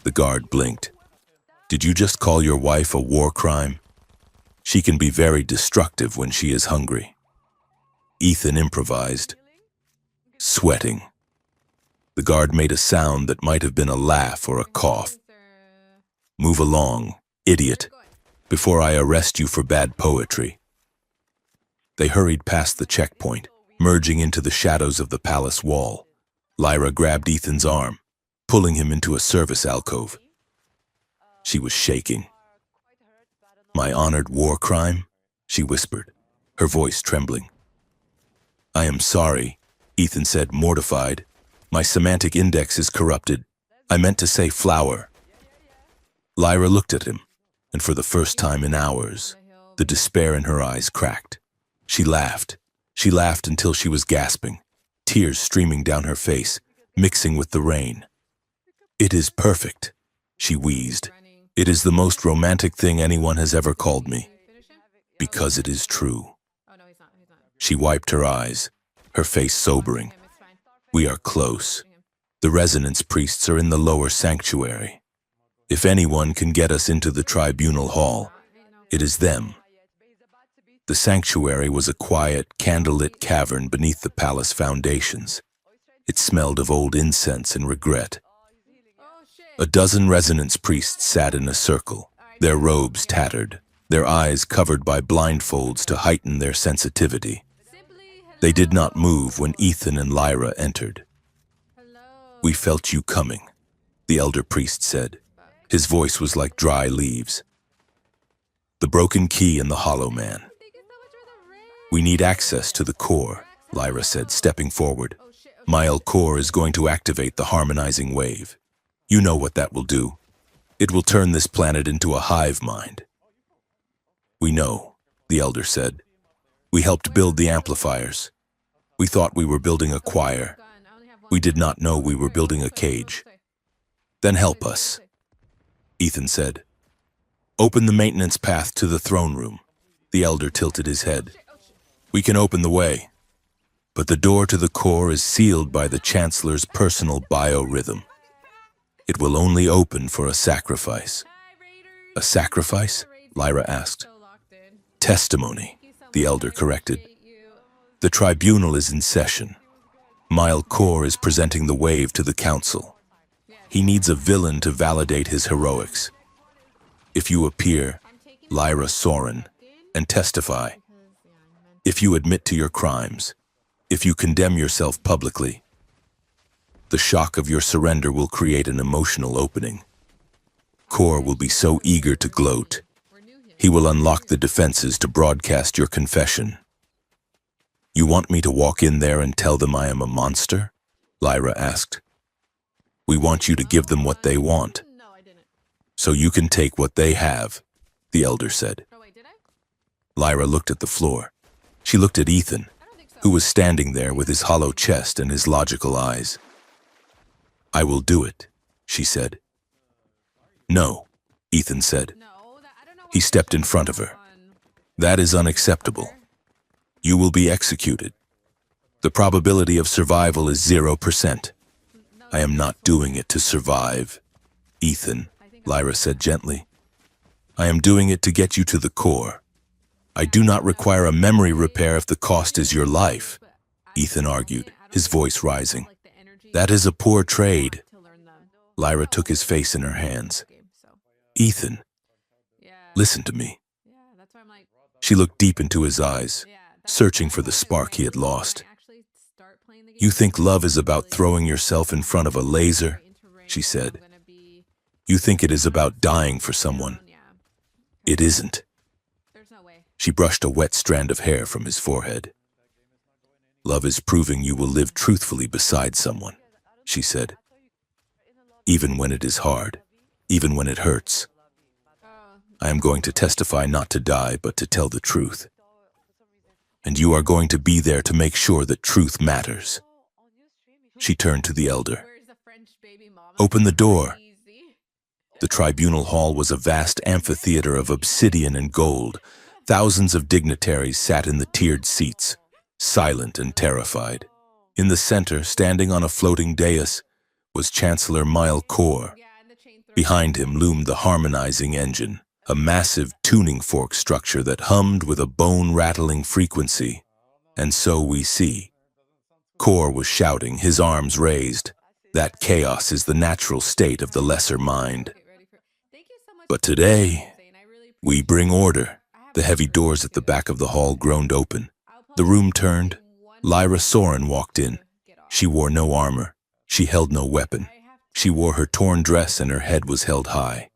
The guard blinked. "Did you just call your wife a war crime? She can be very destructive when she is hungry." Ethan improvised. "Sweating." The guard made a sound that might have been a laugh or a cough. "Move along, idiot, before I arrest you for bad poetry." They hurried past the checkpoint, merging into the shadows of the palace wall. Lyra grabbed Ethan's arm, pulling him into a service alcove. She was shaking. "My honored war crime?" she whispered, her voice trembling. "I am sorry," Ethan said, mortified. "My semantic index is corrupted. I meant to say flower." Lyra looked at him, and for the first time in hours, the despair in her eyes cracked. She laughed. She laughed until she was gasping, tears streaming down her face, mixing with the rain. "It is perfect," she wheezed. "It is the most romantic thing anyone has ever called me. Because it is true." She wiped her eyes, her face sobering. "We are close. The resonance priests are in the lower sanctuary. If anyone can get us into the tribunal hall, it is them." The sanctuary was a quiet, candlelit cavern beneath the palace foundations. It smelled of old incense and regret. A dozen resonance priests sat in a circle, their robes tattered, their eyes covered by blindfolds to heighten their sensitivity. They did not move when Ethan and Lyra entered. "We felt you coming," the elder priest said. His voice was like dry leaves. "The broken key and the hollow man." "We need access to the core," Lyra said, stepping forward. "Mile Core is going to activate the harmonizing wave. You know what that will do." It will turn this planet into a hive mind. We know, the elder said. We helped build the amplifiers. We thought we were building a choir. We did not know we were building a cage. Then help us, Ethan said. Open the maintenance path to the throne room. The elder tilted his head. We can open the way, but the door to the core is sealed by the Chancellor's personal biorhythm. It will only open for a sacrifice. A sacrifice? Lyra asked. Testimony, the elder corrected. The tribunal is in session. Mile Core is presenting the wave to the council. He needs a villain to validate his heroics. If you appear, Lyra Soren, and testify, if you admit to your crimes, if you condemn yourself publicly, the shock of your surrender will create an emotional opening. Core will be so eager to gloat. He will unlock the defenses to broadcast your confession. You want me to walk in there and tell them I am a monster? Lyra asked. We want you to give them what they want, so you can take what they have, the elder said. Lyra looked at the floor. She looked at Ethan, who was standing there with his hollow chest and his logical eyes. I will do it, she said. No, Ethan said. He stepped in front of her. That is unacceptable. You will be executed. The probability of survival is 0%. I am not doing it to survive, Ethan, Lyra said gently. I am doing it to get you to the core. I do not require a memory repair if the cost is your life, Ethan argued, his voice rising. That is a poor trade. Lyra took his face in her hands. Ethan, listen to me. She looked deep into his eyes, searching for the spark he had lost. You think love is about throwing yourself in front of a laser, she said. You think it is about dying for someone. It isn't. She brushed a wet strand of hair from his forehead. Love is proving you will live truthfully beside someone, she said. Even when it is hard, even when it hurts. I am going to testify not to die, but to tell the truth. And you are going to be there to make sure that truth matters. She turned to the elder. Open the door. The tribunal hall was a vast amphitheater of obsidian and gold. Thousands of dignitaries sat in the tiered seats, silent and terrified. In the center, standing on a floating dais, was Chancellor Mile Core. Behind him loomed the harmonizing engine, a massive tuning fork structure that hummed with a bone-rattling frequency. And so we see. Core was shouting, his arms raised. That chaos is the natural state of the lesser mind. But today, we bring order. The heavy doors at the back of the hall groaned open. The room turned. Lyra Soren walked in. She wore no armor. She held no weapon. She wore her torn dress and her head was held high.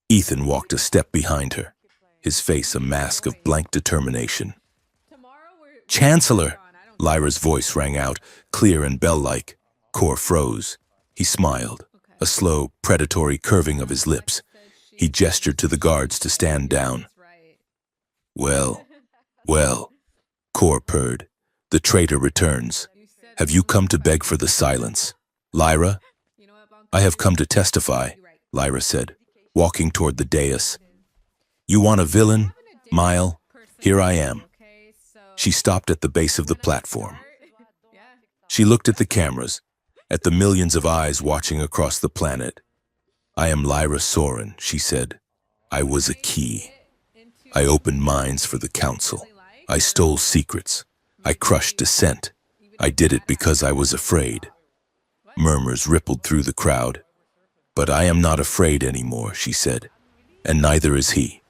Ethan walked a step behind her, his face a mask of blank determination. Chancellor! Lyra's voice rang out, clear and bell-like. Core froze. He smiled, a slow, predatory curving of his lips. He gestured to the guards to stand down. Well, Core purred. The traitor returns. Have you come to beg for the silence? Lyra? I have come to testify, Lyra said, walking toward the dais. You want a villain? Mile? Here I am. She stopped at the base of the platform. She looked at the cameras, at the millions of eyes watching across the planet. I am Lyra Soren, she said. I was a key. I opened minds for the council. I stole secrets. I crushed dissent. I did it because I was afraid. Murmurs rippled through the crowd. But I am not afraid anymore, she said, and neither is he.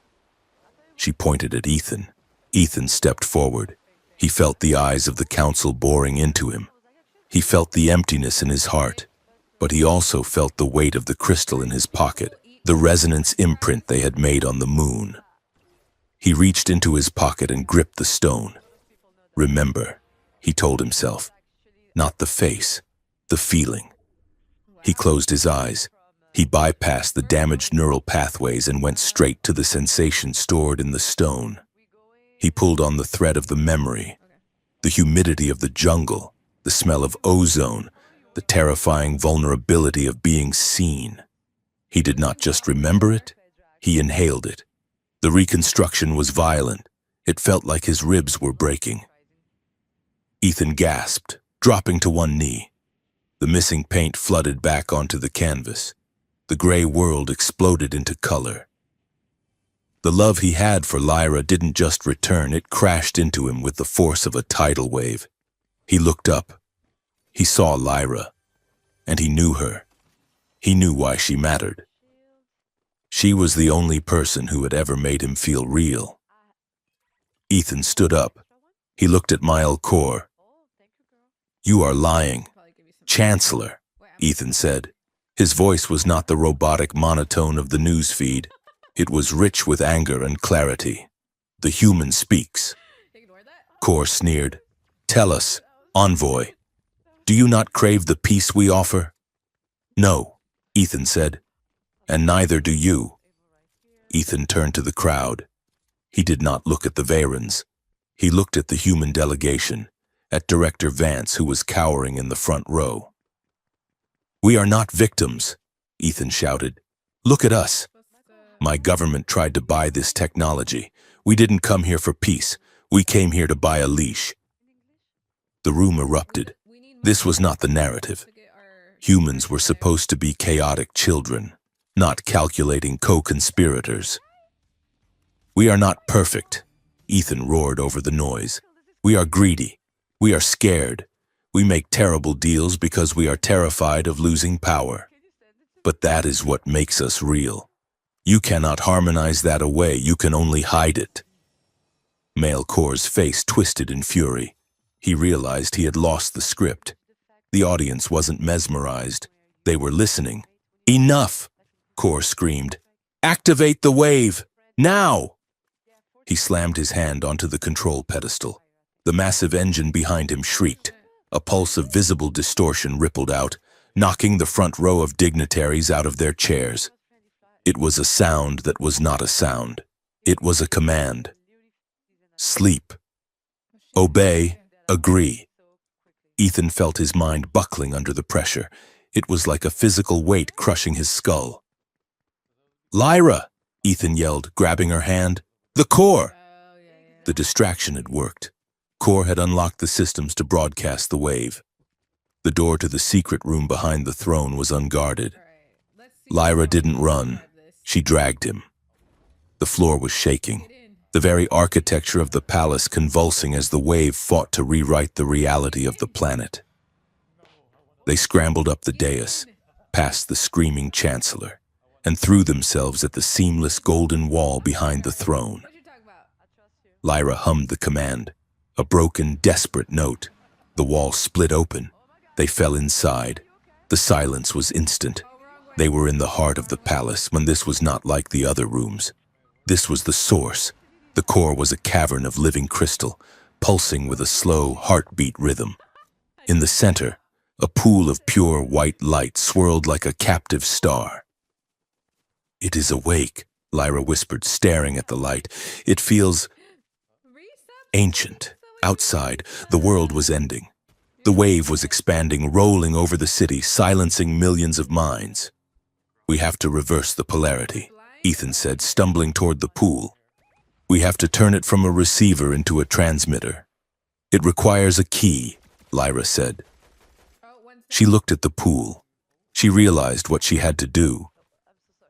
She pointed at Ethan. Ethan stepped forward. He felt the eyes of the council boring into him. He felt the emptiness in his heart, but he also felt the weight of the crystal in his pocket, the resonance imprint they had made on the moon. He reached into his pocket and gripped the stone. Remember, he told himself, not the face, the feeling. He closed his eyes. He bypassed the damaged neural pathways and went straight to the sensation stored in the stone. He pulled on the thread of the memory, the humidity of the jungle, the smell of ozone, the terrifying vulnerability of being seen. He did not just remember it, he inhaled it. The reconstruction was violent. It felt like his ribs were breaking. Ethan gasped, dropping to one knee. The missing paint flooded back onto the canvas. The gray world exploded into color. The love he had for Lyra didn't just return, it crashed into him with the force of a tidal wave. He looked up. He saw Lyra, and he knew her. He knew why she mattered. She was the only person who had ever made him feel real. Ethan stood up. He looked at Mile Core. "You are lying. Chancellor," Ethan said. His voice was not the robotic monotone of the news feed. It was rich with anger and clarity. "The human speaks." Core sneered. "Tell us, envoy, do you not crave the peace we offer?" "No," Ethan said. "And neither do you." Ethan turned to the crowd. He did not look at the Varans. He looked at the human delegation, at Director Vance, who was cowering in the front row. "We are not victims," Ethan shouted. "Look at us. My government tried to buy this technology. We didn't come here for peace. We came here to buy a leash." The room erupted. This was not the narrative. Humans were supposed to be chaotic children, not calculating co-conspirators. "We are not perfect," Ethan roared over the noise. "We are greedy. We are scared. We make terrible deals because we are terrified of losing power. But that is what makes us real. You cannot harmonize that away, you can only hide it." Male Core's face twisted in fury. He realized he had lost the script. The audience wasn't mesmerized. They were listening. "Enough!" Core screamed. "Activate the wave! Now!" He slammed his hand onto the control pedestal. The massive engine behind him shrieked. A pulse of visible distortion rippled out, knocking the front row of dignitaries out of their chairs. It was a sound that was not a sound. It was a command. Sleep. Obey. Agree. Ethan felt his mind buckling under the pressure. It was like a physical weight crushing his skull. "Lyra!" Ethan yelled, grabbing her hand. "The core!" The distraction had worked. Core had unlocked the systems to broadcast the wave. The door to the secret room behind the throne was unguarded. Lyra didn't run. She dragged him. The floor was shaking, the very architecture of the palace convulsing as the wave fought to rewrite the reality of the planet. They scrambled up the dais, past the screaming chancellor, and threw themselves at the seamless golden wall behind the throne. Lyra hummed the command, a broken, desperate note. The wall split open. They fell inside. The silence was instant. They were in the heart of the palace when this was not like the other rooms. This was the source. The core was a cavern of living crystal, pulsing with a slow, heartbeat rhythm. In the center, a pool of pure white light swirled like a captive star. "It is awake," Lyra whispered, staring at the light. "It feels ancient." Outside, the world was ending. The wave was expanding, rolling over the city, silencing millions of minds. "We have to reverse the polarity," Ethan said, stumbling toward the pool. "We have to turn it from a receiver into a transmitter." "It requires a key," Lyra said. She looked at the pool. She realized what she had to do.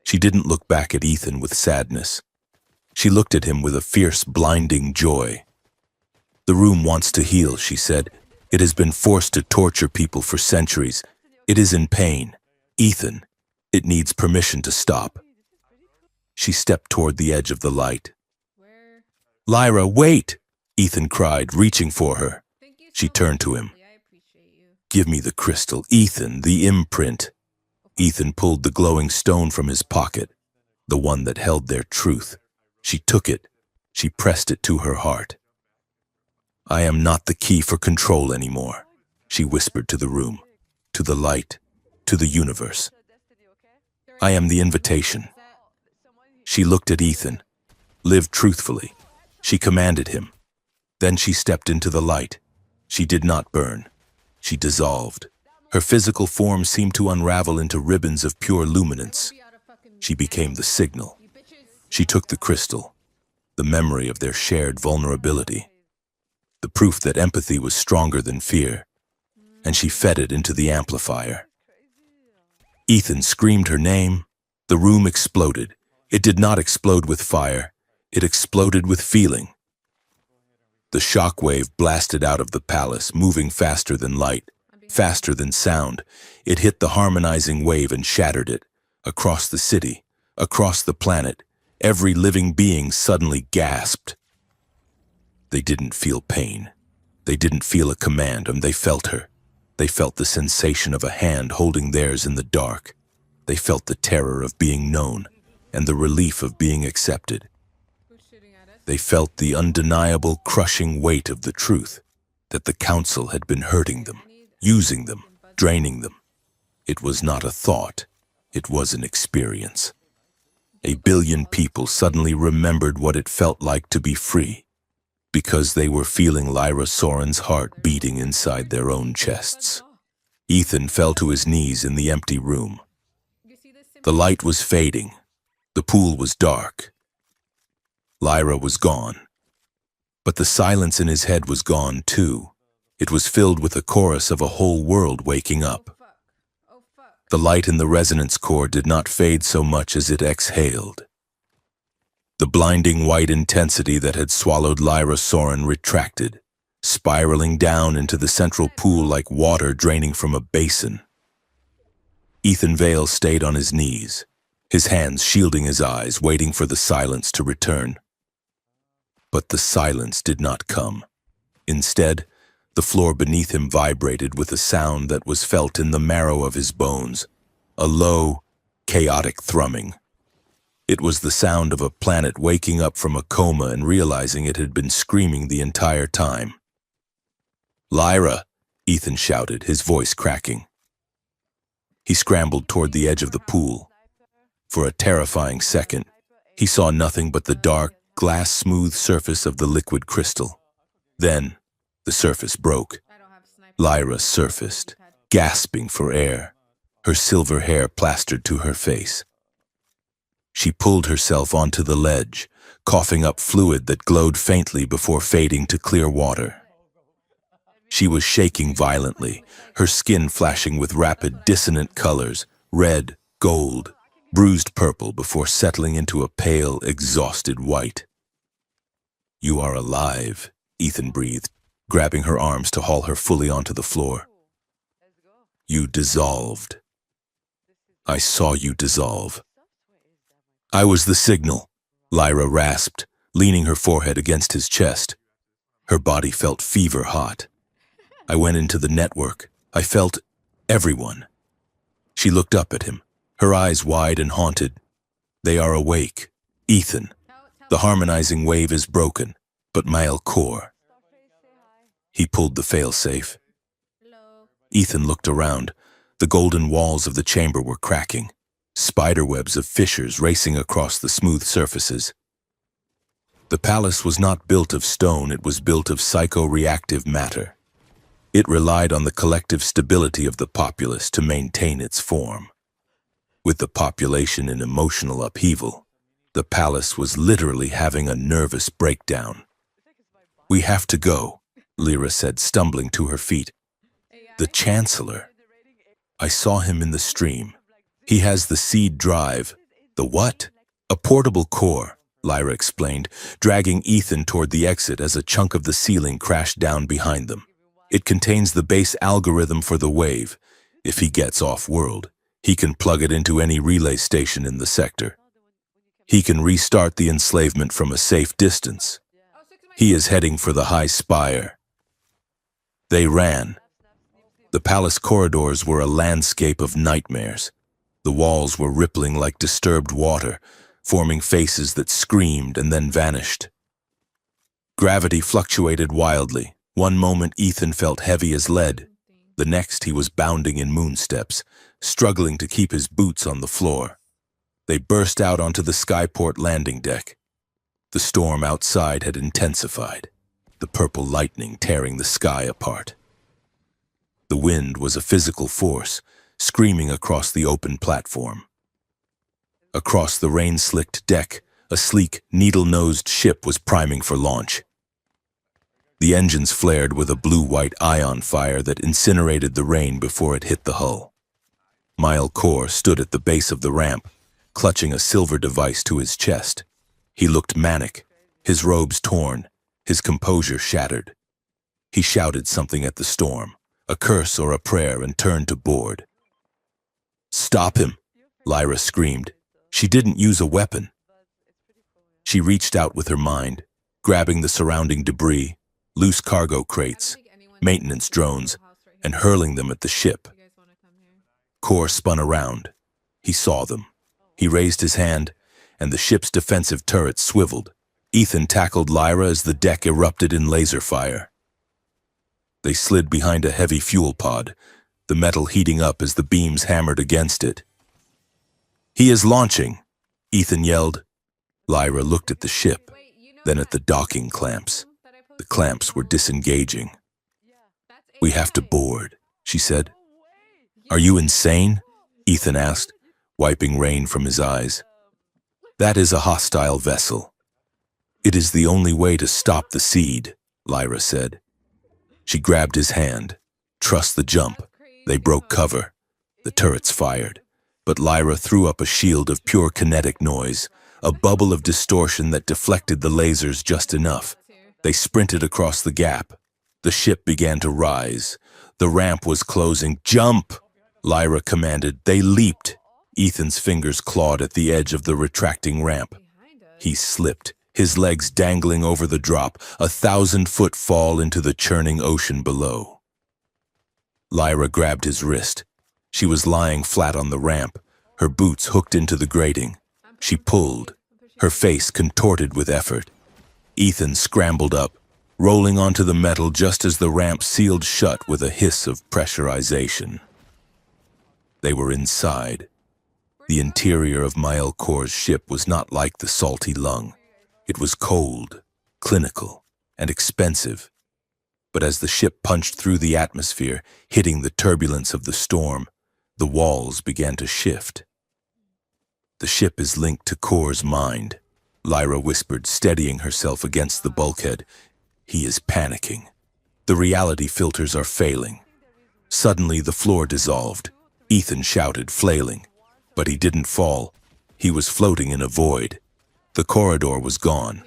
She didn't look back at Ethan with sadness. She looked at him with a fierce, blinding joy. "The room wants to heal," she said. "It has been forced to torture people for centuries. It is in pain. Ethan, it needs permission to stop." She stepped toward the edge of the light. "Lyra, wait!" Ethan cried, reaching for her. She turned to him. "Give me the crystal, Ethan, the imprint." Ethan pulled the glowing stone from his pocket, the one that held their truth. She took it. She pressed it to her heart. "I am not the key for control anymore," she whispered to the room, to the light, to the universe. I am the invitation. She looked at Ethan. Live truthfully. She commanded him. Then she stepped into the light. She did not burn. She dissolved. Her physical form seemed to unravel into ribbons of pure luminance. She became the signal. She took the crystal, the memory of their shared vulnerability, the proof that empathy was stronger than fear, and she fed it into the amplifier. Ethan screamed her name. The room exploded. It did not explode with fire. It exploded with feeling. The shockwave blasted out of the palace, moving faster than light, faster than sound. It hit the harmonizing wave and shattered it. Across the city, across the planet, every living being suddenly gasped. They didn't feel pain. They didn't feel a command, they felt her. They felt the sensation of a hand holding theirs in the dark. They felt the terror of being known and the relief of being accepted. They felt the undeniable, crushing weight of the truth that the council had been hurting them, using them, draining them. It was not a thought. It was an experience. 1 billion people suddenly remembered what it felt like to be free, because they were feeling Lyra Soren's heart beating inside their own chests. Ethan fell to his knees in the empty room. The light was fading. The pool was dark. Lyra was gone. But the silence in his head was gone too. It was filled with a chorus of a whole world waking up. The light in the resonance core did not fade so much as it exhaled. The blinding white intensity that had swallowed Lyra Soren retracted, spiraling down into the central pool like water draining from a basin. Ethan Vale stayed on his knees, his hands shielding his eyes, waiting for the silence to return. But the silence did not come. Instead, the floor beneath him vibrated with a sound that was felt in the marrow of his bones, a low, chaotic thrumming. It was the sound of a planet waking up from a coma and realizing it had been screaming the entire time. "Lyra!" Ethan shouted, his voice cracking. He scrambled toward the edge of the pool. For a terrifying second, he saw nothing but the dark, glass-smooth surface of the liquid crystal. Then, the surface broke. Lyra surfaced, gasping for air, her silver hair plastered to her face. She pulled herself onto the ledge, coughing up fluid that glowed faintly before fading to clear water. She was shaking violently, her skin flashing with rapid, dissonant colors, red, gold, bruised purple before settling into a pale, exhausted white. "You are alive," Ethan breathed, grabbing her arms to haul her fully onto the floor. "You dissolved. I saw you dissolve." "I was the signal," Lyra rasped, leaning her forehead against his chest. Her body felt fever hot. "I went into the network. I felt everyone." She looked up at him, her eyes wide and haunted. "They are awake. Ethan, the harmonizing wave is broken, but Mael core." He pulled the failsafe. Ethan looked around. The golden walls of the chamber were cracking, spiderwebs of fissures racing across the smooth surfaces. The palace was not built of stone, it was built of psycho-reactive matter. It relied on the collective stability of the populace to maintain its form. With the population in emotional upheaval, the palace was literally having a nervous breakdown. "We have to go," Lyra said, stumbling to her feet. "The Chancellor. I saw him in the stream. He has the seed drive." "The what?" "A portable core," Lyra explained, dragging Ethan toward the exit as a chunk of the ceiling crashed down behind them. "It contains the base algorithm for the wave. If he gets off-world, he can plug it into any relay station in the sector. He can restart the enslavement from a safe distance. He is heading for the high spire." They ran. The palace corridors were a landscape of nightmares. The walls were rippling like disturbed water, forming faces that screamed and then vanished. Gravity fluctuated wildly. One moment Ethan felt heavy as lead. The next he was bounding in moon steps, struggling to keep his boots on the floor. They burst out onto the skyport landing deck. The storm outside had intensified, the purple lightning tearing the sky apart. The wind was a physical force, screaming across the open platform. Across the rain-slicked deck, a sleek, needle-nosed ship was priming for launch. The engines flared with a blue-white ion fire that incinerated the rain before it hit the hull. Mile Kor stood at the base of the ramp, clutching a silver device to his chest. He looked manic, his robes torn, his composure shattered. He shouted something at the storm, a curse or a prayer, and turned to board. "Stop him!" Lyra screamed. She didn't use a weapon. She reached out with her mind, grabbing the surrounding debris, loose cargo crates, maintenance drones, and hurling them at the ship. Kor spun around. He saw them. He raised his hand, and the ship's defensive turret swiveled. Ethan tackled Lyra as the deck erupted in laser fire. They slid behind a heavy fuel pod, the metal heating up as the beams hammered against it. "He is launching!" Ethan yelled. Lyra looked at the ship, then at the docking clamps. The clamps were disengaging. "We have to board," she said. "Are you insane?" Ethan asked, wiping rain from his eyes. "That is a hostile vessel." "It is the only way to stop the seed," Lyra said. She grabbed his hand. "Trust the jump." They broke cover. The turrets fired, but Lyra threw up a shield of pure kinetic noise, a bubble of distortion that deflected the lasers just enough. They sprinted across the gap. The ship began to rise. The ramp was closing. "Jump!" Lyra commanded. They leaped. Ethan's fingers clawed at the edge of the retracting ramp. He slipped, his legs dangling over the drop, 1,000-foot fall into the churning ocean below. Lyra grabbed his wrist. She was lying flat on the ramp, her boots hooked into the grating. She pulled, her face contorted with effort. Ethan scrambled up, rolling onto the metal just as the ramp sealed shut with a hiss of pressurization. They were inside. The interior of Mile Kor's ship was not like the salty lung. It was cold, clinical, and expensive. But as the ship punched through the atmosphere, hitting the turbulence of the storm, the walls began to shift. "The ship is linked to Kor's mind," Lyra whispered, steadying herself against the bulkhead. "He is panicking. The reality filters are failing." Suddenly, the floor dissolved. Ethan shouted, flailing. But he didn't fall. He was floating in a void. The corridor was gone.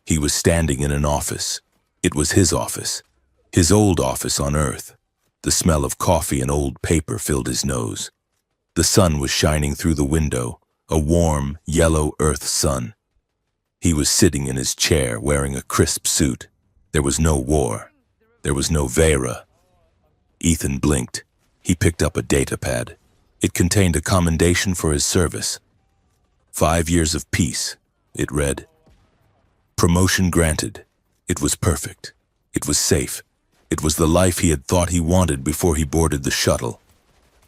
He was standing in an office. It was his office. His old office on Earth. The smell of coffee and old paper filled his nose. The sun was shining through the window, a warm, yellow Earth sun. He was sitting in his chair, wearing a crisp suit. There was no war. There was no Vera. Ethan blinked. He picked up a datapad. It contained a commendation for his service. 5 years of peace, it read. Promotion granted. It was perfect. It was safe. It was the life he had thought he wanted before he boarded the shuttle.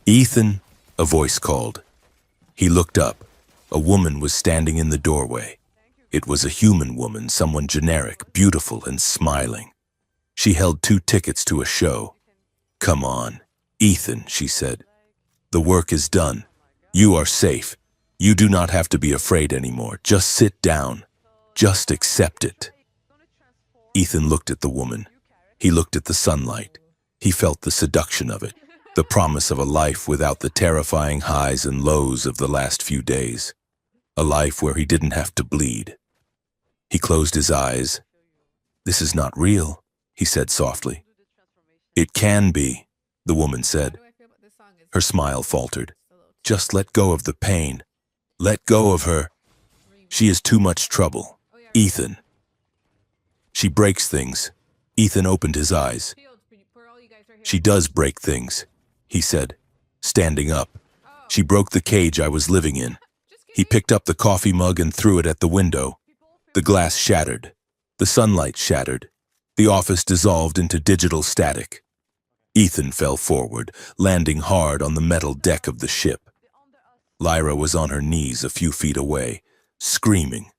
"Ethan," a voice called. He looked up. A woman was standing in the doorway. It was a human woman, someone generic, beautiful and smiling. She held 2 tickets to a show. "Come on, Ethan," she said. "The work is done. You are safe. You do not have to be afraid anymore. Just sit down. Just accept it." Ethan looked at the woman. He looked at the sunlight. He felt the seduction of it, the promise of a life without the terrifying highs and lows of the last few days. A life where he didn't have to bleed. He closed his eyes. "This is not real," he said softly. "It can be," the woman said. Her smile faltered. "Just let go of the pain. Let go of her. She is too much trouble. Ethan." "She breaks things." Ethan opened his eyes. "She does break things," he said, standing up. "She broke the cage I was living in." He picked up the coffee mug and threw it at the window. The glass shattered. The sunlight shattered. The office dissolved into digital static. Ethan fell forward, landing hard on the metal deck of the ship. Lyra was on her knees a few feet away, screaming.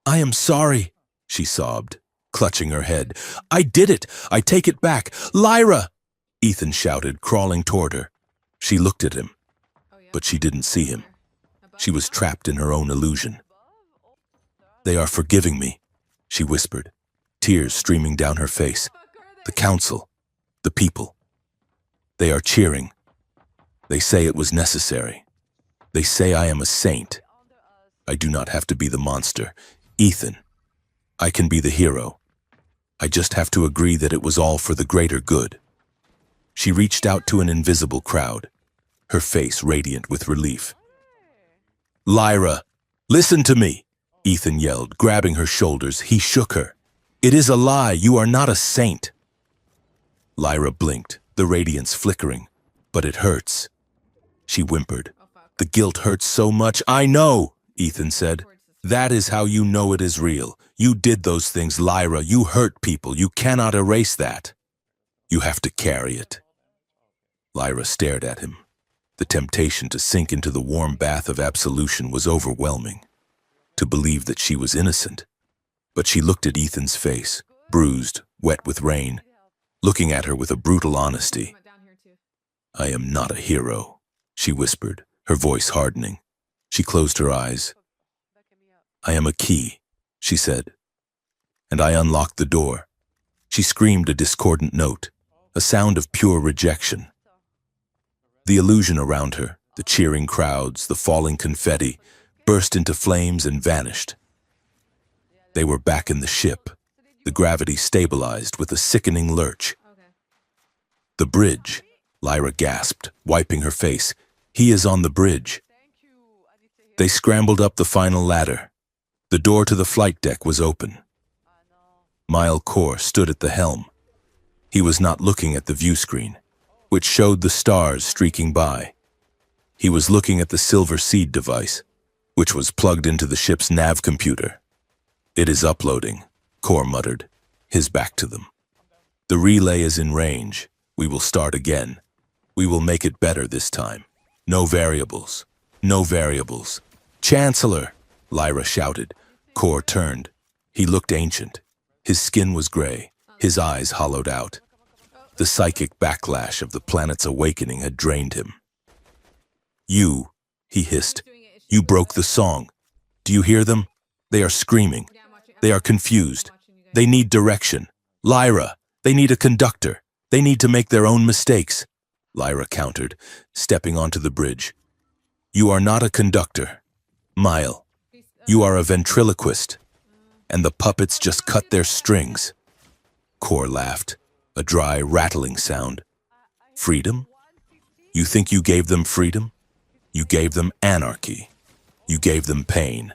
"I am sorry," she sobbed, clutching her head. "I did it! I take it back! Lyra!" Ethan shouted, crawling toward her. She looked at him, but she didn't see him. She was trapped in her own illusion. "They are forgiving me," she whispered, tears streaming down her face. "The council, the people. They are cheering. They say it was necessary. They say I am a saint. I do not have to be the monster. Ethan, I can be the hero. I just have to agree that it was all for the greater good." She reached out to an invisible crowd, her face radiant with relief. "Lyra, listen to me," Ethan yelled, grabbing her shoulders. He shook her. "It is a lie. You are not a saint." Lyra blinked, the radiance flickering. "But it hurts." She whimpered. "The guilt hurts so much." "I know," Ethan said. "That is how you know it is real. You did those things, Lyra. You hurt people. You cannot erase that. You have to carry it." Lyra stared at him. The temptation to sink into the warm bath of absolution was overwhelming. To believe that she was innocent. But she looked at Ethan's face, bruised, wet with rain, looking at her with a brutal honesty. "I am not a hero," she whispered, her voice hardening. She closed her eyes. "I am a key," she said, "and I unlocked the door." She screamed a discordant note, a sound of pure rejection. The illusion around her, the cheering crowds, the falling confetti, burst into flames and vanished. They were back in the ship, the gravity stabilized with a sickening lurch. "The bridge," Lyra gasped, wiping her face. "He is on the bridge." They scrambled up the final ladder. The door to the flight deck was open. Mile Kor stood at the helm. He was not looking at the view screen, which showed the stars streaking by. He was looking at the silver seed device, which was plugged into the ship's nav computer. "It is uploading," Kor muttered, his back to them. "The relay is in range. We will start again. We will make it better this time. No variables. No variables." "Chancellor!" Lyra shouted. Kor turned. He looked ancient. His skin was gray, his eyes hollowed out. The psychic backlash of the planet's awakening had drained him. "You," he hissed, "you broke the song. Do you hear them? They are screaming. They are confused. They need direction. Lyra, they need a conductor. They need to make their own mistakes." Lyra countered, stepping onto the bridge. "You are not a conductor, Mile. You are a ventriloquist, and the puppets just cut their strings." Kor laughed, a dry, rattling sound. "Freedom? You think you gave them freedom? You gave them anarchy. You gave them pain,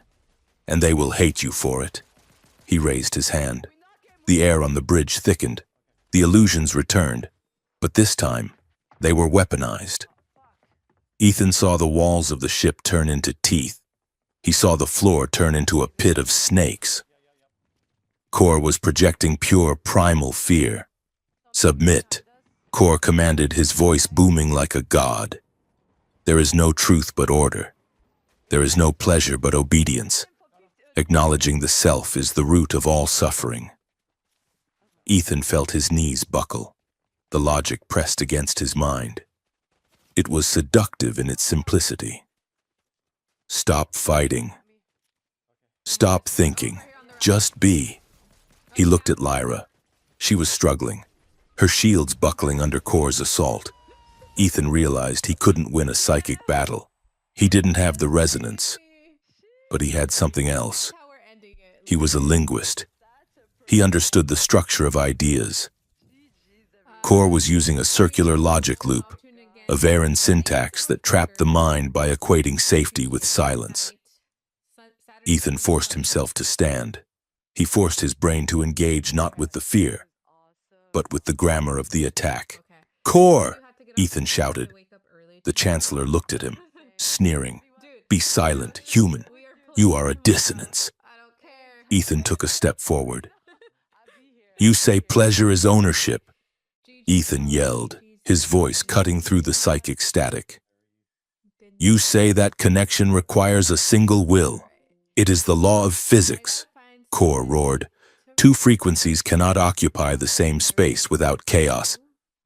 and they will hate you for it." He raised his hand. The air on the bridge thickened. The illusions returned, but this time, they were weaponized. Ethan saw the walls of the ship turn into teeth. He saw the floor turn into a pit of snakes. Kor was projecting pure primal fear. "Submit," Kor commanded, his voice booming like a god. "There is no truth but order. There is no pleasure but obedience. Acknowledging the self is the root of all suffering." Ethan felt his knees buckle. The logic pressed against his mind. It was seductive in its simplicity. Stop fighting. Stop thinking. Just be. He looked at Lyra. She was struggling, her shields buckling under Kor's assault. Ethan realized he couldn't win a psychic battle. He didn't have the resonance, but he had something else. He was a linguist. He understood the structure of ideas. Kor was using a circular logic loop, a Varen syntax that trapped the mind by equating safety with silence. Ethan forced himself to stand. He forced his brain to engage not with the fear, but with the grammar of the attack. "Kor!" Ethan shouted. The Chancellor looked at him, sneering. "Be silent, human. You are a dissonance." Ethan took a step forward. "You say pleasure is ownership," Ethan yelled, his voice cutting through the psychic static. You say that connection requires a single will. It is the law of physics, Core roared. Two frequencies cannot occupy the same space without chaos.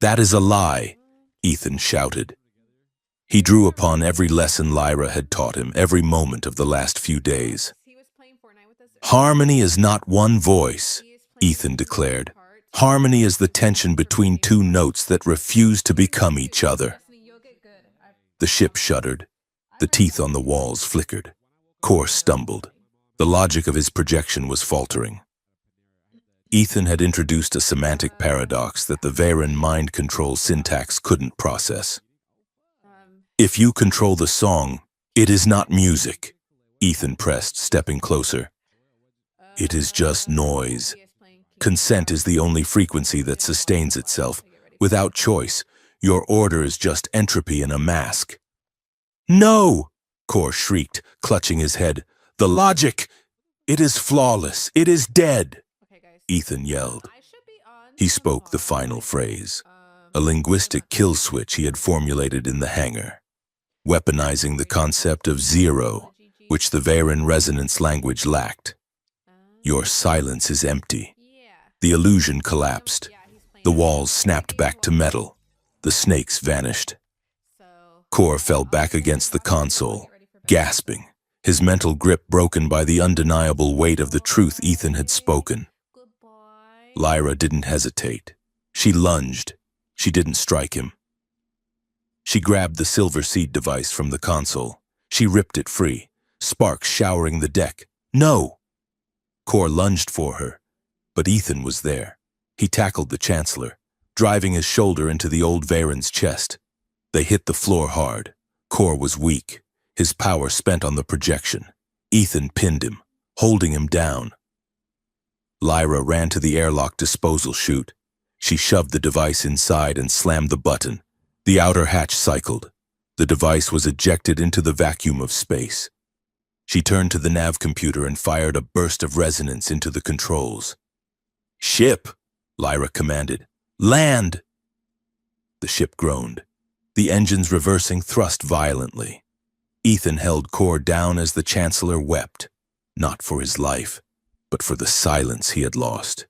That is a lie, Ethan shouted. He drew upon every lesson Lyra had taught him, every moment of the last few days. Harmony is not one voice, Ethan declared. Harmony is the tension between two notes that refuse to become each other. The ship shuddered. The teeth on the walls flickered. Core stumbled. The logic of his projection was faltering. Ethan had introduced a semantic paradox that the Varen mind control syntax couldn't process. If you control the song, it is not music, Ethan pressed, stepping closer. It is just noise. Consent is the only frequency that sustains itself. Without choice, your order is just entropy in a mask. No! Core shrieked, clutching his head. The logic! It is flawless. It is dead! Ethan yelled. He spoke the final phrase, a linguistic kill switch he had formulated in the hangar, weaponizing the concept of zero, which the Varen resonance language lacked. Your silence is empty. The illusion collapsed. The walls snapped back to metal. The snakes vanished. Core fell back against the console, gasping, his mental grip broken by the undeniable weight of the truth Ethan had spoken. Lyra didn't hesitate. She lunged. She didn't strike him. She grabbed the silver seed device from the console. She ripped it free, sparks showering the deck. No! Core lunged for her, but Ethan was there. He tackled the Chancellor, driving his shoulder into the old Varen's chest. They hit the floor hard. Core was weak, his power spent on the projection. Ethan pinned him, holding him down. Lyra ran to the airlock disposal chute. She shoved the device inside and slammed the button. The outer hatch cycled. The device was ejected into the vacuum of space. She turned to the nav computer and fired a burst of resonance into the controls. Ship, Lyra commanded. Land! The ship groaned. The engines reversing thrust violently. Ethan held Core down as the Chancellor wept, not for his life, but for the silence he had lost.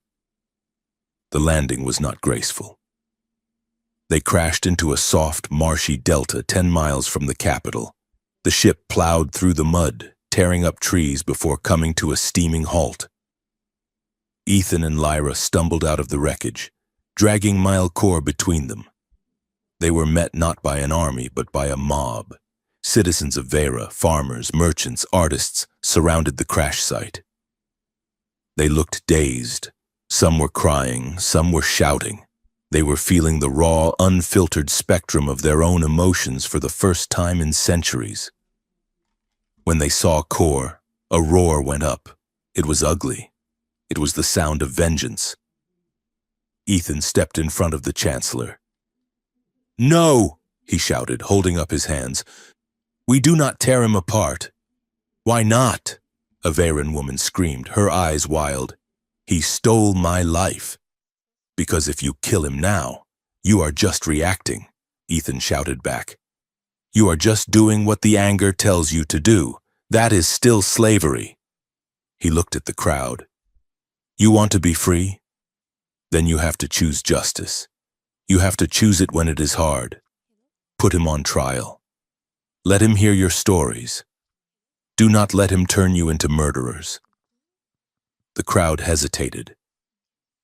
The landing was not graceful. They crashed into a soft, marshy delta 10 miles from the capital. The ship plowed through the mud, tearing up trees before coming to a steaming halt. Ethan and Lyra stumbled out of the wreckage, dragging Core between them. They were met not by an army, but by a mob. Citizens of Vera, farmers, merchants, artists, surrounded the crash site. They looked dazed. Some were crying, some were shouting. They were feeling the raw, unfiltered spectrum of their own emotions for the first time in centuries. When they saw Core, a roar went up. It was ugly. It was the sound of vengeance. Ethan stepped in front of the Chancellor. No, he shouted, holding up his hands. We do not tear him apart. Why not? A Varen woman screamed, her eyes wild. He stole my life. Because if you kill him now, you are just reacting, Ethan shouted back. You are just doing what the anger tells you to do. That is still slavery. He looked at the crowd. You want to be free? Then you have to choose justice. You have to choose it when it is hard. Put him on trial. Let him hear your stories. Do not let him turn you into murderers. The crowd hesitated.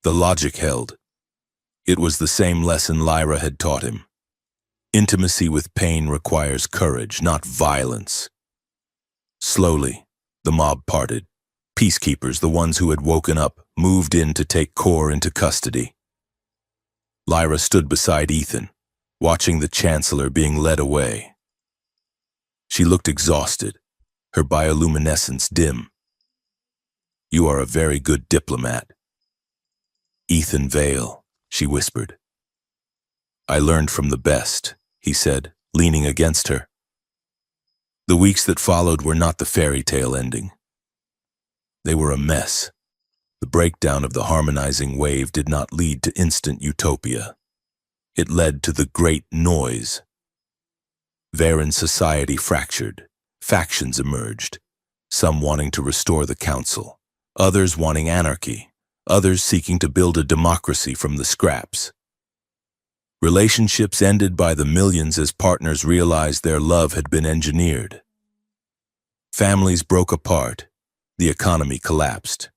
The logic held. It was the same lesson Lyra had taught him. Intimacy with pain requires courage, not violence. Slowly, the mob parted. Peacekeepers, the ones who had woken up, moved in to take Core into custody. Lyra stood beside Ethan, watching the Chancellor being led away. She looked exhausted, her bioluminescence dim. You are a very good diplomat. Ethan Vale, she whispered. I learned from the best, he said, leaning against her. The weeks that followed were not the fairy tale ending. They were a mess. The breakdown of the harmonizing wave did not lead to instant utopia. It led to the great noise. Varen's society fractured. Factions emerged, some wanting to restore the council, others wanting anarchy, others seeking to build a democracy from the scraps. Relationships ended by the millions as partners realized their love had been engineered. Families broke apart. The economy collapsed.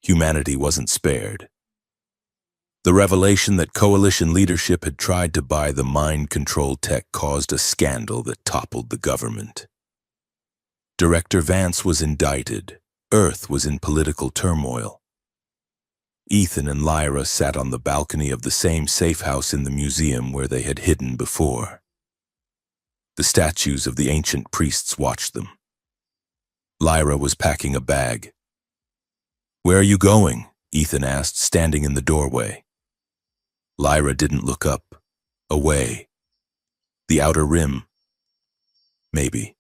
Humanity wasn't spared. The revelation that coalition leadership had tried to buy the mind-control tech caused a scandal that toppled the government. Director Vance was indicted. Earth was in political turmoil. Ethan and Lyra sat on the balcony of the same safe house in the museum where they had hidden before. The statues of the ancient priests watched them. Lyra was packing a bag. "Where are you going?" Ethan asked, standing in the doorway. Lyra didn't look up. Away. The outer rim. Maybe.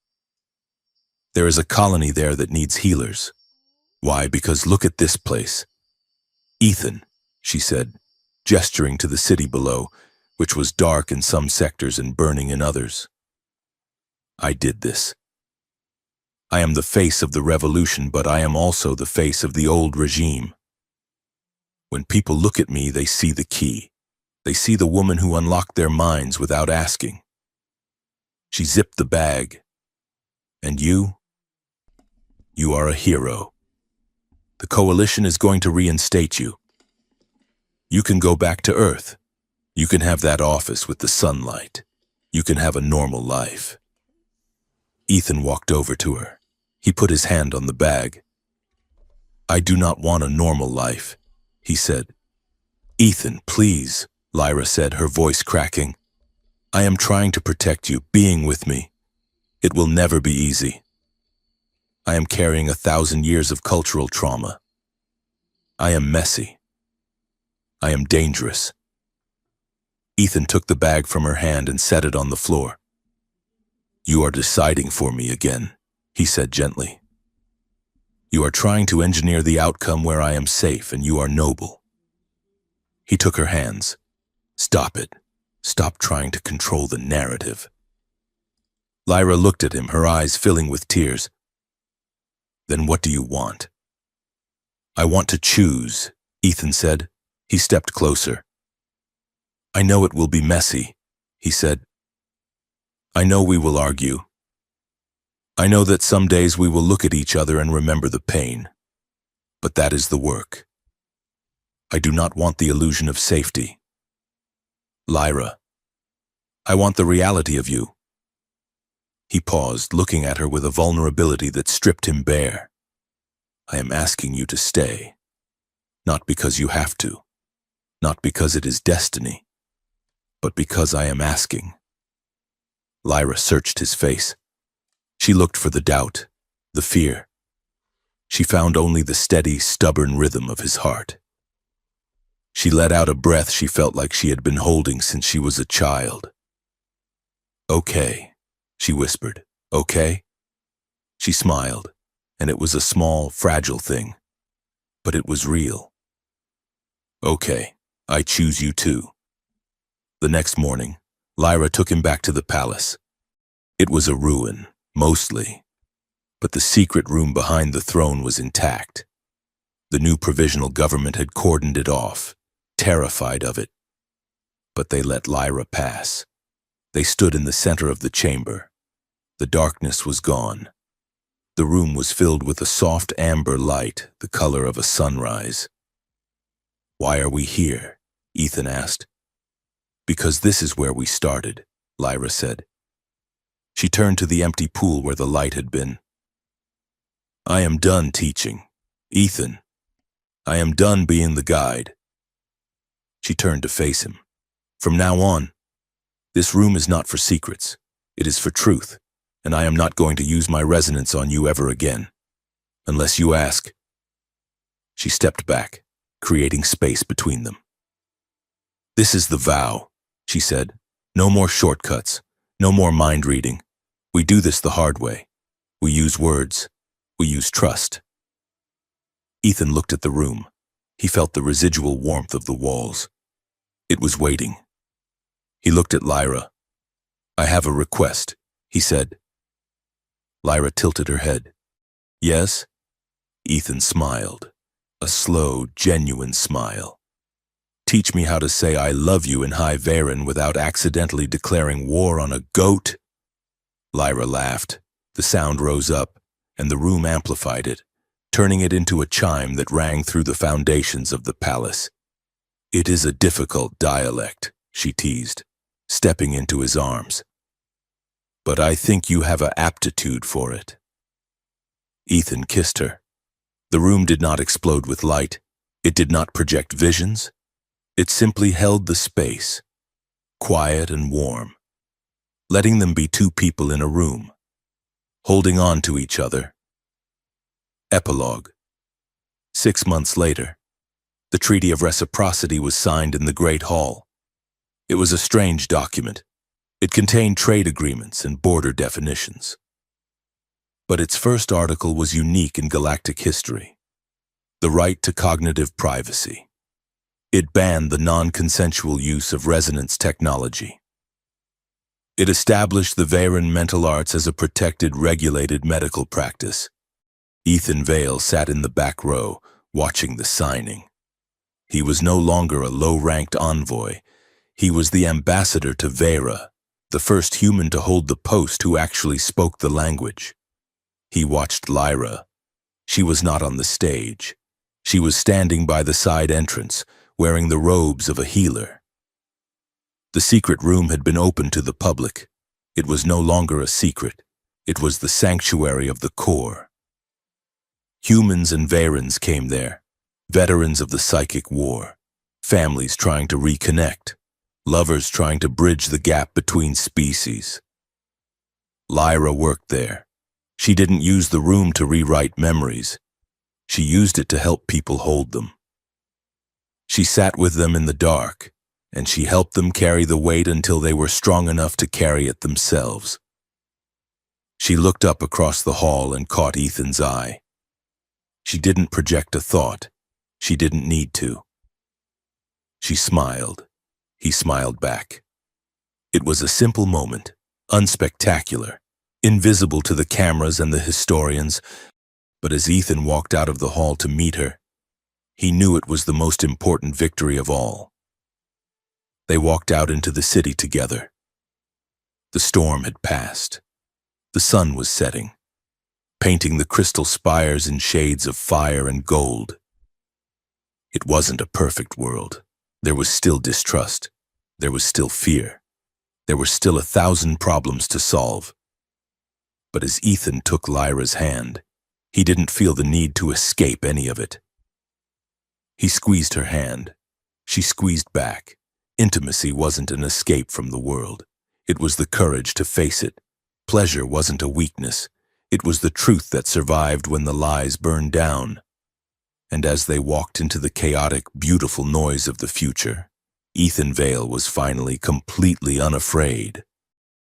"There is a colony there that needs healers." "Why? Because look at this place." "Ethan," she said, gesturing to the city below, which was dark in some sectors and burning in others. "I did this. I am the face of the revolution, but I am also the face of the old regime. When people look at me, they see the key. They see the woman who unlocked their minds without asking." She zipped the bag. "And you? You are a hero. The coalition is going to reinstate you. You can go back to Earth. You can have that office with the sunlight. You can have a normal life." Ethan walked over to her. He put his hand on the bag. "I do not want a normal life," he said. "Ethan, please," Lyra said, her voice cracking. "I am trying to protect you, being with me. It will never be easy. I am carrying 1,000 years of cultural trauma. I am messy. I am dangerous." Ethan took the bag from her hand and set it on the floor. "You are deciding for me again," he said gently. "You are trying to engineer the outcome where I am safe, and you are noble." He took her hands. "Stop it. Stop trying to control the narrative." Lyra looked at him, her eyes filling with tears. "Then what do you want?" "I want to choose," Ethan said. He stepped closer. "I know it will be messy," he said. "I know we will argue. I know that some days we will look at each other and remember the pain. But that is the work. I do not want the illusion of safety. Lyra, I want the reality of you." He paused, looking at her with a vulnerability that stripped him bare. "I am asking you to stay. Not because you have to. Not because it is destiny. But because I am asking." Lyra searched his face. She looked for the doubt, the fear. She found only the steady, stubborn rhythm of his heart. She let out a breath she felt like she had been holding since she was a child. "Okay," she whispered. "Okay?" She smiled, and it was a small, fragile thing. But it was real. "Okay, I choose you too." The next morning, Lyra took him back to the palace. It was a ruin, mostly, but the secret room behind the throne was intact. The new provisional government had cordoned it off, terrified of it. But they let Lyra pass. They stood in the center of the chamber. The darkness was gone. The room was filled with a soft amber light, the color of a sunrise. "Why are we here?" Ethan asked. "Because this is where we started," Lyra said. She turned to the empty pool where the light had been. "I am done teaching. Ethan, I am done being the guide." She turned to face him. "From now on, this room is not for secrets. It is for truth, and I am not going to use my resonance on you ever again. Unless you ask." She stepped back, creating space between them. "This is the vow," she said. "No more shortcuts, no more mind reading. We do this the hard way. We use words. We use trust." Ethan looked at the room. He felt the residual warmth of the walls. It was waiting. He looked at Lyra. "I have a request," he said. Lyra tilted her head. Yes? Ethan smiled. A slow, genuine smile. Teach me how to say I love you in High Varen without accidentally declaring war on a goat? Lyra laughed. The sound rose up, and the room amplified it, turning it into a chime that rang through the foundations of the palace. It is a difficult dialect, she teased, stepping into his arms. But I think you have an aptitude for it. Ethan kissed her. The room did not explode with light. It did not project visions. It simply held the space, quiet and warm, letting them be two people in a room, holding on to each other. Epilogue. 6 months later, the Treaty of Reciprocity was signed in the Great Hall. It was a strange document. It contained trade agreements and border definitions. But its first article was unique in galactic history: the right to cognitive privacy. It banned the non-consensual use of resonance technology. It established the Varen mental arts as a protected, regulated medical practice. Ethan Vale sat in the back row, watching the signing. He was no longer a low-ranked envoy. He was the ambassador to Vera, the first human to hold the post who actually spoke the language. He watched Lyra. She was not on the stage. She was standing by the side entrance, wearing the robes of a healer. The secret room had been opened to the public. It was no longer a secret. It was the sanctuary of the core. Humans and Varens came there, veterans of the psychic war, families trying to reconnect, lovers trying to bridge the gap between species. Lyra worked there. She didn't use the room to rewrite memories. She used it to help people hold them. She sat with them in the dark, and she helped them carry the weight until they were strong enough to carry it themselves. She looked up across the hall and caught Ethan's eye. She didn't project a thought. She didn't need to. She smiled. He smiled back. It was a simple moment, unspectacular, invisible to the cameras and the historians, but as Ethan walked out of the hall to meet her, he knew it was the most important victory of all. They walked out into the city together. The storm had passed. The sun was setting, painting the crystal spires in shades of fire and gold. It wasn't a perfect world. There was still distrust. There was still fear. There were still 1,000 problems to solve. But as Ethan took Lyra's hand, he didn't feel the need to escape any of it. He squeezed her hand. She squeezed back. Intimacy wasn't an escape from the world. It was the courage to face it. Pleasure wasn't a weakness. It was the truth that survived when the lies burned down. And as they walked into the chaotic, beautiful noise of the future, Ethan Vale was finally completely unafraid.